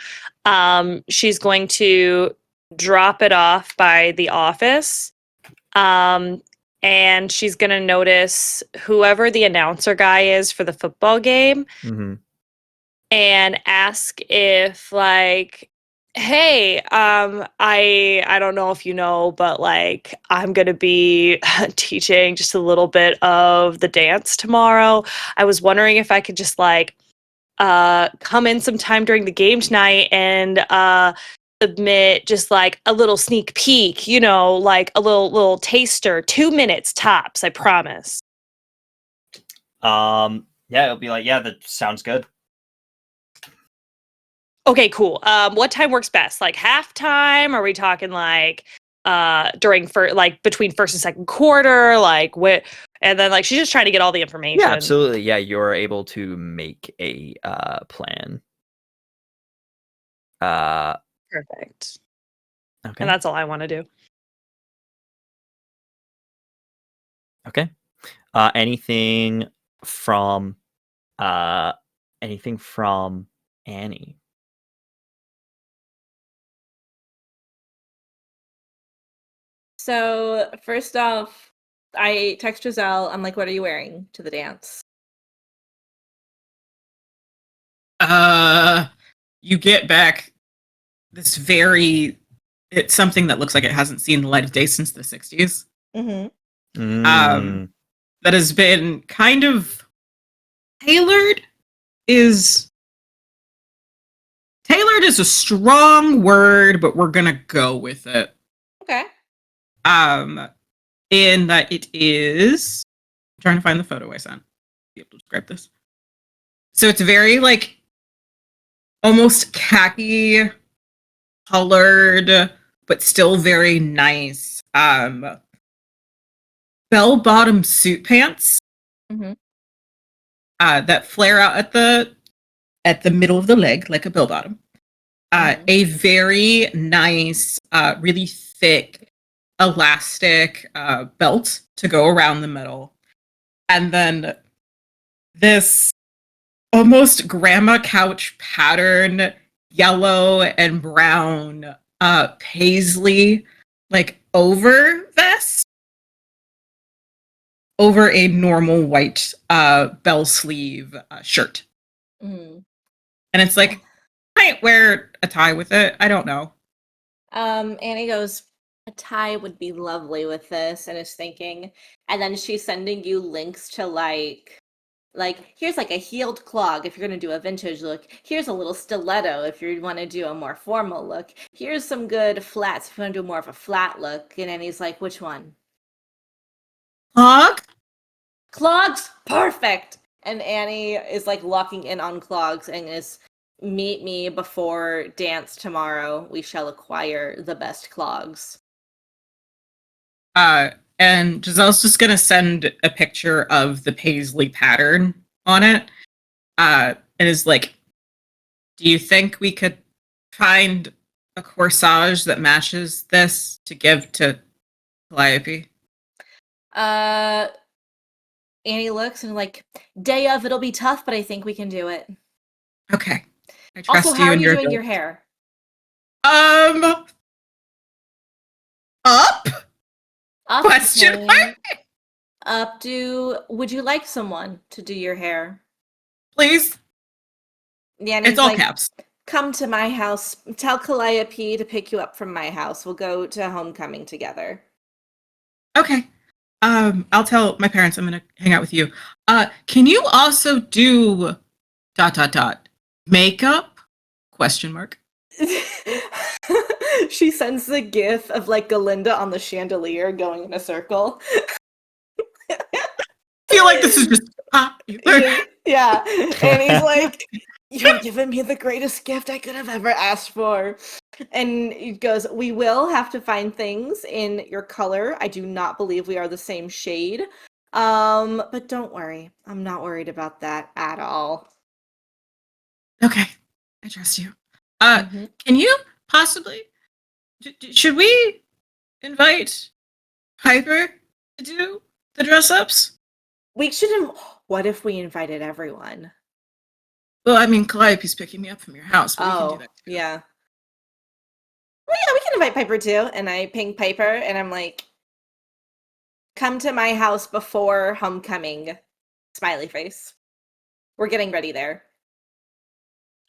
She's going to drop it off by the office. And she's going to notice whoever the announcer guy is for the football game and ask if like, hey, I don't know if you know, but like I'm going to be teaching just a little bit of the dance tomorrow. I was wondering if I could just like come in sometime during the game tonight and submit just like a little sneak peek, you know, like a little taster, 2 minutes tops, I promise. Yeah, it'll be like, yeah, that sounds good. Okay, cool. What time works best? Like halftime? Are we talking like between first and second quarter? Like what? And then like she's just trying to get all the information. Yeah, absolutely. Yeah, you're able to make a plan. Perfect. Okay. And that's all I want to do. Okay. Anything from Annie? So first off, I text Giselle. I'm like, "What are you wearing to the dance?" You get back this it's something that looks like it hasn't seen the light of day since the 60s. Mm-hmm. That has been kind of tailored is a strong word, but we're gonna go with it. Okay. In that it is I'm trying to find the photo I sent to be able to describe this. So it's very like almost khaki colored, but still very nice. Bell-bottom suit pants that flare out at the middle of the leg like a bell-bottom. A very nice, really thick, elastic belt to go around the middle, and then this almost grandma couch pattern yellow and brown paisley like over vest over a normal white bell sleeve shirt. Mm. And it's like, might wear a tie with it. I don't know. Annie goes, a tie would be lovely with this, and is thinking, and then she's sending you links to like here's like a heeled clog if you're gonna do a vintage look. Here's a little stiletto if you want to do a more formal look. Here's some good flats if you want to do more of a flat look. And Annie's like, which one? Clog? Clogs, perfect. And Annie is like locking in on clogs and is, meet me before dance tomorrow. We shall acquire the best clogs. And Giselle's just gonna send a picture of the paisley pattern on it. And is like, do you think we could find a corsage that matches this to give to Calliope? Annie looks and like, day of, it'll be tough, but I think we can do it. Okay. I trust Also, you how are and you your doing your hair? Up? Up, Question okay. mark? Up, would you like someone to do your hair? Please? Yeah, and It's he's all like, caps. come to my house. Tell Calliope to pick you up from my house. We'll go to homecoming together. Okay. I'll tell my parents I'm gonna hang out with you. Can you also do ... makeup? Question mark. She sends the gif of like Galinda on the chandelier going in a circle. I feel like this is just Yeah. And he's like, you've given me the greatest gift I could have ever asked for. And he goes, we will have to find things in your color. I do not believe we are the same shade. But don't worry. I'm not worried about that at all. Okay. I trust you. Mhm. Can you possibly... should we invite Piper to do the dress-ups? We shouldn't. What if we invited everyone? Well, I mean, Calliope's picking me up from your house, but we can do that too. Yeah. Well, yeah, we can invite Piper too. And I ping Piper and I'm like, come to my house before homecoming. Smiley face. We're getting ready there.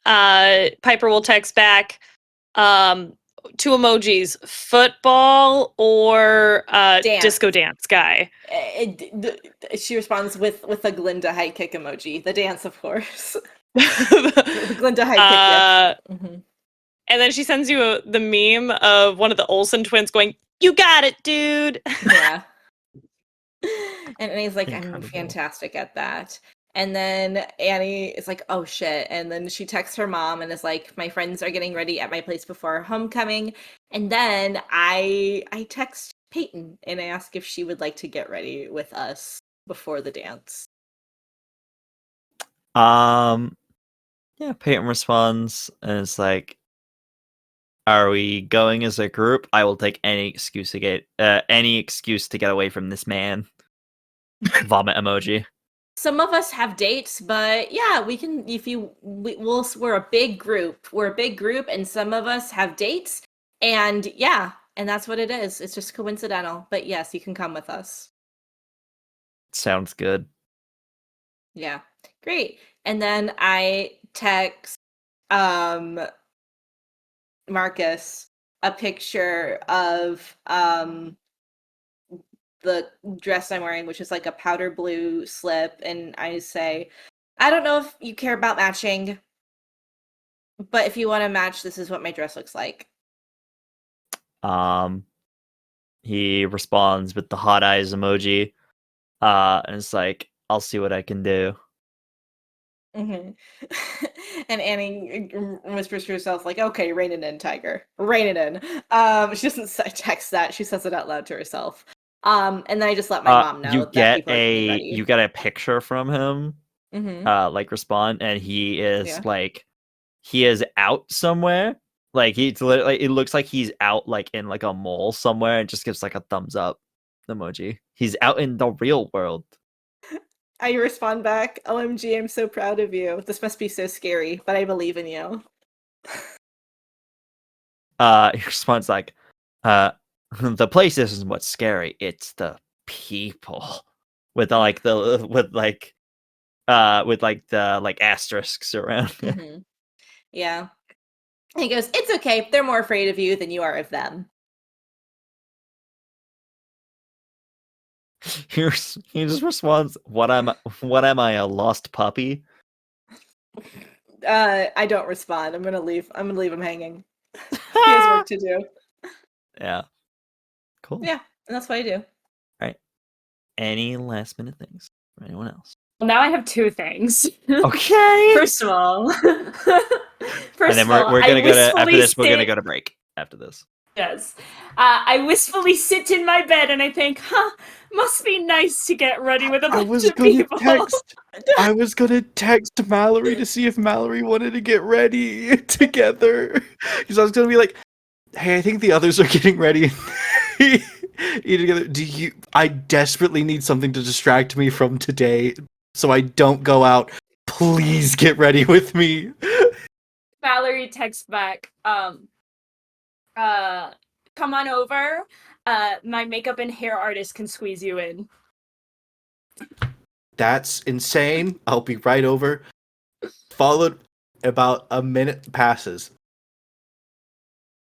Piper will text back two emojis: football or Dance. disco dance guy. She responds with a Glinda high kick emoji. The dance, of course. The Glinda high kick. Yeah. Mm-hmm. And then she sends you the meme of one of the Olsen twins going, "You got it, dude." Yeah. And Annie's like, Incredible. I'm fantastic at that. And then Annie is like, oh shit. And then she texts her mom and is like, my friends are getting ready at my place before homecoming. And then I text Peyton and I ask if she would like to get ready with us before the dance. Yeah, Peyton responds and it's like, are we going as a group? I will take any excuse to get away from this man. Vomit emoji. Some of us have dates, but yeah, we can. We're a big group. We're a big group, and some of us have dates, and yeah, and that's what it is. It's just coincidental, but yes, you can come with us. Sounds good. Yeah, great. And then I text Marcus a picture of the dress I'm wearing, which is like a powder blue slip, and I say, I don't know if you care about matching, but if you want to match, this is what my dress looks like. He responds with the hot eyes emoji, and it's like, I'll see what I can do. Mm-hmm. And Annie whispers to herself, like, okay, rein it in, Tiger. Rein it in. She doesn't text that. She says it out loud to herself. And then I just let my mom know that people are getting ready. You get a picture from him, Mm-hmm. like respond, and he is Yeah. like, he is out somewhere. Like he's literally, it looks like he's out like in like a mall somewhere, and just gives like a thumbs up emoji. He's out in the real world. I respond back, OMG, I'm so proud of you. This must be so scary, but I believe in you. He responds like, the place isn't what's scary, it's the people. with the asterisks around. Mhm. Yeah. And he goes, "It's okay. They're more afraid of you than you are of them." He just responds, "What am I, a lost puppy?" I don't respond. I'm gonna leave him hanging. He has work to do. Yeah. Cool. Yeah, and that's what I do. Any last minute things for anyone else? Well, now I have two things. Okay. First of all, And then we're gonna go to after this. We're gonna go to break after this. Yes. I wistfully sit in my bed and I think, must be nice to get ready with a bunch of people. I was gonna text Mallory to see if Mallory wanted to get ready together. Because I was gonna be like, hey, I think the others are getting ready. Together. I desperately need something to distract me from today so I don't go out. Please get ready with me. Mallory texts back, come on over. My makeup and hair artist can squeeze you in. That's insane. I'll be right over. Followed about a minute passes.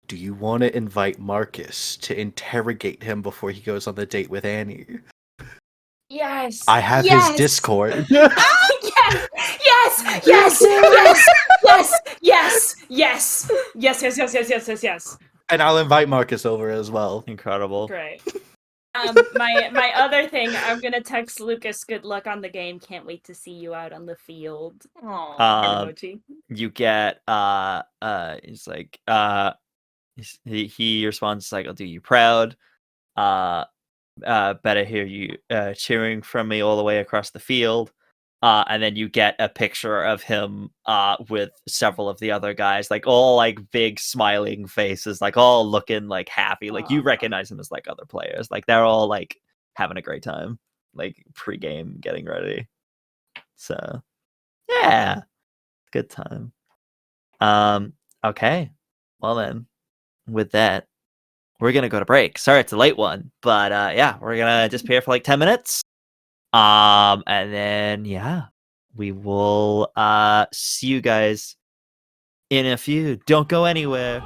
Do you want to invite Marcus to interrogate him before he goes on the date with Annie? Yes. I have his Discord. Yes. Yes. And I'll invite Marcus over as well. Incredible. Great. My other thing, I'm gonna text Lucas, good luck on the game. Can't wait to see you out on the field. Emoji. You get he's like he responds like, "I'll do you proud. Better hear you cheering from me all the way across the field." And then you get a picture of him with several of the other guys, like all like big smiling faces, like all looking like happy. Like you recognize them as like other players. Like they're all like having a great time, like pre-game getting ready. So yeah, good time. Okay. Well then, with that, we're gonna go to break. Sorry, it's a late one, but yeah, we're gonna disappear for like 10 minutes. And then yeah, we will see you guys in a few. Don't go anywhere.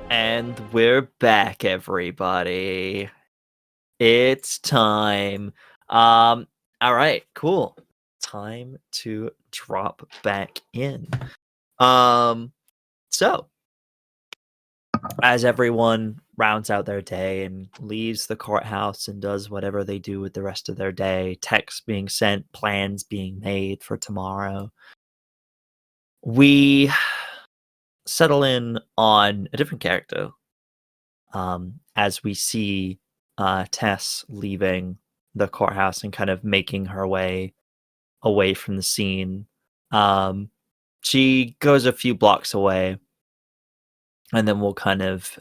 And we're back, everybody. It's time. All right, cool. Time to drop back in. So as everyone rounds out their day and leaves the courthouse and does whatever they do with the rest of their day, texts being sent, plans being made for tomorrow, we settle in on a different character. As we see Tess leaving the courthouse and kind of making her way away from the scene. She goes a few blocks away, and then we'll kind of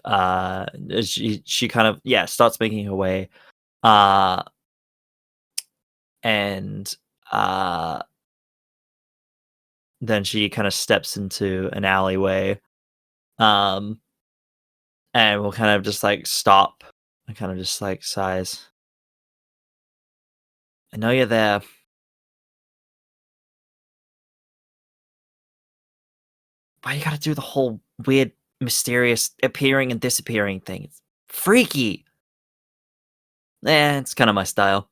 she kind of starts making her way, and then she kind of steps into an alleyway, and we'll kind of just like stop and kind of just like sighs. I know you're there. Why you gotta do the whole weird, mysterious appearing and disappearing thing? It's freaky. It's kind of my style.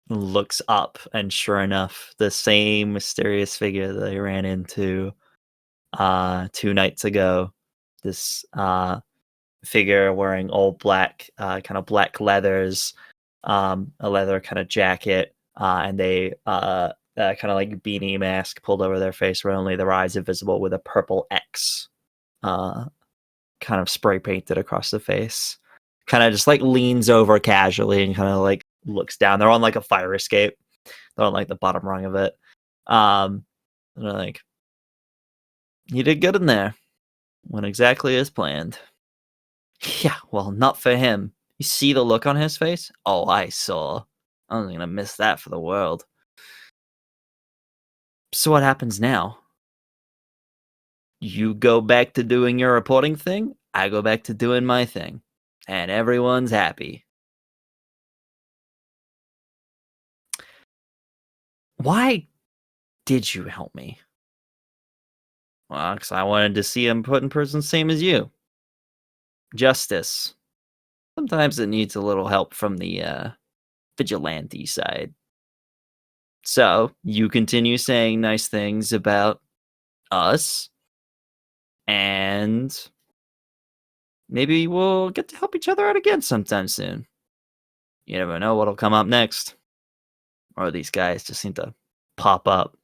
Looks up, and sure enough, the same mysterious figure that I ran into 2 nights ago. This figure wearing all black, kind of black leathers, a leather kind of jacket, and they kind of like beanie mask pulled over their face where only their eyes are visible, with a purple X kind of spray painted across the face. Kind of just like leans over casually and kind of like looks down. They're on like a fire escape. They're on like the bottom rung of it. And they're like, "You did good in there. Went exactly as planned." "Yeah, well, not for him. You see the look on his face?" "Oh, I saw. I wasn't gonna miss that for the world." So what happens now? You go back to doing your reporting thing, I go back to doing my thing, and everyone's happy. Why did you help me? Well, because I wanted to see him put in prison same as you. Justice. Sometimes it needs a little help from the vigilante side. So, you continue saying nice things about us, and maybe we'll get to help each other out again sometime soon. You never know what'll come up next. Or these guys just seem to pop up.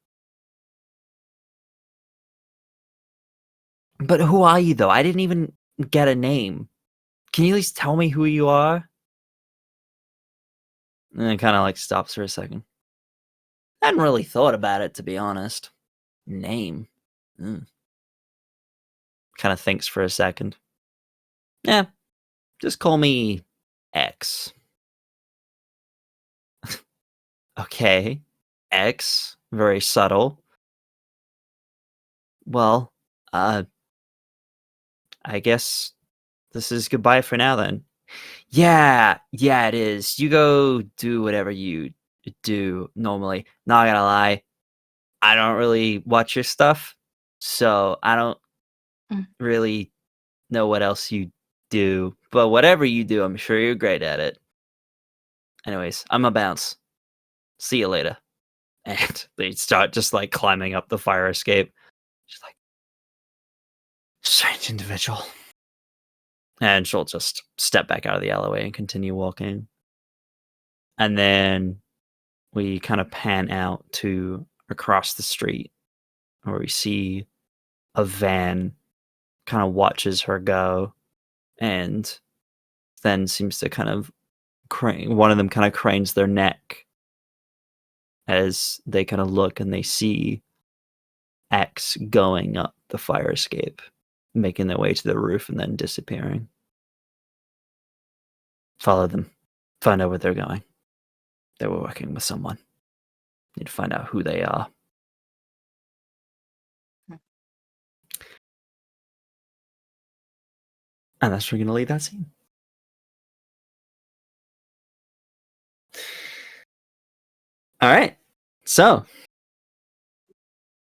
But who are you, though? I didn't even get a name. Can you at least tell me who you are? And then kind of like stops for a second. I hadn't really thought about it, to be honest. Name. Kind of thinks for a second. Yeah, just call me X. Okay, X. Very subtle. Well, I guess this is goodbye for now then. Yeah, it is. You go do whatever you do normally. Not gonna lie, I don't really watch your stuff, so I don't really know what else you do. But whatever you do, I'm sure you're great at it. Anyways, I'm a bounce. See you later. And they start just like climbing up the fire escape. She's like, strange individual. And she'll just step back out of the alleyway and continue walking. And then we kind of pan out to across the street where we see a van kind of watches her go and then seems to kind of one of them kind of cranes their neck as they kind of look and they see X going up the fire escape, making their way to the roof and then disappearing. Follow them. Find out where they're going. They were working with someone. Need to find out who they are. And that's where we're going to leave that scene. All right. So,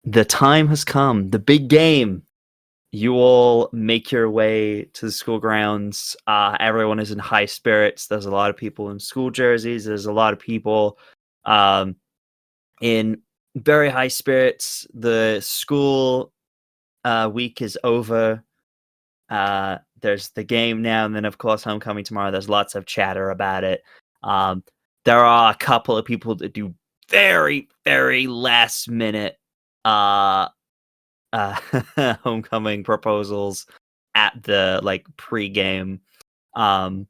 the time has come. The big game. You all make your way to the school grounds. Everyone is in high spirits. There's a lot of people in school jerseys. There's a lot of people in very high spirits. The school week is over. There's the game now, and then of course homecoming tomorrow. There's lots of chatter about it. There are a couple of people that do very, very last minute homecoming proposals at the like pre-game. One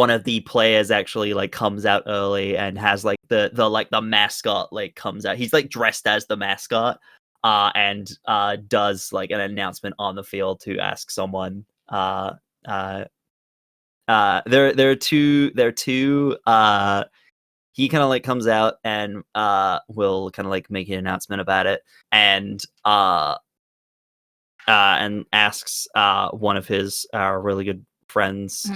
of the players actually like comes out early and has like the mascot like comes out. He's like dressed as the mascot and does like an announcement on the field to ask someone there are two he kind of like comes out and will kind of like make an announcement about it and asks one of his really good friends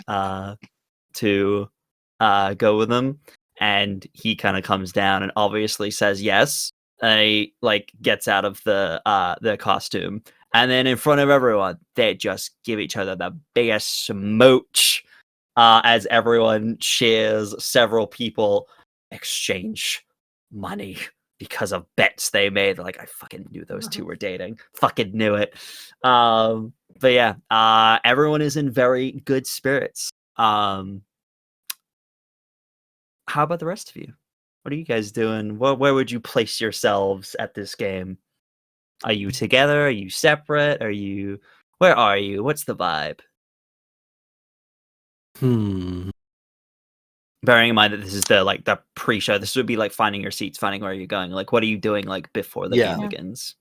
to go with him, and he kind of comes down and obviously says yes. And he like gets out of the costume, and then in front of everyone they just give each other the biggest smooch as everyone cheers. Several people exchange money because of bets they made. Like, I fucking knew those two were dating. Fucking knew it. But yeah, everyone is in very good spirits. How about the rest of you? What are you guys doing? Where would you place yourselves at this game? Are you together? Are you separate? Where are you? What's the vibe? Bearing in mind that this is the pre-show, this would be like finding your seats, finding where you're going. Like, what are you doing like before the game begins?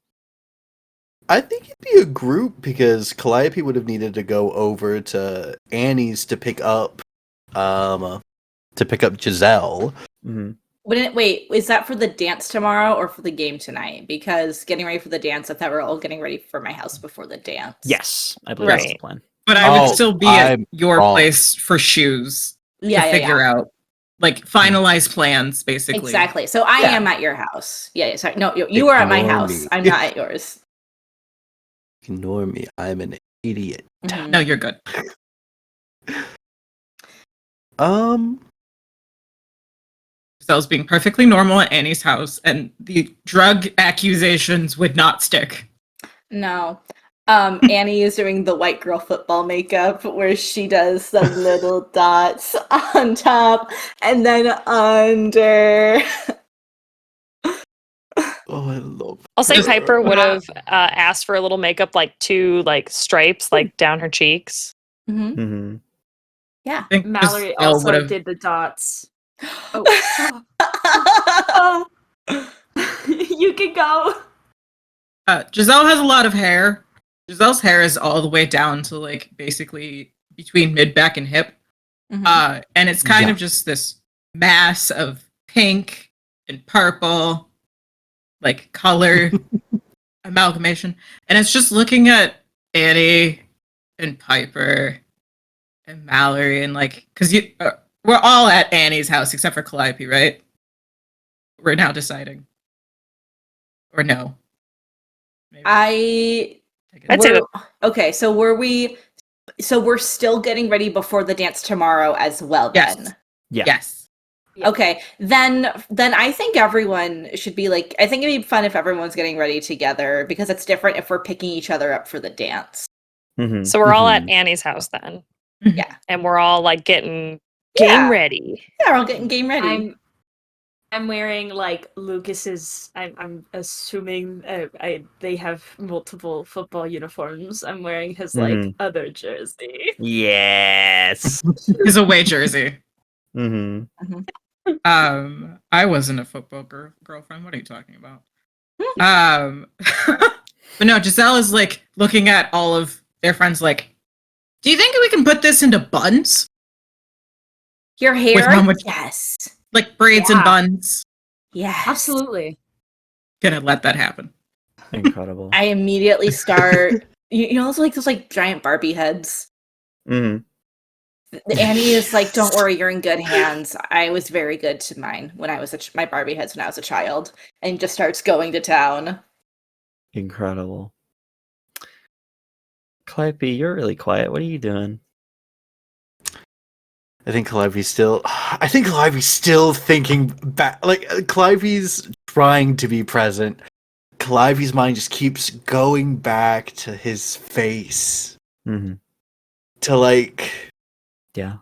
I think it'd be a group because Calliope would have needed to go over to Annie's to pick up Giselle. Mm-hmm. Wait, is that for the dance tomorrow or for the game tonight? Because getting ready for the dance, I thought we were all getting ready for my house before the dance. Yes, I believe that's the Right. plan. But I would Oh, still be at I'm your wrong. place for shoes Yeah, to figure out, like, finalize plans, basically. Exactly. So I Yeah. am at your house. Yeah, sorry. No, you are at my Ignore house. me. I'm not at yours. Ignore me. I'm an idiot. Mhm. No, you're good. Giselle's being perfectly normal at Annie's house, and the drug accusations would not stick. No. Annie is doing the white girl football makeup where she does the little dots on top and then under. Oh, I love. I'll say Just- Piper would have asked for a little makeup, like 2 like stripes, like down her cheeks. Mhm. Mm-hmm. Yeah. I think Mallory Giselle also would've- did the dots. Oh. You can go. Giselle has a lot of hair. Giselle's hair is all the way down to, like, basically between mid, back, and hip. Mhm. And it's kind Yeah. of just this mass of pink and purple, like, color amalgamation. And it's just looking at Annie and Piper and Mallory and, like, because we're all at Annie's house except for Calliope, right? We're now deciding. Or no. Maybe. I'd say Okay, so we're still getting ready before the dance tomorrow as well Yes. then. Yeah. Yes. Okay, then I think everyone should be like, I think it'd be fun if everyone's getting ready together because it's different if we're picking each other up for the dance. Mm-hmm. So we're all at Annie's house then. Yeah. And we're all like getting game Yeah. ready. Yeah, we're all getting game ready. I'm wearing like Lucas's. I'm assuming they have multiple football uniforms. I'm wearing his like Mhm. other jersey. Yes. His away jersey. Mm-hmm. I wasn't a football girlfriend. What are you talking about? But no, Giselle is like looking at all of their friends like, do you think we can put this into buns? Your hair? how much- Yes. Like braids and Yeah. buns? Yes. Absolutely. Gonna let that happen. Incredible. I immediately start you know those giant Barbie heads. Mm-hmm. Annie is like, don't worry, you're in good hands. I was very good to mine when I was my Barbie heads when I was a child, and just starts going to town. Incredible. Calliope, you're really quiet. What are you doing? I think Calliope's still thinking back. Like, Calliope's trying to be present. Calliope's mind just keeps going back to his face. Mm-hmm. To, like, Yeah.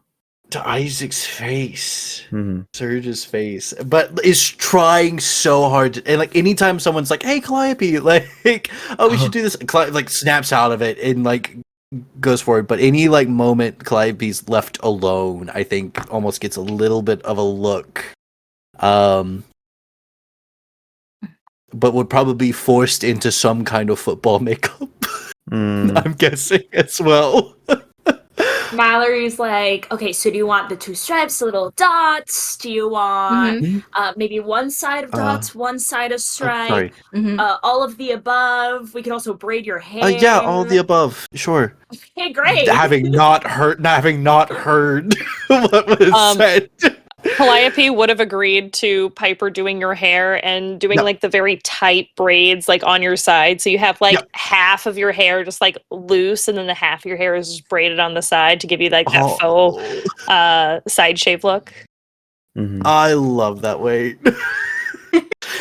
to Isaac's face. Mm-hmm. Serge's face. But is trying so hard to, and, like, anytime someone's like, hey, Calliope, like, oh, we should do this, Calliope, like, snaps out of it and, like, goes forward. But any, like, moment Calliope's left alone, I think almost gets a little bit of a look. But would probably be forced into some kind of football makeup. Mm. I'm guessing as well. Mallory's like, okay, so do you want the 2 stripes, the little dots? Do you want maybe one side of dots, one side of stripe? Sorry. Mm-hmm. All of the above. We can also braid your hair. Yeah, all of the above. Sure. Okay, great. Having not heard what was said. Calliope would have agreed to Piper doing your hair and doing No. like the very tight braids like on your side. So you have like half of your hair just like loose and then the half of your hair is just braided on the side to give you like that faux side shave look. Mm-hmm. I love that way.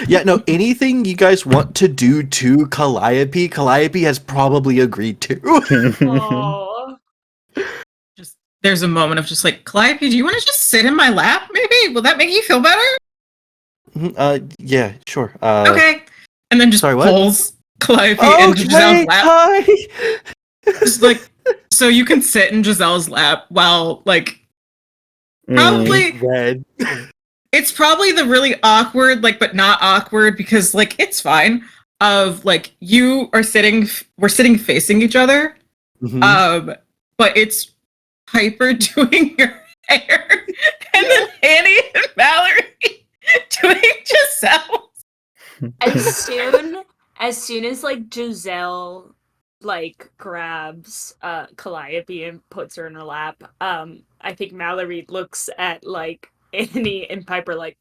Yeah, no, anything you guys want to do to Calliope has probably agreed to. Aw. Just there's a moment of just like, Calliope, do you want to just sit in my lap? Maybe will that make you feel better? Yeah, sure. Okay, and then just sorry, what? pulls Calliope into Giselle's lap. Hi. Just like, so you can sit in Giselle's lap while like probably Red. it's probably the really awkward, like, but not awkward because like it's fine. Of like we're sitting facing each other. Mhm. But it's Piper doing your hair, and then Annie and Mallory doing Giselle. As soon as like Giselle like grabs Calliope and puts her in her lap, I think Mallory looks at like Annie and Piper like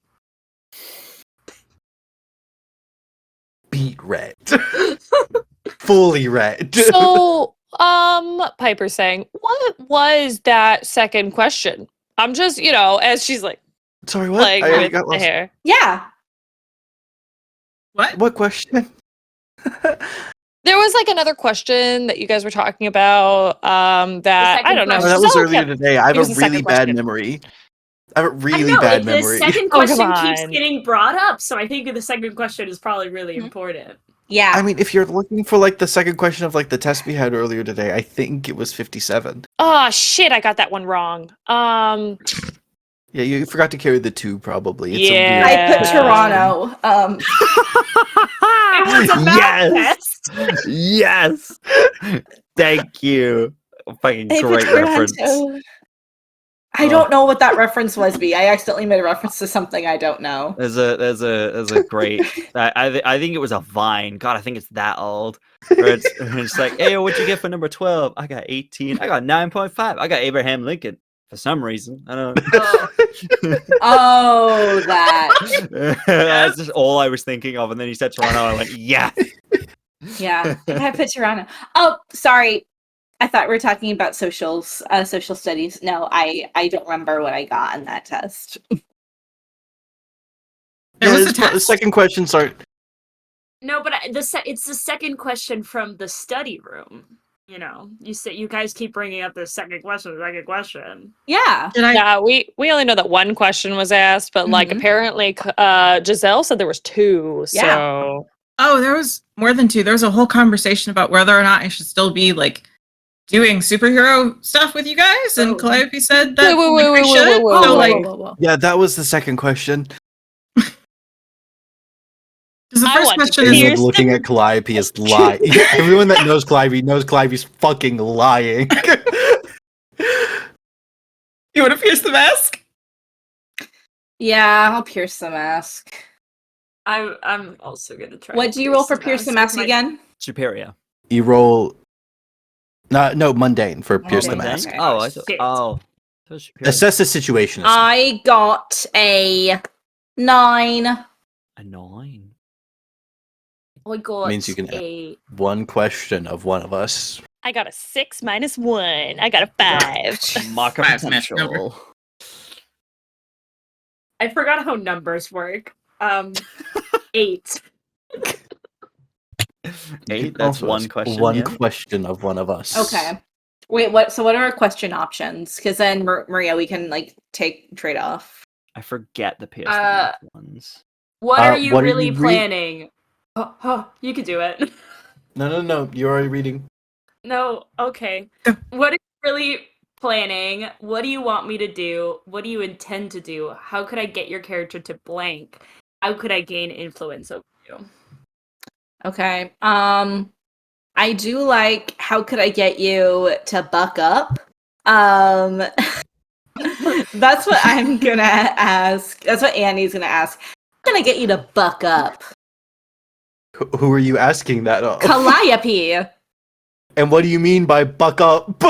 Beat red. Fully red. So, Piper's saying, what was that second question? I'm just, as she's like, Sorry, what? like I with got the lost. hair. Yeah. What question? There was like another question that you guys were talking about. That I second don't know. Oh, question. that was Giselle earlier kept- today. I have it was a the second really bad question. memory. I have a I really know, bad the memory. second Oh, come question keeps on. getting brought up, so I think the second question is probably really important. Yeah. I mean, if you're looking for like the second question of like the test we had earlier today, I think it was 57. Oh shit! I got that one wrong. Yeah, you forgot to carry the 2 probably. It's Yeah. I put Toronto. It was a math Yes. test. Yes. Thank you. Fucking I put great reference. Toronto. I don't know what that reference was, B. I accidentally made a reference to something I don't know. There's a great. I think it was a Vine. God, I think it's that old. Where it's like, hey, what'd you get for number 12? I got 18. I got 9.5. I got Abraham Lincoln for some reason. I don't know. Oh, that. That's just all I was thinking of. And then he said Toronto. I went, yeah. Yeah. I put Toronto. Oh, sorry. I thought we were talking about social studies. No, I don't remember what I got on that test. There was a The test. second question, sorry. No, but it's the second question from the study room. You guys keep bringing up the second question. Yeah. Did I? Yeah, we only know that one question was asked, but like Mhm. apparently, Giselle said there was 2. Yeah. So Oh, there was more than 2. There was a whole conversation about whether or not I should still be like doing superhero stuff with you guys, and Oh. Calliope said that Wait, like, I wait, should. wait, So wait, like, whoa. Yeah, that was the second question. because the I first want to question hear is Everyone looking at Calliope is lying. Everyone that knows Calliope knows Calliope's fucking lying. you want to pierce the mask? Yeah, I'll pierce the mask. I'm also gonna try. What to do you roll for pierce pierce the mask with my- again? Superior. You roll. No, mundane for pierce the Mundane, mask. okay. Oh, I thought. Shit. Oh. That was superior. Assess the situation. I got a 9. A 9. I got Means you can have a. one question of one of us. I got a 6 minus 1. I got a 5. Mark of Five's match number. potential. I forgot how numbers work. 8. 8. That's Also, one question. One yeah. question of one of us. Okay. Wait, what? So what are our question options? Because then Maria, we can like trade off. I forget the PS ones. What are you what are really you planning? Oh, you could do it. No. You're already reading. No, okay. Go. What are you really planning? What do you want me to do? What do you intend to do? How could I get your character to blank? How could I gain influence over you? Okay. I do like how could I get you to buck up? That's what I'm gonna ask. That's what Annie's gonna ask. I'm gonna get you to buck up. Who are you asking that of? Calliope. And what do you mean by buck up?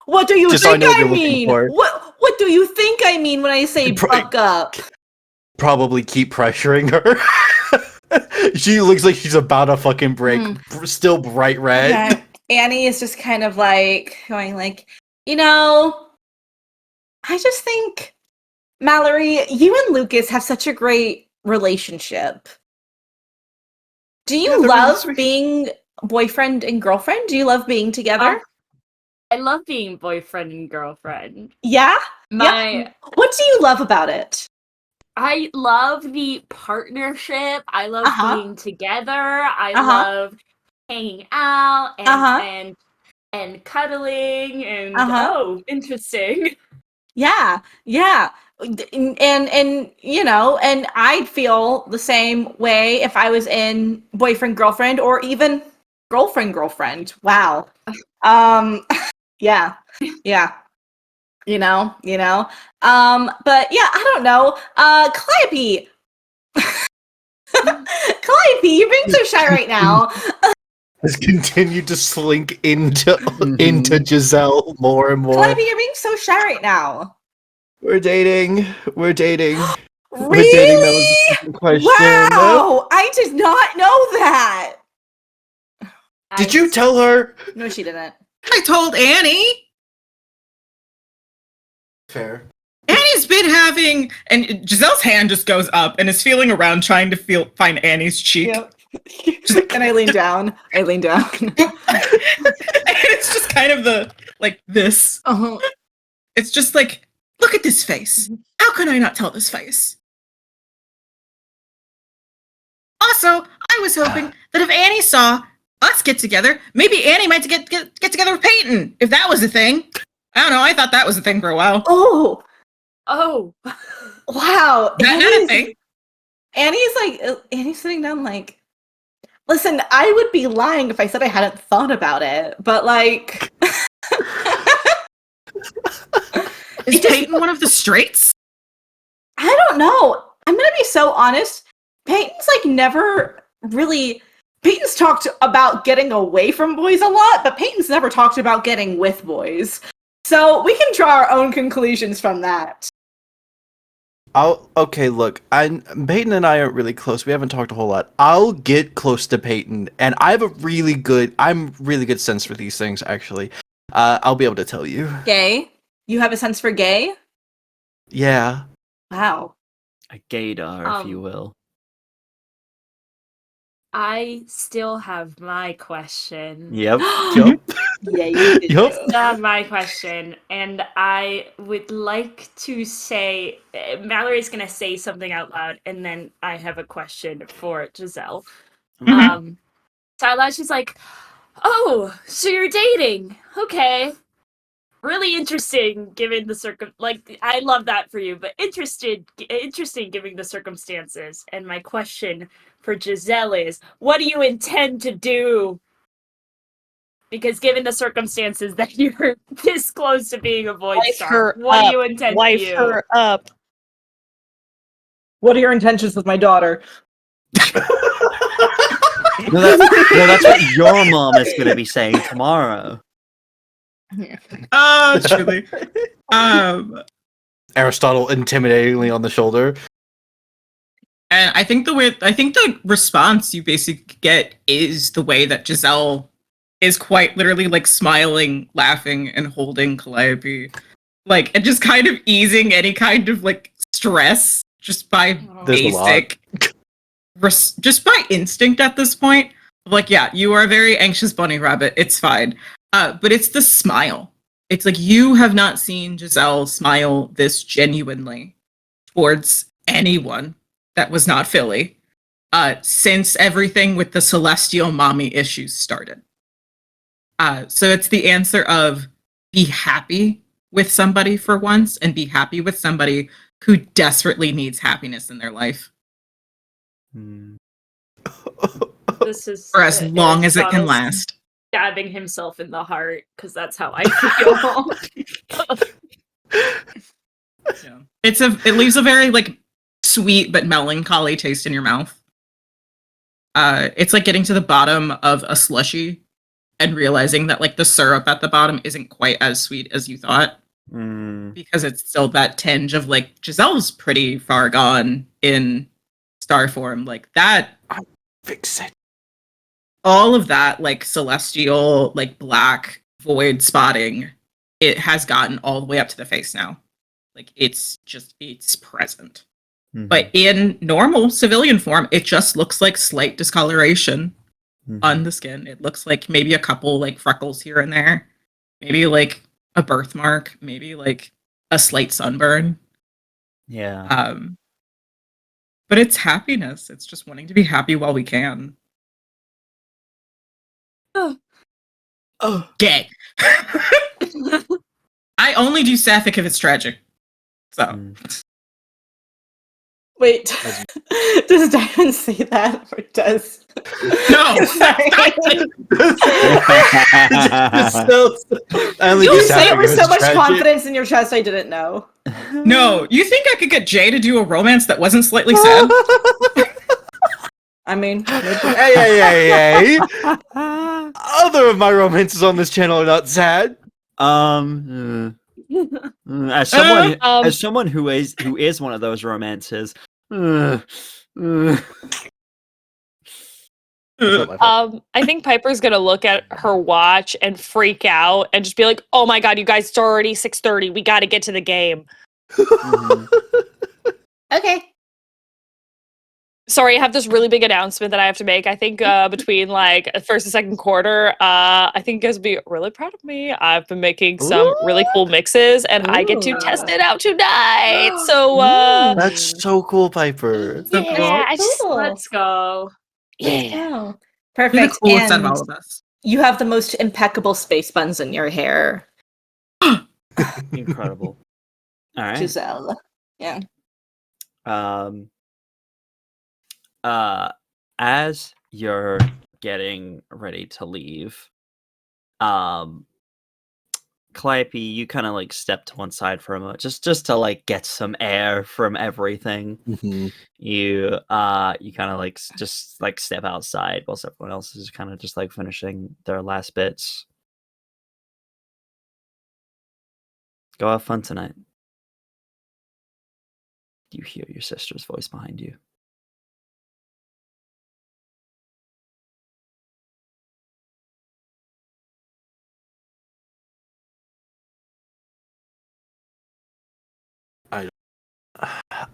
What do you Just so I think know what I you're looking mean? for. What do you think I mean when I say buck up? Probably keep pressuring her. She looks like she's about to fucking break. Still bright red. Okay. Annie is just kind of like going like, I just think Mallory, you and Lucas have such a great relationship. Do you Yeah, they're really love sweet. being boyfriend and girlfriend? Do you love being together? I love being boyfriend and girlfriend. Yeah? My What do you love about it? I love the partnership. I love Uh-huh. being together. I Uh-huh. love hanging out and Uh-huh. and cuddling and Uh-huh. Interesting. Yeah. And I'd feel the same way if I was in boyfriend girlfriend or even girlfriend. Wow. Yeah. you know. But yeah, I don't know. Calliope. Calliope, you're being so shy right now. Has continued to slink into Giselle more and more. Calliope, you're being so shy right now. We're dating. We're dating. Really? We're dating. That was the second question. Wow, I did not know that. Did you tell her? No, she didn't. I told Annie. Fair. Annie's been having, and Giselle's hand just goes up and is feeling around trying to find Annie's cheek. Yep. And I lean down. And it's just kind of this. Uh-huh. It's just like, look at this face. How can I not tell this face? Also, I was hoping that if Annie saw us get together, maybe Annie might get together with Peyton, if that was a thing. I don't know, I thought that was a thing for a while. Oh, wow. Not a thing. Annie's sitting down like, listen, I would be lying if I said I hadn't thought about it, but like... Is Peyton one of the straights? I don't know. I'm gonna be so honest. Peyton's like never really... Peyton's talked about getting away from boys a lot, but Peyton's never talked about getting with boys. So we can draw our own conclusions from that. Okay, look, Peyton and I aren't really close. We haven't talked a whole lot. I'll get close to Peyton, and I have really good sense for these things, actually. I'll be able to tell you. Gay? You have a sense for gay? Yeah. Wow. A gaydar, if you will. I still have my question. Yep. Yeah, you did. Yep. Still have my question, and I would like to say, Mallory's gonna say something out loud, and then I have a question for Giselle. Mm-hmm. So out loud, she's like, "Oh, so you're dating? Okay, really interesting, given the I love that for you, but interesting, given the circumstances." And my question for Giselle is, what do you intend to do? Because given the circumstances that you're this close to being a void star, what do you intend to do? Her up. What are your intentions with my daughter? No, that's what your mom is going to be saying tomorrow. Truly. Aristotle intimidatingly on the shoulder. And I think the response you basically get is the way that Giselle is quite literally like smiling, laughing, and holding Calliope, like, and just kind of easing any kind of like stress just by just by instinct at this point. Like, yeah, you are a very anxious bunny rabbit. It's fine. But it's the smile. It's like you have not seen Giselle smile this genuinely towards anyone that was not Philly since everything with the celestial mommy issues started. So it's the answer of be happy with somebody for once and be happy with somebody who desperately needs happiness in their life. This is for as long as it can last. Stabbing himself in the heart, because that's how I feel. Yeah. It leaves a very like sweet but melancholy taste in your mouth. It's like getting to the bottom of a slushie and realizing that like the syrup at the bottom isn't quite as sweet as you thought. Because it's still that tinge of like Giselle's pretty far gone in star form. Like that, Fix it. all of that like celestial, like black void spotting, it has gotten all the way up to the face now. Like it's present. But in normal civilian form, it just looks like slight discoloration on the skin. It looks like maybe a couple like freckles here and there, maybe like a birthmark, maybe like a slight sunburn. Yeah. But it's happiness. It's just wanting to be happy while we can. Oh, Gay. I only do sapphic if it's tragic. So Wait, does Diamond say that or does? No, Sorry. You say it with so much confidence in your chest, I didn't know. No, you think I could get Jay to do a romance that wasn't slightly sad? I mean, Hey. Other of my romances on this channel are not sad. As someone who is one of those romances. I think Piper's gonna look at her watch and freak out and just be like, "Oh my god, you guys, it's already 6:30. We got to get to the game." Okay. Sorry, I have this really big announcement that I have to make. I think between like first and second quarter, I think you guys will be really proud of me. I've been making some really cool mixes, and I get to test it out tonight. So that's so cool, Piper. yeah, Let's go. Yeah. Perfect. You're the coolest out of And all of us. you have the most impeccable space buns in your hair, Incredible. All right. Giselle. Yeah. As you're getting ready to leave, Calliope, you kind of like step to one side for a moment, just to like get some air from everything. Mm-hmm. You kind of like just like step outside whilst everyone else is kind of just like finishing their last bits. Go have fun tonight. You hear your sister's voice behind you.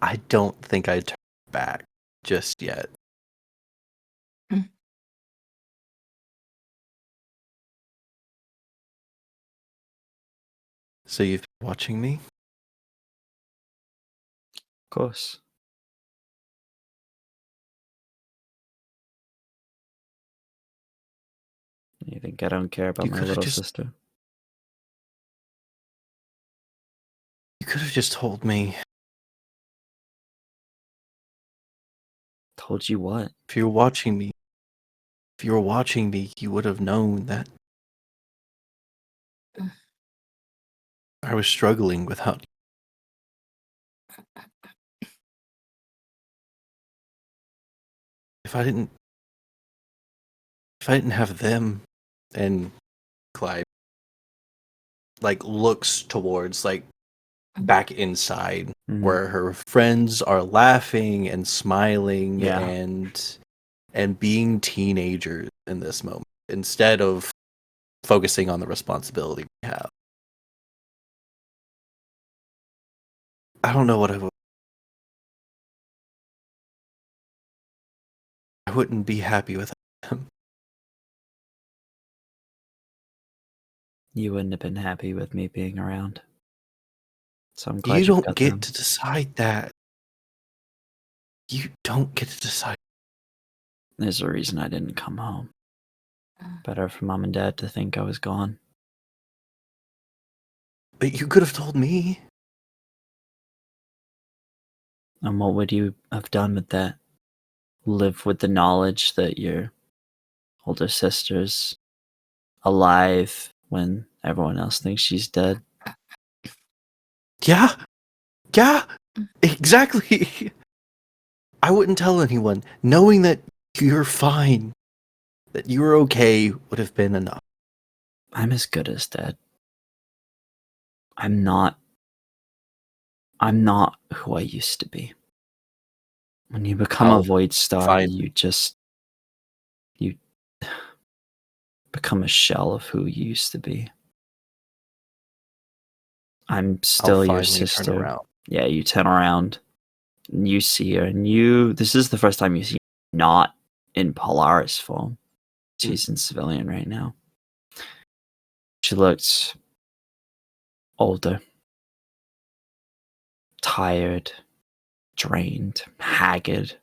I don't think I'd turn back just yet. So you've been watching me? Of course. You think I don't care about You my could've little just- sister? You could have just told me. Told you what? If you were watching me, you would have known that I was struggling without you. If I didn't have them, and Clyde like looks towards like back inside where her friends are laughing and smiling and being teenagers in this moment instead of focusing on the responsibility we have. I don't know what I wouldn't be happy without them. You wouldn't have been happy with me being around. So I'm glad You you've don't got get them. to decide that. You don't get to decide. There's a reason I didn't come home. Better for Mom and Dad to think I was gone. But you could have told me. And what would you have done with that? Live with the knowledge that your older sister's alive when everyone else thinks she's dead? Yeah, exactly. I wouldn't tell anyone. Knowing that you're fine, that you're okay, would have been enough. I'm as good as dead. I'm not who I used to be. When you become a void star, you become a shell of who you used to be. I'm still your sister. Turn around. Yeah, you turn around, and you see her, and this is the first time you see her not in Polaris form. She's in civilian right now. She looks older, tired, drained, haggard.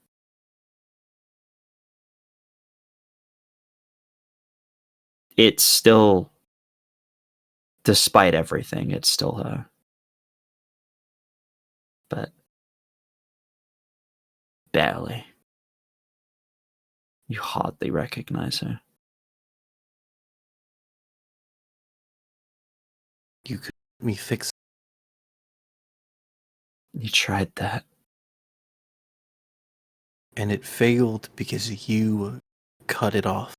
It's still, despite everything, it's still her. But Barely. You hardly recognize her. You could let me fix. You tried that. And it failed because you cut it off.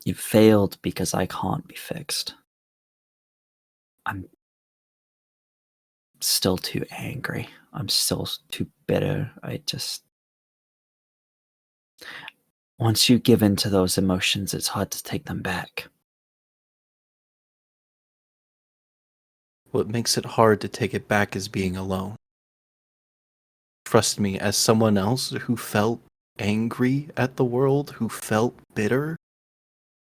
You failed because I can't be fixed. I'm still too angry. I'm still too bitter. Once you give in to those emotions, it's hard to take them back. What makes it hard to take it back is being alone. Trust me, as someone else who felt angry at the world, who felt bitter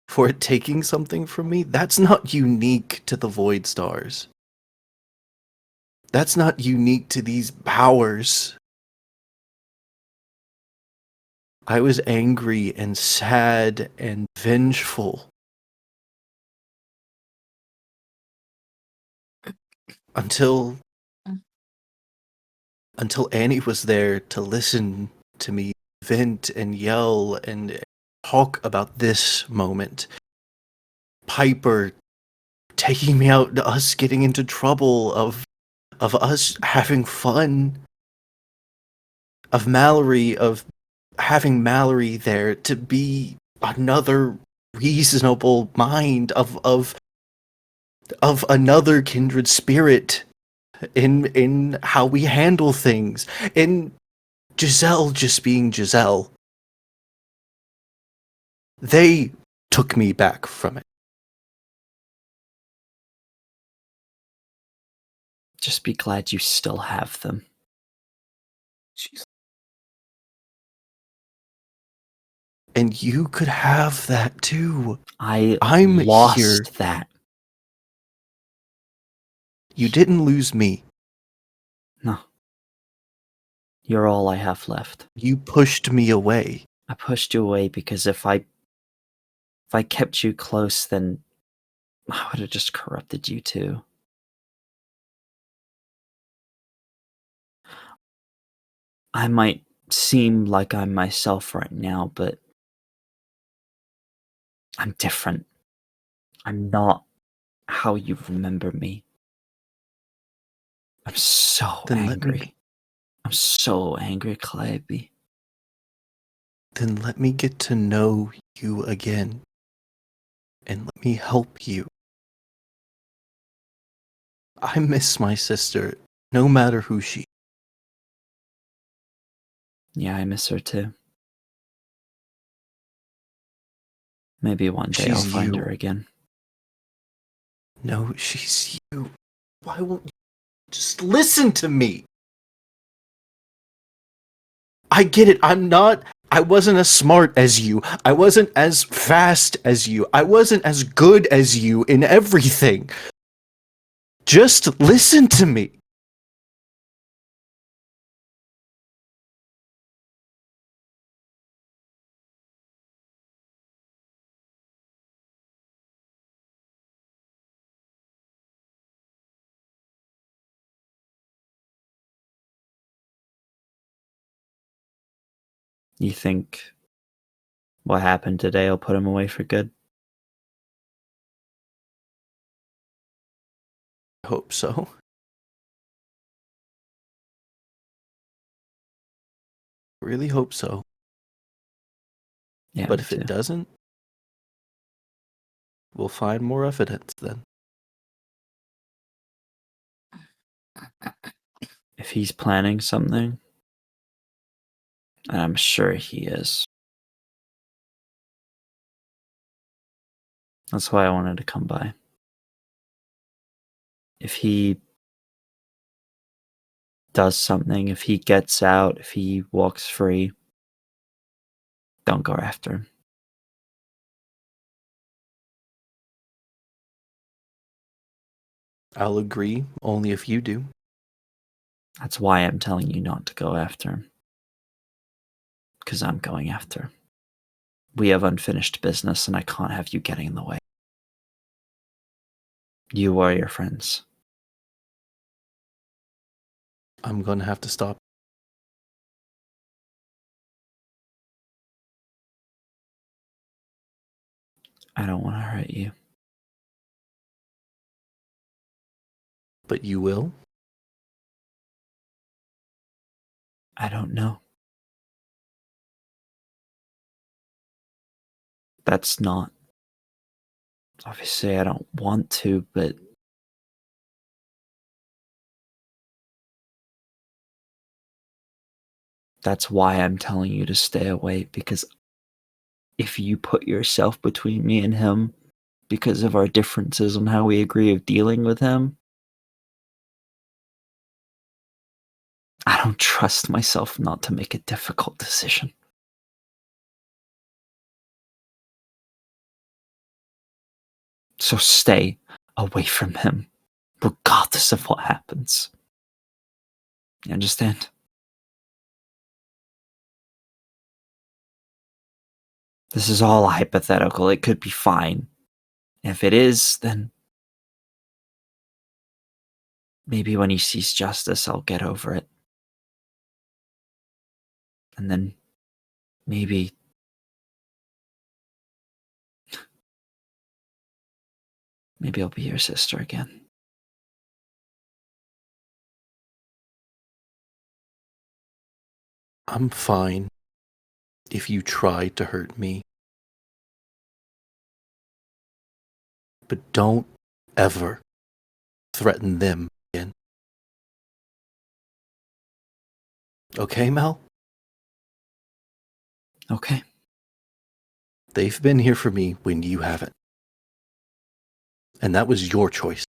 for it taking something from me, that's not unique to the Void Stars. That's not unique to these powers. I was angry and sad and vengeful until Annie was there to listen to me vent and yell and talk about this moment. Piper taking me out, us getting into trouble, of us having fun, of Mallory, of having Mallory there to be another reasonable mind, of another kindred spirit in how we handle things, in Giselle just being Giselle. They took me back from it. Just be glad you still have them. Jeez. And you could have that too. I'm lost here. that. You didn't lose me. No. You're all I have left. You pushed me away. I pushed you away because if I kept you close, then I would have just corrupted you too. I might seem like I'm myself right now, but I'm different. I'm not how you remember me. I'm so angry. I'm so angry, Calliope. Then let me get to know you again. And let me help you. I miss my sister, no matter who she is. Yeah, I miss her too. Maybe one day I'll She's find you. her again. No, she's you. Why won't you just listen to me? I get it. I wasn't as smart as you. I wasn't as fast as you. I wasn't as good as you in everything. Just listen to me. You think what happened today will put him away for good? I hope so. Really hope so. Yeah, But me if it too. doesn't, we'll find more evidence then. If he's planning something, and I'm sure he is. That's why I wanted to come by. If he does something, if he gets out, if he walks free, don't go after him. I'll agree, only if you do. That's why I'm telling you not to go after him. Because I'm going after him. We have unfinished business, and I can't have you getting in the way. You are your friends. I'm going to have to stop. I don't want to hurt you. But you will? I don't know. That's not... Obviously, I don't want to, but... That's why I'm telling you to stay away, because if you put yourself between me and him because of our differences on how we agree of dealing with him, I don't trust myself not to make a difficult decision. So stay away from him, regardless of what happens. You understand? This is all hypothetical. It could be fine. If it is, then maybe when he sees justice, I'll get over it. And then maybe I'll be your sister again. I'm fine if you try to hurt me. But don't ever threaten them again. Okay, Mel? Okay. They've been here for me when you haven't. And that was your choice.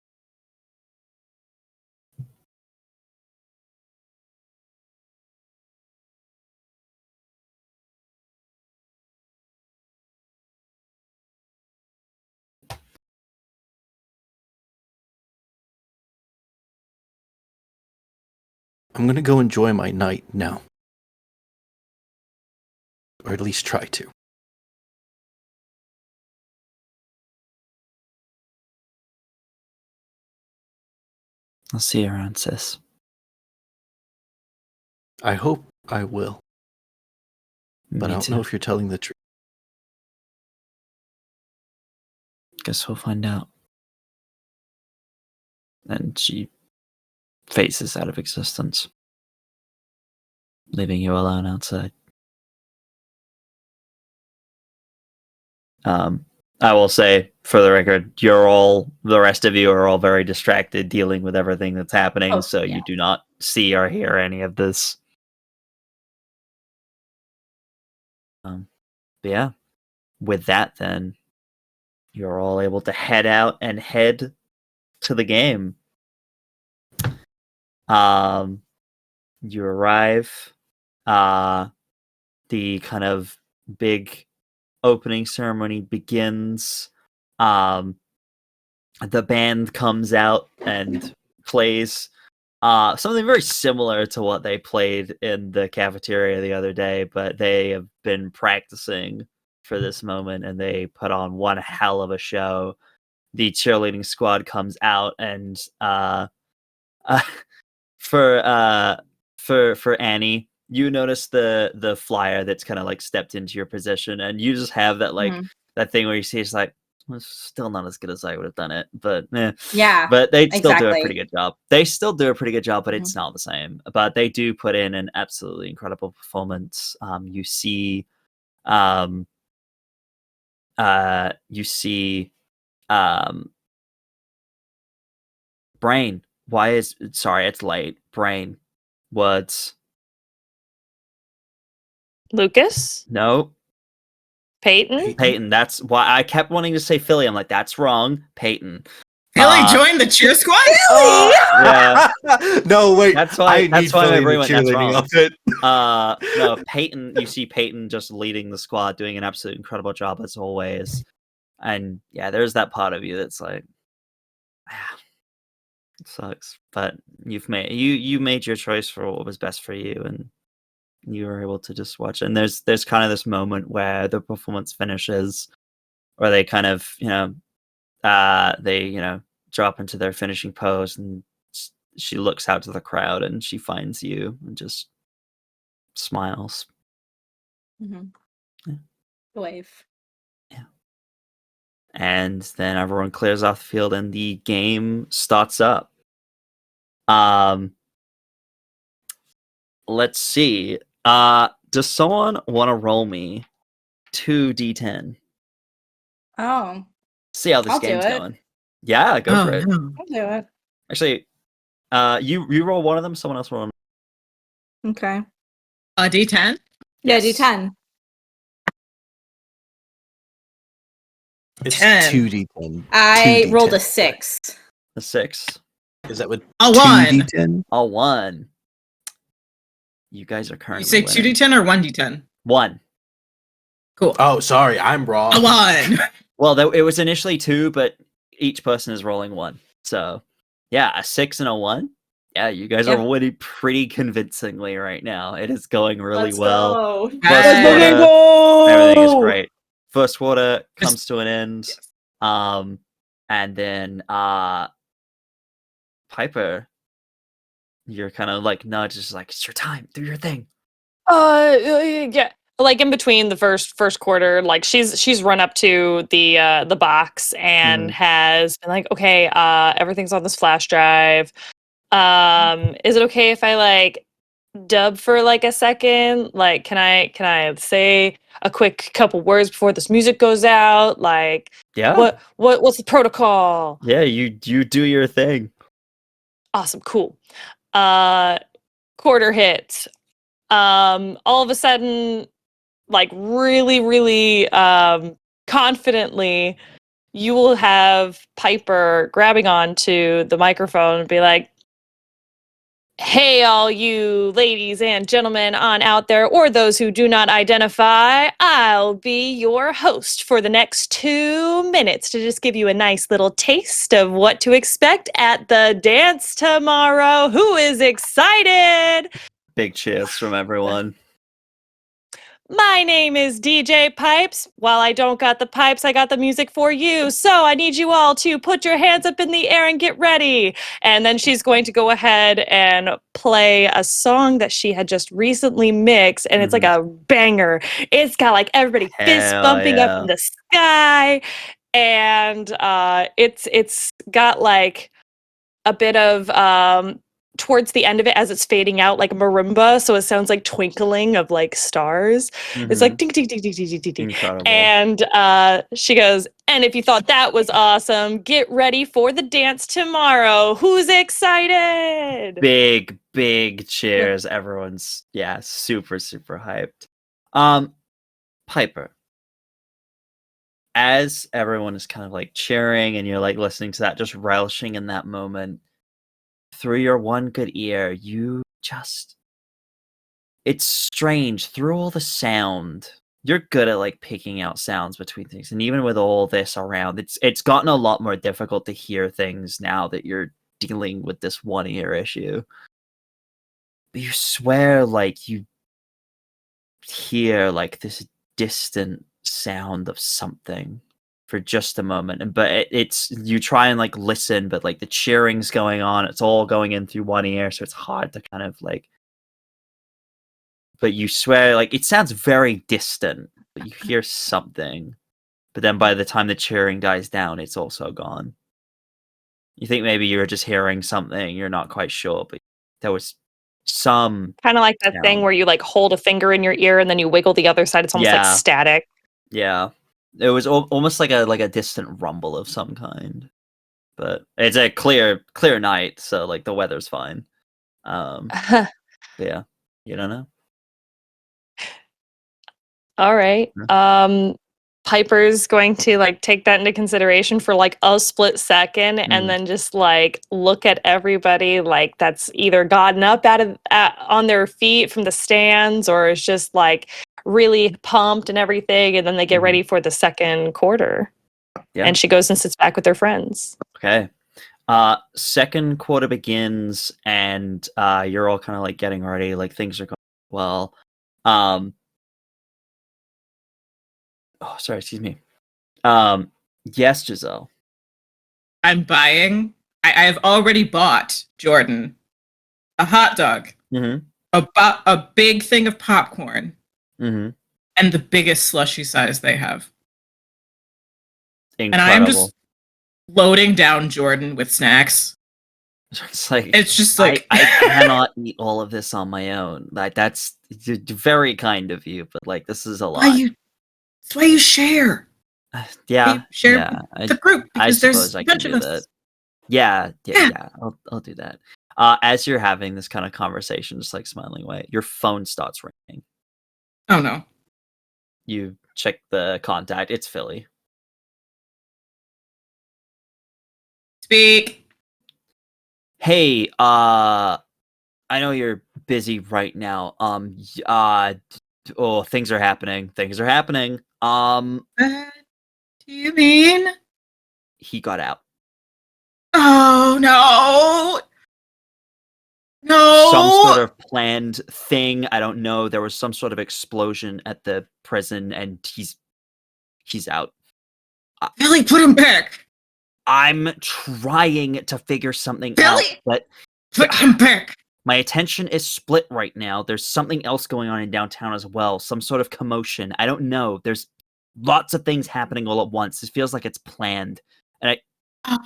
I'm going to go enjoy my night now. Or at least try to. I'll see you around, sis. I hope I will. But Me I don't too. know if you're telling the truth. Guess we'll find out. And she phases out of existence, leaving you alone outside. I will say, for the record, the rest of you are all very distracted dealing with everything that's happening, Oh, so yeah. you do not see or hear any of this. But yeah, with that then, you're all able to head out and head to the game. You arrive, the kind of big opening ceremony begins. The band comes out and plays something very similar to what they played in the cafeteria the other day, but they have been practicing for this moment and they put on one hell of a show. The cheerleading squad comes out and for Annie, you notice the flyer that's kind of like stepped into your position, and you just have that like that thing where you see it's like, well, it's still not as good as I would have done it, but Yeah, but they still do a exactly. pretty good job. They still do a pretty good job, but it's not the same. But they do put in an absolutely incredible performance. You see Brain. Sorry, it's late. Brain. Words. Lucas? No. Peyton? Peyton. That's why I kept wanting to say Philly. I'm like, that's wrong. Peyton. Philly joined the cheer squad? Yeah. No, wait. That's why my brain went, that's wrong. Outfit. No, Peyton, you see Peyton just leading the squad, doing an absolute incredible job as always. And yeah, there's that part of you that's like, it sucks. But you made your choice for what was best for you, and you were able to just watch. And there's kind of this moment where the performance finishes, where they kind of, they drop into their finishing pose, and she looks out to the crowd and she finds you and just smiles. Mhm. Yeah. Wave. And then everyone clears off the field and the game starts up. Let's see. Does someone want to roll me 2d10? Oh, See how this I'll do game's it. going. Yeah, go for it. No. I'll do it. Actually, you roll one of them, someone else roll one. Okay. A D10? Yeah, Yes. D10. It's 10. 2d10. I 2d10. rolled a 6. A 6. Is that with A 1. 2d10? A 1. You guys are You currently say winning. 2D10 or 1D10? 1. Cool. Oh, sorry, I'm wrong. A 1. Well, it was initially 2, but each person is rolling 1. So, yeah, a 6 and a 1. Yeah, you guys are Yep. winning pretty convincingly right now. It is going really Let's well. go. First Let's quarter, everything is great. First quarter comes to an end. And then Piper, you're kind of like nudges like, it's your time, do your thing. Yeah. Like in between the first quarter, like she's run up to the box and has been like, okay, everything's on this flash drive. Is it okay if I like dub for like a second? Like, can I say a quick couple words before this music goes out? Like, Yeah. what's the protocol? Yeah, you do your thing. Awesome, cool. Quarter hit. All of a sudden, like really confidently, you will have Piper grabbing onto the microphone and be like, hey, all you ladies and gentlemen on out there, or those who do not identify, I'll be your host for the next 2 minutes to just give you a nice little taste of what to expect at the dance tomorrow. Who is excited? Big cheers from everyone. My name is DJ Pipes. While I don't got the pipes, I got the music for you. So I need you all to put your hands up in the air and get ready. And then she's going to go ahead and play a song that she had just recently mixed. And it's like a banger. It's got like everybody fist Hell bumping up yeah. in the sky. And it's got like a bit of towards the end of it as it's fading out, like marimba, so it sounds like twinkling of like stars. It's like ding ding ding ding ding ding ding ding. Incredible. And she goes, and if you thought that was awesome, get ready for the dance tomorrow. Who's excited? Big cheers. Everyone's super hyped. Piper, as everyone is kind of like cheering and you're like listening to that, just relishing in that moment, through your one good ear, it's strange. Through all the sound, you're good at like picking out sounds between things. And even with all this around, it's gotten a lot more difficult to hear things now that you're dealing with this one ear issue. But you swear like you hear like this distant sound of something for just a moment, but it's you try and like listen, but like the cheering's going on, it's all going in through one ear, so it's hard to kind of like, but you swear like it sounds very distant, but you hear something, but then by the time the cheering dies down, it's also gone. You think maybe you were just hearing something, you're not quite sure, but there was some Kind of like that thing sound. where you like hold a finger in your ear and then you wiggle the other side. It's almost like Yeah. static. Yeah, it was almost like a distant rumble of some kind, but it's a clear night, so like the weather's fine. But yeah, you don't know. All right. Piper's going to like take that into consideration for like a split second and then just like look at everybody like that's either gotten up on their feet from the stands or is just like really pumped and everything, and then they get ready for the second quarter. Yeah. And she goes and sits back with her friends. Okay. Second quarter begins and you're all kind of like getting ready, like things are going well. Oh, sorry, excuse me. Yes, Giselle. I'm buying. I have already bought Jordan a hot dog, Mm-hmm. a big thing of popcorn, Mm-hmm. and the biggest slushy size they have. Incredible. And I'm just loading down Jordan with snacks. It's like It's just like I cannot eat all of this on my own. Like that's very kind of you, but like this is a lot. That's why you share. Yeah, You share yeah. with the group I because there's suppose a I can bunch of do us. that. Yeah. I'll do that. As you're having this kind of conversation, just like smiling away, your phone starts ringing. Oh no. You check the contact. It's Philly. Speak. Hey, I know you're busy right now. Oh, things are happening. Things are happening. What do you mean? He got out. Oh no. No. Some sort of planned thing. I don't know. There was some sort of explosion at the prison, and he's out. Billy, put him back. I'm trying to figure something Billy! out, but Put him back. my attention is split right now. There's something else going on in downtown as well. Some sort of commotion. I don't know. There's lots of things happening all at once. It feels like it's planned. And I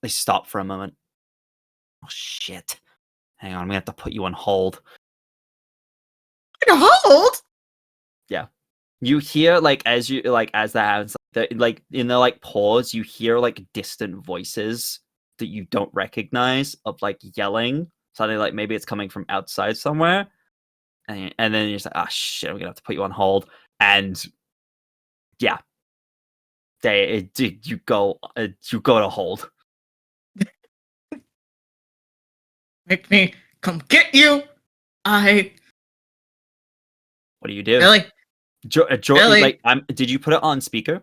stop for a moment. Oh shit. Hang on, I'm gonna have to put you on hold. Hold. You hear as that happens, in the pause, you hear distant voices that you don't recognize of yelling. Suddenly, maybe it's coming from outside somewhere, and then you're just like, "Ah, shit! I'm gonna have to put you on hold." And yeah, you go to hold. Make me come get you. What do you do? Billy. Billy. Did you put it on speaker?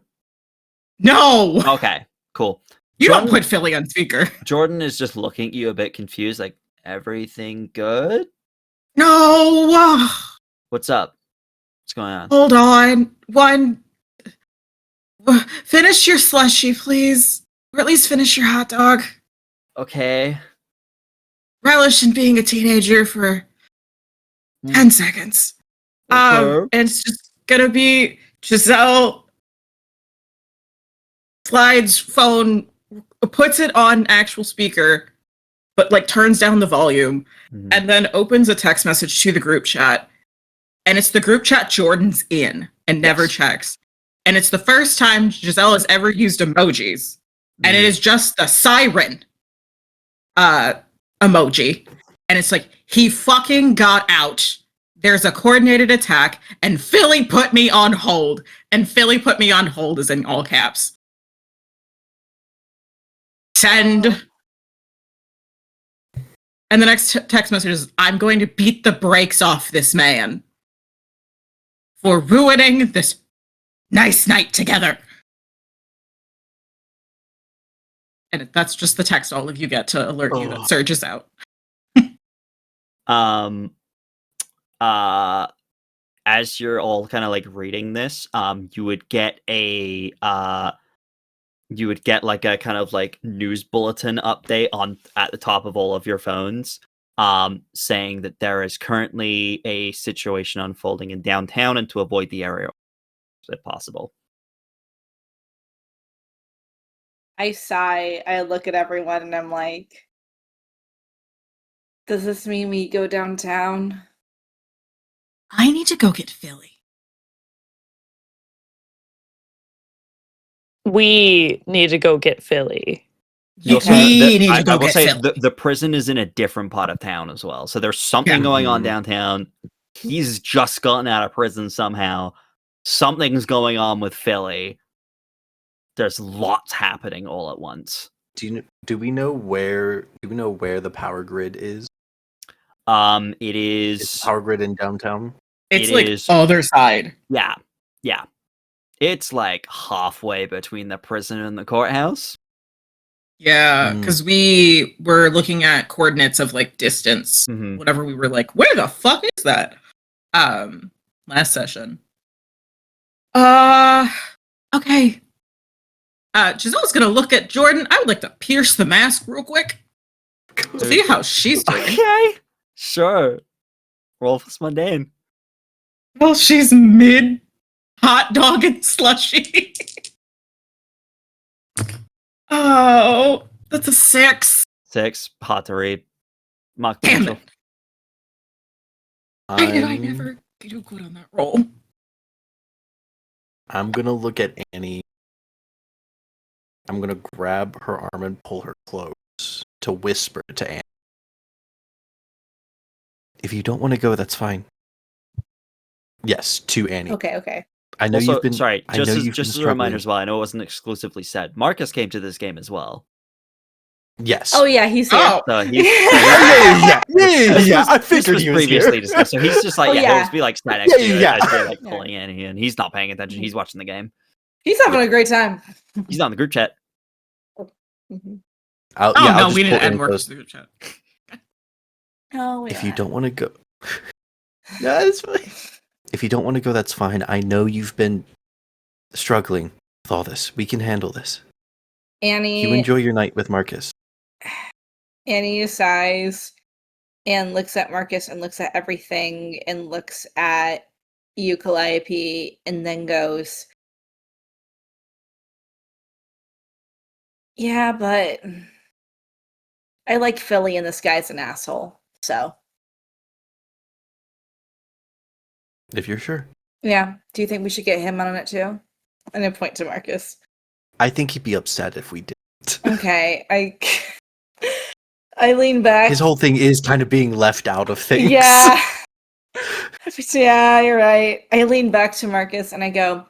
No. Okay, cool. You don't put Philly on speaker. Jordan is just looking at you a bit confused, like, everything good? No. What's up? What's going on? Hold on. Finish your slushy, please. Or at least finish your hot dog. Okay. Relish in being a teenager for 10 seconds. Okay. And it's just gonna be Giselle slides phone, puts it on actual speaker, but turns down the volume, and then opens a text message to the group chat. And it's the group chat Jordan's in and never checks. And it's the first time Giselle has ever used emojis. And it is just the siren emoji. And it's like, he fucking got out. There's a coordinated attack, and Philly put me on hold. And Philly put me on hold is in all caps. Send. And the next text message is, I'm going to beat the brakes off this man for ruining this nice night together. And that's just the text all of you get to alert you that Surge is out. As you're all kind of reading this, you would get a kind of news bulletin update at the top of all of your phones, saying that there is currently a situation unfolding in downtown, and to avoid the area if possible. I sigh. I look at everyone and I'm like, does this mean we go downtown? I need to go get Philly. We need to go get Philly. I will say the prison is in a different part of town as well. So there's something going on downtown. He's just gotten out of prison somehow. Something's going on with Philly. There's lots happening all at once. Do we know where the power grid is? It is Is the power grid in downtown. It's other side. Yeah. It's halfway between the prison and the courthouse. Yeah, because we were looking at coordinates of distance. Whatever, we were where the fuck is that? Last session. Okay. Giselle's gonna look at Jordan. I would like to pierce the mask real quick. See how she's doing. Okay. Sure. Roll for mundane. Well, she's mid hot dog and slushy. Oh, that's a 6. 6. Hard to read. Mark Damn potential. it. Why did I never do good on that roll? I'm gonna look at Annie. I'm gonna grab her arm and pull her close to whisper to Annie. If you don't want to go, that's fine. Yes, to Annie. Okay. I know Also, you've been. sorry, I know you've just been as a reminder struggling. as well, I know it wasn't exclusively said. Marcus came to this game as well. Yes. Oh yeah, he's here. Oh, So he's yeah. I this figured was he was previously here. discussed. So he's just like, Oh, he'll yeah. just be like sat next to you Yeah. as you're like Yeah. pulling Annie, and he's not paying attention. He's watching the game. He's having a great time. He's on the group chat. Mhm. I'll no, just we need pull to add Annie more close. to the group chat. Oh If you don't want to go, no, it's fine. If you don't want to go, that's fine. I know you've been struggling with all this. We can handle this. Annie, You enjoy your night with Marcus. Annie sighs and looks at Marcus and looks at everything and looks at you, Calliope, and then goes, yeah, but I like Philly and this guy's an asshole. So, If you're sure. yeah. Do you think we should get him on it too? And I point to Marcus. I think he'd be upset if we didn't. Okay, I lean back. His whole thing is kind of being left out of things. Yeah. Yeah, you're right. I lean back to Marcus and I go,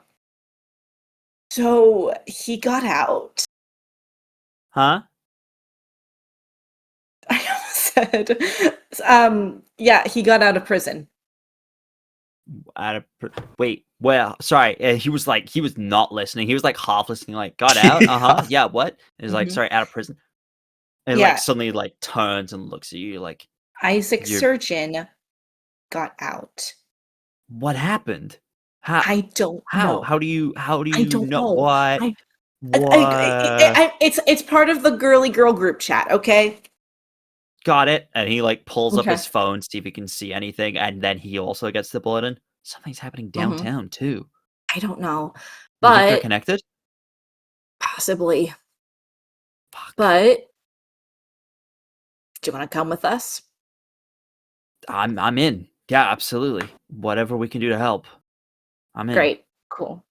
so he got out. Huh? I almost said, yeah, he got out of prison. Wait. Well, sorry. He was not listening. He was like half listening. Like, got out. Yeah. What? And he's like, Mhm. sorry, out of prison. And Yeah. like suddenly like turns and looks at you like, Isaac You're- Surgeon got out. what happened? How? I don't know. How do you don't know know. what? It's part of the girly girl group chat, okay? Got it. And he like pulls up Okay. his phone, see if he can see anything, and then he also gets the bulletin. Something's happening downtown too. I don't know. You think they're But connected? possibly. Fuck. But do you want to come with us? I'm in. Yeah, absolutely. Whatever we can do to help. I'm in. Great. Cool.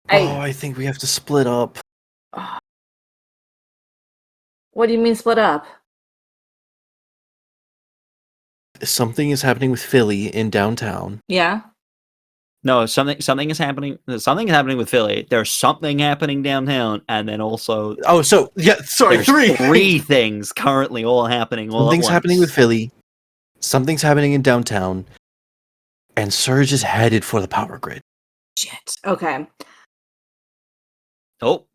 I think we have to split up. What do you mean split up? Something is happening with Philly in downtown. Yeah. No, something is happening. Something is happening with Philly. There's something happening downtown, and then also Oh, so yeah, sorry, there's 3. 3 things currently all happening. All Something's at happening with once. Philly. Something's happening in downtown. And Surge is headed for the power grid. Shit. Okay. Oh,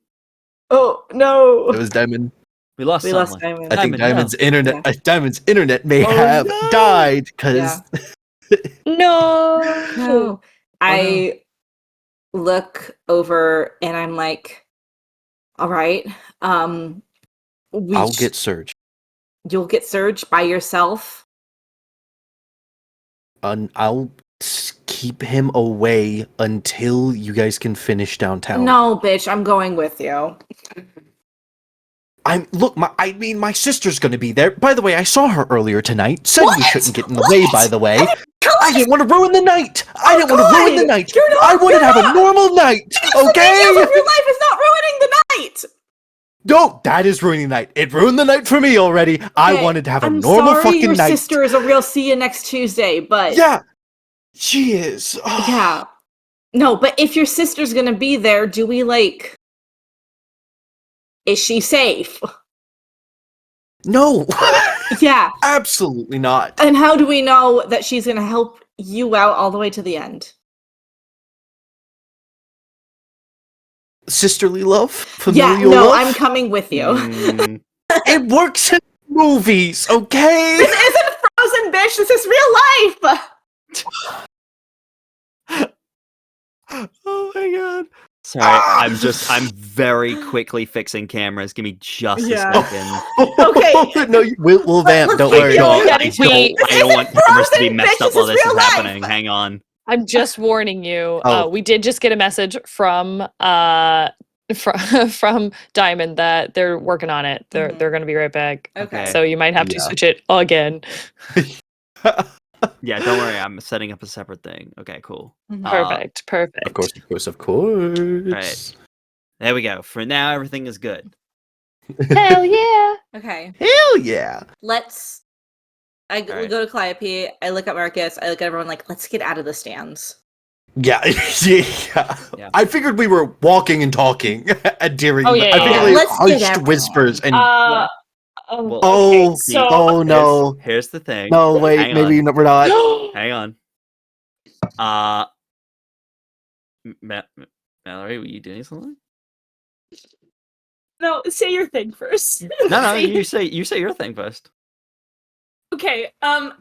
Oh no. It was Diamond. we lost. We lost someone. Diamond. I think Diamond, Diamond's internet may Oh, have no. died because No. No. I look over and I'm like, all right. I'll get Surge. You'll get Surge by yourself. I'll keep him away until you guys can finish downtown. No, bitch, I'm going with you. My sister's gonna be there. By the way, I saw her earlier tonight. Said we What? shouldn't get in the way, by the way. Come I didn't want to ruin the night. I didn't want to ruin the God! night. You're not- I wanted to you're have a not- normal night. The Okay? details of your life is not ruining the night. No, that is ruining the night. It ruined the night for me already. I Okay, wanted to have a I'm normal sorry fucking your night. sister is a real see you next Tuesday, but Yeah, she is. Oh. yeah. No, but if your sister's gonna be there, do we like? Is she safe? No, Yeah. absolutely not. And how do we know that she's gonna help you out all the way to the end? Sisterly love, Yeah, familial no, love. I'm coming with you. Mm, It works in movies, okay? This isn't Frozen, bitch. This is real life. oh my god. Sorry, I'm very quickly fixing cameras. Give me just Yeah. a second. Okay. No, we'll vamp. Don't worry. Getting I don't want cameras to be Frozen, messed bitch, up while this this is is real life. happening. Hang on. I'm just warning you. Oh. We did just get a message from Diamond that they're working on it. They're Mhm. gonna be right back. Okay. So you might have to Yeah. switch it again. Yeah, don't worry. I'm setting up a separate thing. Okay, cool. Mhm. Perfect. Perfect. Of course. Right. There we go. For now, everything is good. Hell yeah. Okay. Hell yeah. I Alright. go to Calliope, I look at Marcus, I look at everyone like, let's get out of the stands. Yeah. Yeah. I figured we were walking and talking during. Oh, yeah, I yeah, figured yeah. we Let's get hushed everyone. whispers and. Oh, Oh, okay, so oh no. Here's the thing. No, wait. Hang Maybe on. we're not. Hang on. Mallory, were you doing something? no, say your thing first. No, Say- you say your thing first. Okay,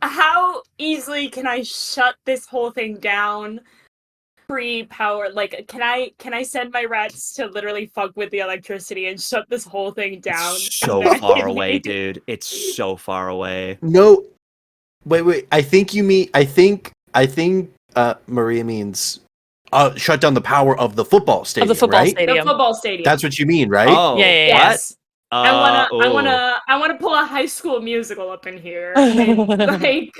how easily can I shut this whole thing down pre-power? Like, can I send my rats to literally fuck with the electricity and shut this whole thing down? It's so and then- far away, dude. It's so far away. No. Wait. I think you mean. I think. Maria means. Shut down the power of the football stadium. Of the football right? The stadium. football stadium. That's what you mean, right? Oh, Yeah, yeah, what? Yes. I ooh. wanna pull a High School Musical up in here and like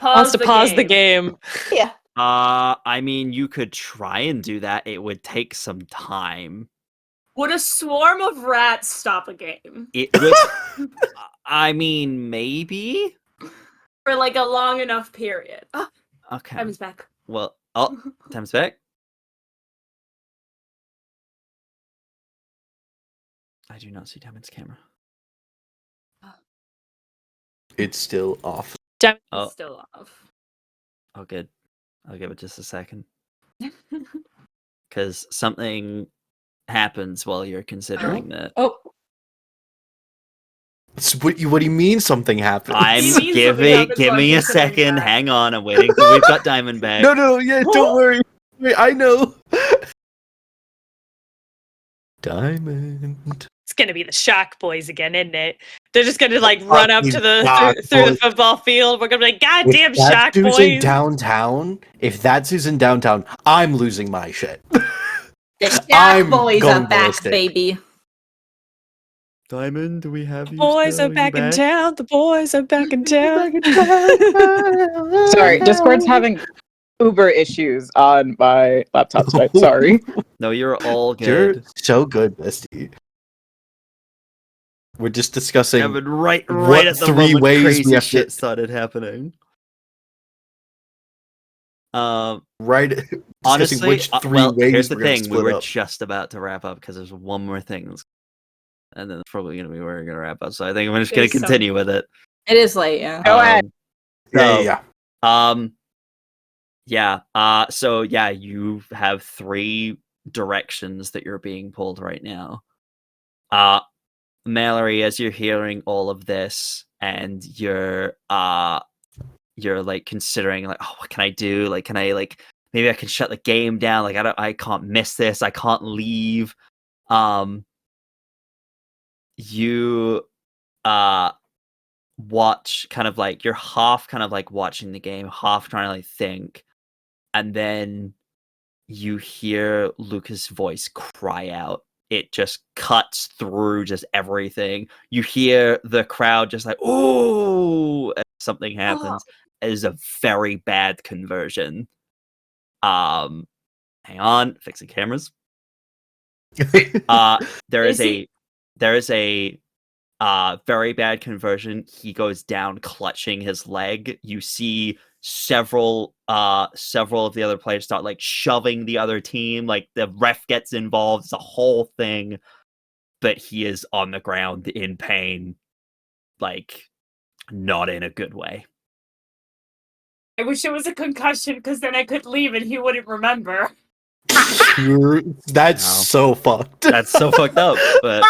Wants to pause the game. game. Yeah. I mean, you could try and do that. It would take some time. Would a swarm of rats stop a game It would. I mean, maybe. for like a long enough period? Oh, Okay. I was back. Well, time's back. I do not see Diamond's camera. It's still off. Damn. Oh. It's still off. Oh, good. I'll give it just a second. Because something happens while you're considering that. Oh, What do you mean something happened? I'm He means give something happens while me a considering second. that. Hang on, I'm waiting till we've got Diamond back. No, yeah, don't worry. Wait, I know. Diamond. It's gonna be the Shock Boys again, isn't it? They're just gonna like run up to Fucking the Shock through the Boys. football field. We're gonna be like, God damn If that Shock dude's in Boys. downtown, if that's who's in downtown, I'm losing my shit. the Shack I'm Boys going are back, ballistic. baby. Diamond, do we have you? Boys still? are back in town. The boys are back in town. Sorry, Discord's having Uber issues on my laptop tonight. Sorry. No, you're all You're good. so good, bestie. We're just discussing. Yeah, but right what at the three moment ways we crazy have to- shit started happening. Right. discussing Honestly, which three well, ways here's the we're gonna thing: we split were up. just about to wrap up because there's one more thing, and then it's probably going to be where we're going to wrap up. So I think I'm just going to There's some- continue with it. It is late, yeah. Go ahead. Yeah. So yeah, you have three directions that you're being pulled right now. Mallory, as you're hearing all of this and you're like considering like, oh, what can I do? Like, can I like maybe I can shut the game down? Like I can't miss this. I can't leave. You watch kind of like you're half kind of like watching the game, half trying to like think, and then you hear Lucas' voice cry out. It just cuts through just everything. You hear the crowd just like, "Ooh!" and something happens. It is a very bad conversion. Hang on, fixing cameras. There is a very bad conversion. He goes down clutching his leg. You see several of the other players start like shoving the other team, like the ref gets involved. It's a whole thing, but he is on the ground in pain, like not in a good way. I wish it was a concussion because then I could leave and he wouldn't remember. That's Wow. so fucked. That's so fucked up, but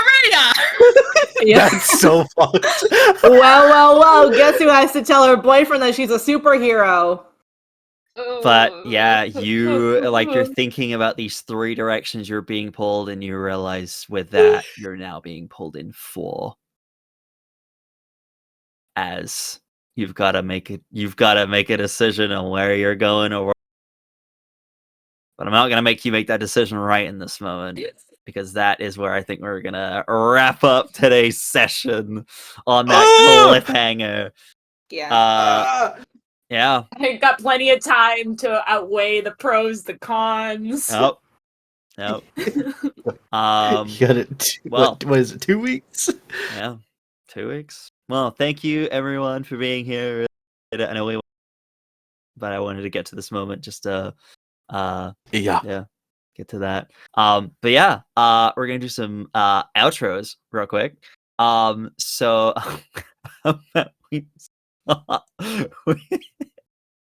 That's so fucked. Well. Guess who has to tell her boyfriend that she's a superhero? But yeah, you're thinking about these 3 directions you're being pulled, and you realize with that you're now being pulled in 4. As you've got to make a decision on where you're going, but I'm not gonna make you make that decision right in this moment, because that is where I think we're gonna wrap up today's session on that cliffhanger. Yeah. Yeah. I got plenty of time to outweigh the pros, the cons. Nope. You got it. Well, what is it? 2 weeks? Yeah, 2 weeks. Well, thank you everyone for being here. I know but I wanted to get to this moment just to get to that. But yeah, we're gonna do some outros real quick. So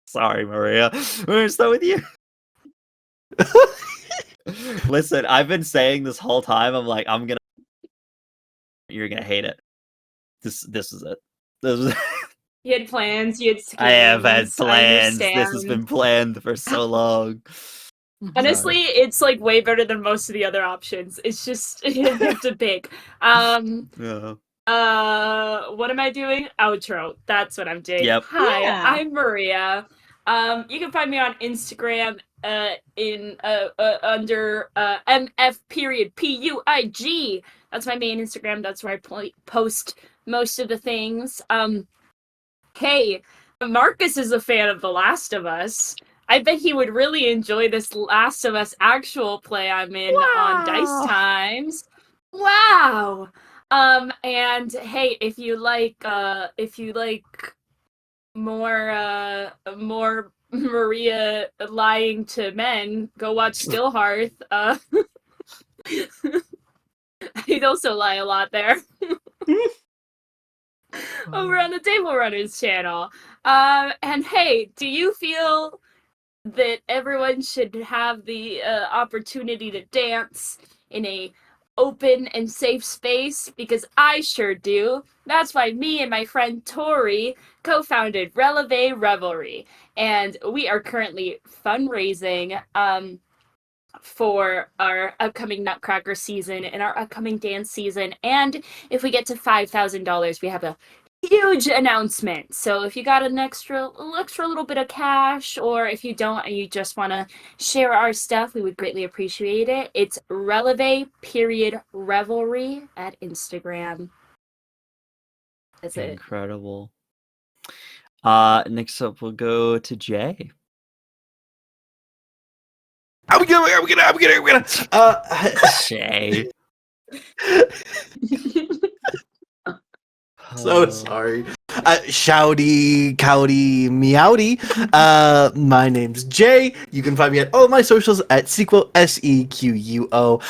sorry, Maria. We're gonna start with you. Listen, I've been saying this whole time, you're gonna hate it. This is it. This is You had plans, you had schemes. I have had plans. I This has been planned for so long. Honestly, it's like way better than most of the other options. It's just you have to pick. Yeah. What am I doing? Outro. That's what I'm doing. Yep. Hi, Yeah. I'm Maria. You can find me on Instagram under MF.PUIG. That's my main Instagram. That's where I post most of the things. Hey, Marcus is a fan of The Last of Us. I bet he would really enjoy this Last of Us actual play I'm in on Dice Times. Wow. And hey, if you like more Maria lying to men, go watch Stillhearth. He'd also lie a lot there. Over on the Table Runners channel. And hey, do you feel that everyone should have the opportunity to dance in a open and safe space? Because I sure do. That's why me and my friend Tori co-founded Releve Revelry, and we are currently fundraising for our upcoming Nutcracker season and our upcoming dance season. And if we get to $5,000, we have a huge announcement. So if you got an extra little bit of cash, or if you don't and you just want to share our stuff, we would greatly appreciate it. It's Releve_Revelry at Instagram. That's it. Incredible. Next up we'll go to Jay. I'm gonna. Jay. So sorry. Shouty, cowdy, meowdy. My name's Jay. You can find me at all my socials at Sequo, SEQUO.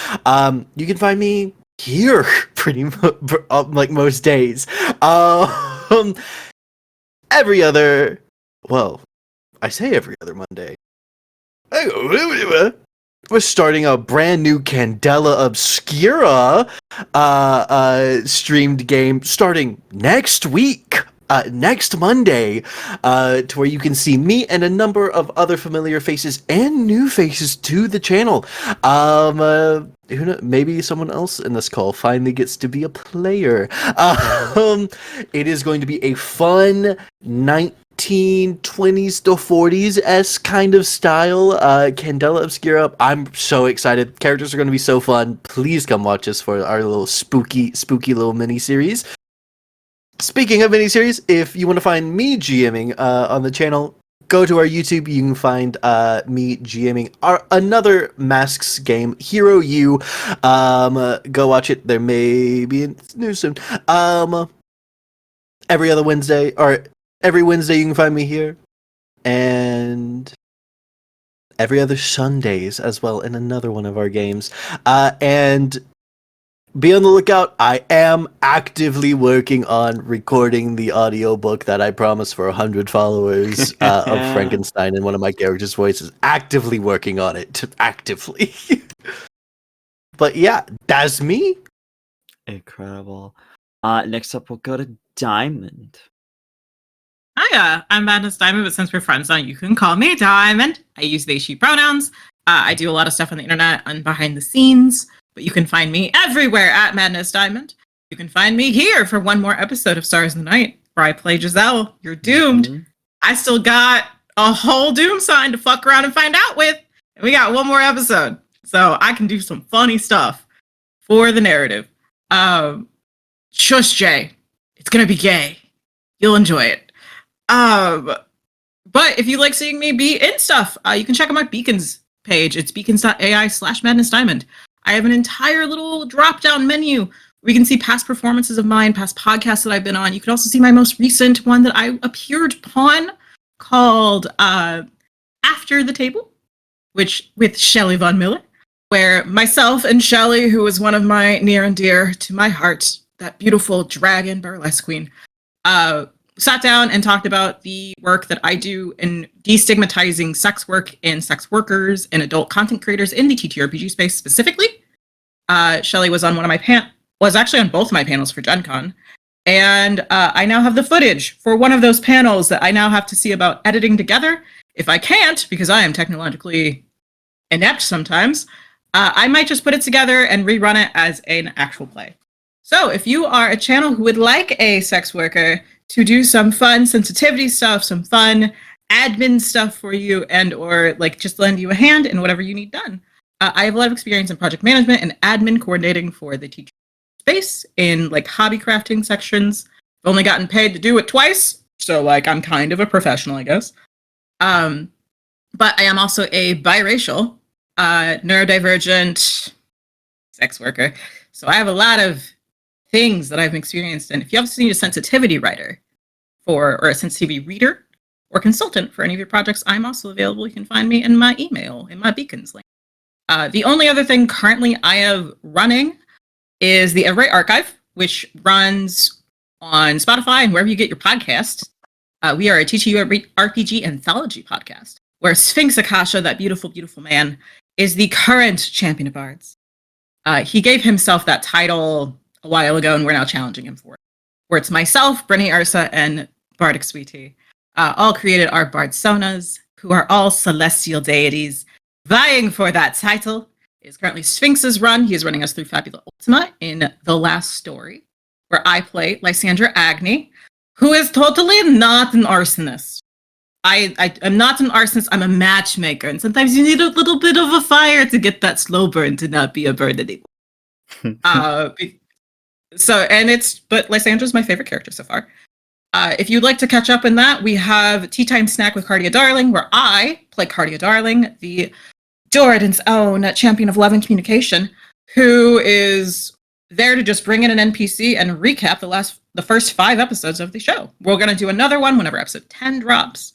You can find me here pretty like most days. Every other, well, I say every other Monday. We're starting a brand new Candela Obscura streamed game starting next week, next Monday, to where you can see me and a number of other familiar faces and new faces to the channel. Who knows, maybe someone else in this call finally gets to be a player. It is going to be a fun 1920s to 40s kind of style Candela Obscura. I'm so excited. Characters are going to be so fun. Please come watch us for our little spooky little mini series. Speaking of mini series, if you want to find me GMing on the channel, go to our YouTube. You can find me GMing another Masks game, Hero U. Go watch it. There may be a news soon. Every Wednesday you can find me here, and every other Sundays as well in another one of our games. And be on the lookout. I am actively working on recording the audiobook that I promised for 100 followers of Frankenstein in one of my characters' voices. Actively working on it. Actively. But yeah, that's me. Incredible. Next up we'll go to Diamond. Hiya, I'm Madness Diamond, but since we're friends now, you can call me Diamond. I use they, she pronouns. I do a lot of stuff on the internet and behind the scenes, but you can find me everywhere at Madness Diamond. You can find me here for one more episode of Stars in the Night, where I play Giselle. You're doomed. Mhm. I still got a whole Doom sign to fuck around and find out with. And we got one more episode. So I can do some funny stuff for the narrative. Shush, Jay. It's gonna be gay. You'll enjoy it. But if you like seeing me be in stuff, you can check out my Beacons page. It's beacons.ai/Madness Diamond. I have an entire little drop-down menu where you can see past performances of mine, past podcasts that I've been on. You can also see my most recent one that I appeared upon called After the Table, which with Shelley Von Miller, where myself and Shelley, who is one of my near and dear to my heart, that beautiful dragon burlesque queen, sat down and talked about the work that I do in destigmatizing sex work and sex workers and adult content creators in the TTRPG space specifically. Shelley was on was actually on both of my panels for Gen Con. And I now have the footage for one of those panels that I now have to see about editing together. If I can't, because I am technologically inept sometimes, I might just put it together and rerun it as an actual play. So if you are a channel who would like a sex worker to do some fun sensitivity stuff, some fun admin stuff for you, and or like just lend you a hand in whatever you need done. I have a lot of experience in project management and admin coordinating for the teacher space in like hobby crafting sections. I've only gotten paid to do it twice, so like I'm kind of a professional, I guess. But I am also a biracial, neurodivergent sex worker. So I have a lot of things that I've experienced. And if you also need a sensitivity writer or a sensitivity reader or consultant for any of your projects, I'm also available. You can find me in my email, in my Beacons link. The only other thing currently I have running is the Everett Archive, which runs on Spotify and wherever you get your podcasts. We are a TTRPG anthology podcast, where Sphinx Akasha, that beautiful, beautiful man, is the current champion of bards. He gave himself that title a while ago, and we're now challenging him for it. Where it's myself, Brittany Ursa, and Bardic Sweetie, all created our Bardsonas, who are all celestial deities vying for that title. It is currently Sphinx's run. He is running us through Fabula Ultima in The Last Story, where I play Lysandra Agni, who is totally not an arsonist. I am not an arsonist, I'm a matchmaker, and sometimes you need a little bit of a fire to get that slow burn to not be a burn anymore. But Lysandra's my favorite character so far. If you'd like to catch up in that, we have Tea Time Snack with Cardia Darling, where I play Cardia Darling, the Jordan's own champion of love and communication, who is there to just bring in an NPC and recap the first 5 episodes of the show. We're going to do another one whenever episode 10 drops,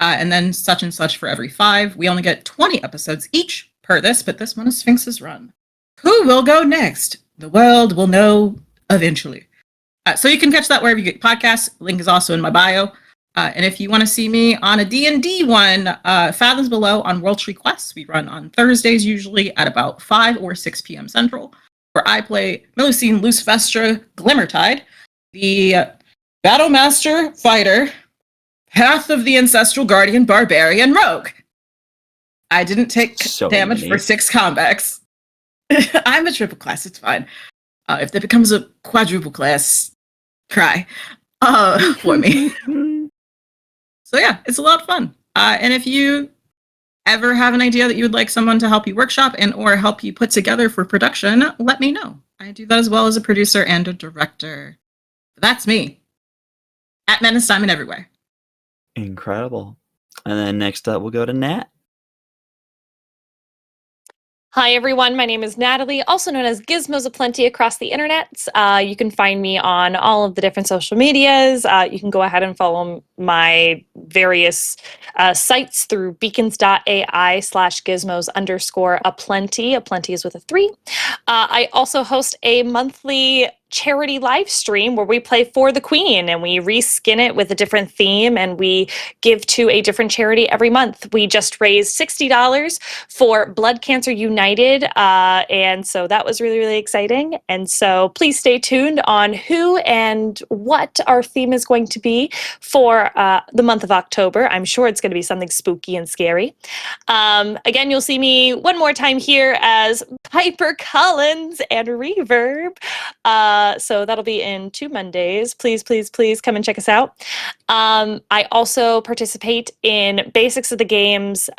and then such and such for every 5. We only get 20 episodes each per this, but this one is Sphinx's run. Who will go next? The world will know eventually. So you can catch that wherever you get podcasts. Link is also in my bio. And if you want to see me on a D&D one, Fathoms Below on World Tree Quests. We run on Thursdays usually at about 5 or 6 p.m. Central, where I play Melusine Lucevestra Glimmertide, the Battlemaster Fighter, Path of the Ancestral Guardian Barbarian Rogue. I didn't take damage for 6 combats. I'm a triple class, it's fine. If that becomes a quadruple class, cry for me. So yeah, it's a lot of fun. And if you ever have an idea that you would like someone to help you workshop and or help you put together for production, let me know. I do that as well as a producer and a director. That's me. At Madness Diamond everywhere. Incredible. And then next up, we'll go to Nat. Hi, everyone. My name is Natalie, also known as Gizmos Aplenty across the internet. You can find me on all of the different social medias. You can go ahead and follow my various sites through beacons.ai/gizmos_aplenty. Aplenty is with a 3. I also host a monthly charity live stream where we play for the Queen and we reskin it with a different theme and we give to a different charity every month. We just raised $60 for Blood Cancer United, and so that was really, really exciting. And so please stay tuned on who and what our theme is going to be for the month of October. I'm sure it's going to be something spooky and scary. Again, you'll see me one more time here as Piper Collins and Reverb. So that'll be in 2 Mondays. Please, please, please come and check us out. I also participate in Basics of the Games,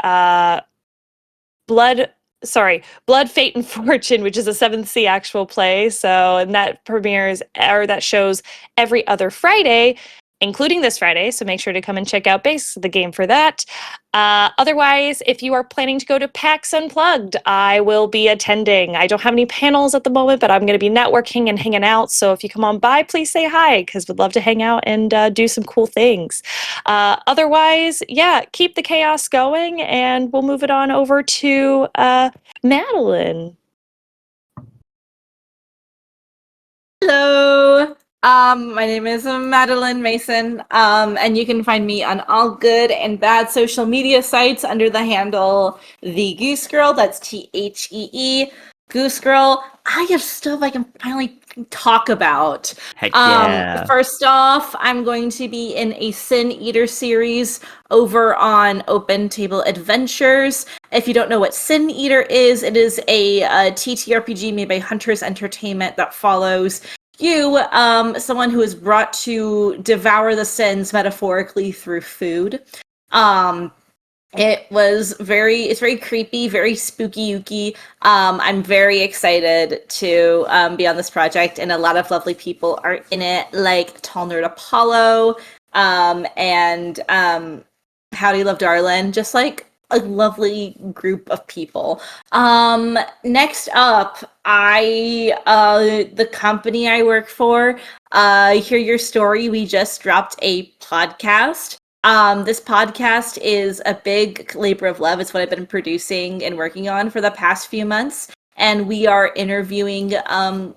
Blood, Fate, and Fortune, which is a 7th Sea actual play. So, and that premieres, or that shows every other Friday, including this Friday. So make sure to come and check out Basics of the Game for that. Otherwise, if you are planning to go to PAX Unplugged, I will be attending. I don't have any panels at the moment, but I'm going to be networking and hanging out. So if you come on by, please say hi, because we'd love to hang out and do some cool things. Otherwise, yeah, keep the chaos going, and we'll move it on over to Madeline. Hello. My name is Madeline Mason, and you can find me on all good and bad social media sites under the handle theegoosegirl. That's THEE. Goose Girl. I have stuff I can finally talk about. Heck yeah. First off, I'm going to be in a Sin Eater series over on Open Table Adventures. If you don't know what Sin Eater is, it is a ttrpg made by Hunters Entertainment that follows you, someone who is brought to devour the sins metaphorically through food. It's very creepy, very spooky-ooky. I'm very excited to be on this project, and a lot of lovely people are in it, like Tall Nerd Apollo, and Howdy Love Darlin', just like a lovely group of people. Next up, the company I work for, Hear Your Story, we just dropped a podcast. This podcast is a big labor of love. It's what I've been producing and working on for the past few months. And we are interviewing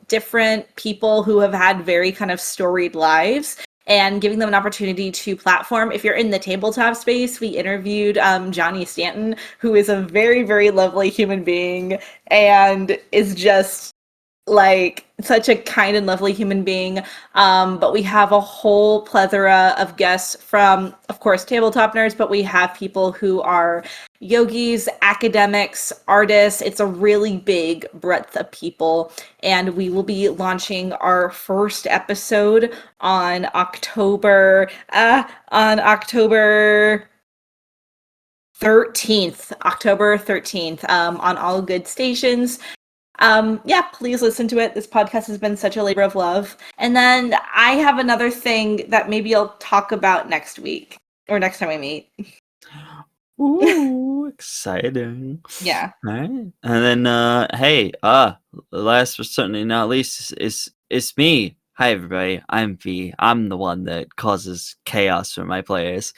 different people who have had very kind of storied lives and giving them an opportunity to platform. If you're in the tabletop space, we interviewed Johnny Stanton, who is a very, very lovely human being and is just like such a kind and lovely human being. But we have a whole plethora of guests from, of course, tabletop nerds, but we have people who are yogis, academics, artists. It's a really big breadth of people. And we will be launching our first episode on October 13th, on all good stations. Please listen to it. This podcast has been such a labor of love. And then I have another thing that maybe I'll talk about next week or next time we meet. Ooh, exciting. Yeah. All right. And then, last but certainly not least is me. Hi, everybody. I'm V. I'm the one that causes chaos for my players.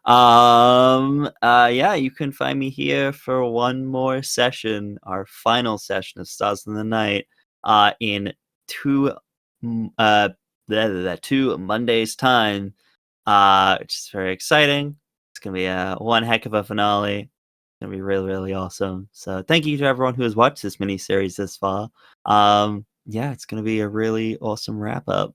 You can find me here for one more session, our final session of Stars in the Night, in 2 Mondays' time, which is very exciting. It's gonna be one heck of a finale. It's gonna be really, really awesome. So thank you to everyone who has watched this mini-series this far. It's going to be a really awesome wrap-up.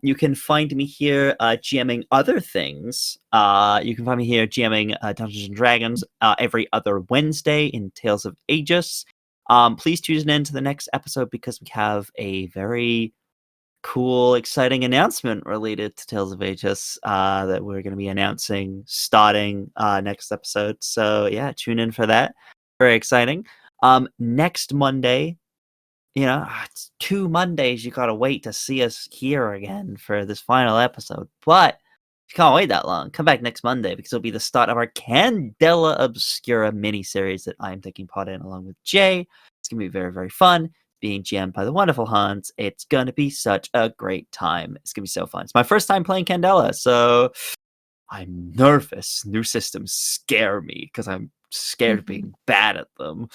You can find me here GMing other things. You can find me here GMing Dungeons & Dragons every other Wednesday in Tales of Aegis. Please tune in to the next episode because we have a very cool, exciting announcement related to Tales of Aegis that we're going to be announcing starting next episode. So, yeah, tune in for that. Very exciting. Next Monday, it's 2 Mondays you gotta wait to see us here again for this final episode. But if you can't wait that long, come back next Monday because it'll be the start of our Candela Obscura mini-series that I'm taking part in along with Jay. It's gonna be very, very fun. Being GM'd by the wonderful Hans. It's gonna be such a great time. It's gonna be so fun. It's my first time playing Candela, so I'm nervous. New systems scare me because I'm scared of being bad at them.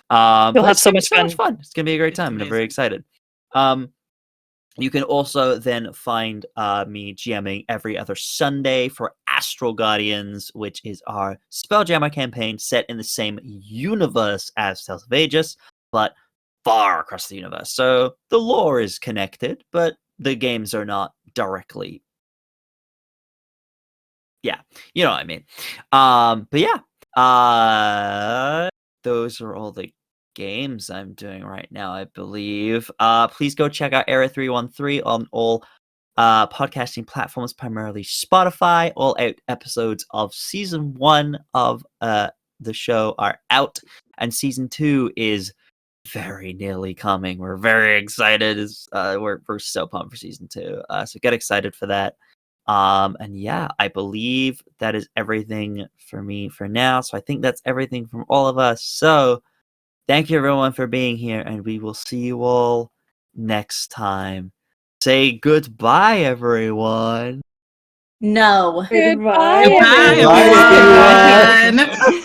You'll have so much fun. It's gonna be a great time, and I'm very excited. You can also then find me GMing every other Sunday for Astral Guardians, which is our Spelljammer campaign set in the same universe as Tales of Aegis, but far across the universe. So the lore is connected, but the games are not directly. Yeah, you know what I mean. But yeah, those are all the games I'm doing right now, I believe. Please go check out Area 313 on all podcasting platforms, primarily Spotify. All 8 episodes of season 1 of the show are out, and season 2 is very nearly coming. We're very excited. We're so pumped for season 2. So get excited for that. And yeah, I believe that is everything for me for now. So I think that's everything from all of us. So thank you everyone for being here, and we will see you all next time. Say goodbye, everyone. No. Goodbye, Goodbye, everyone. everyone.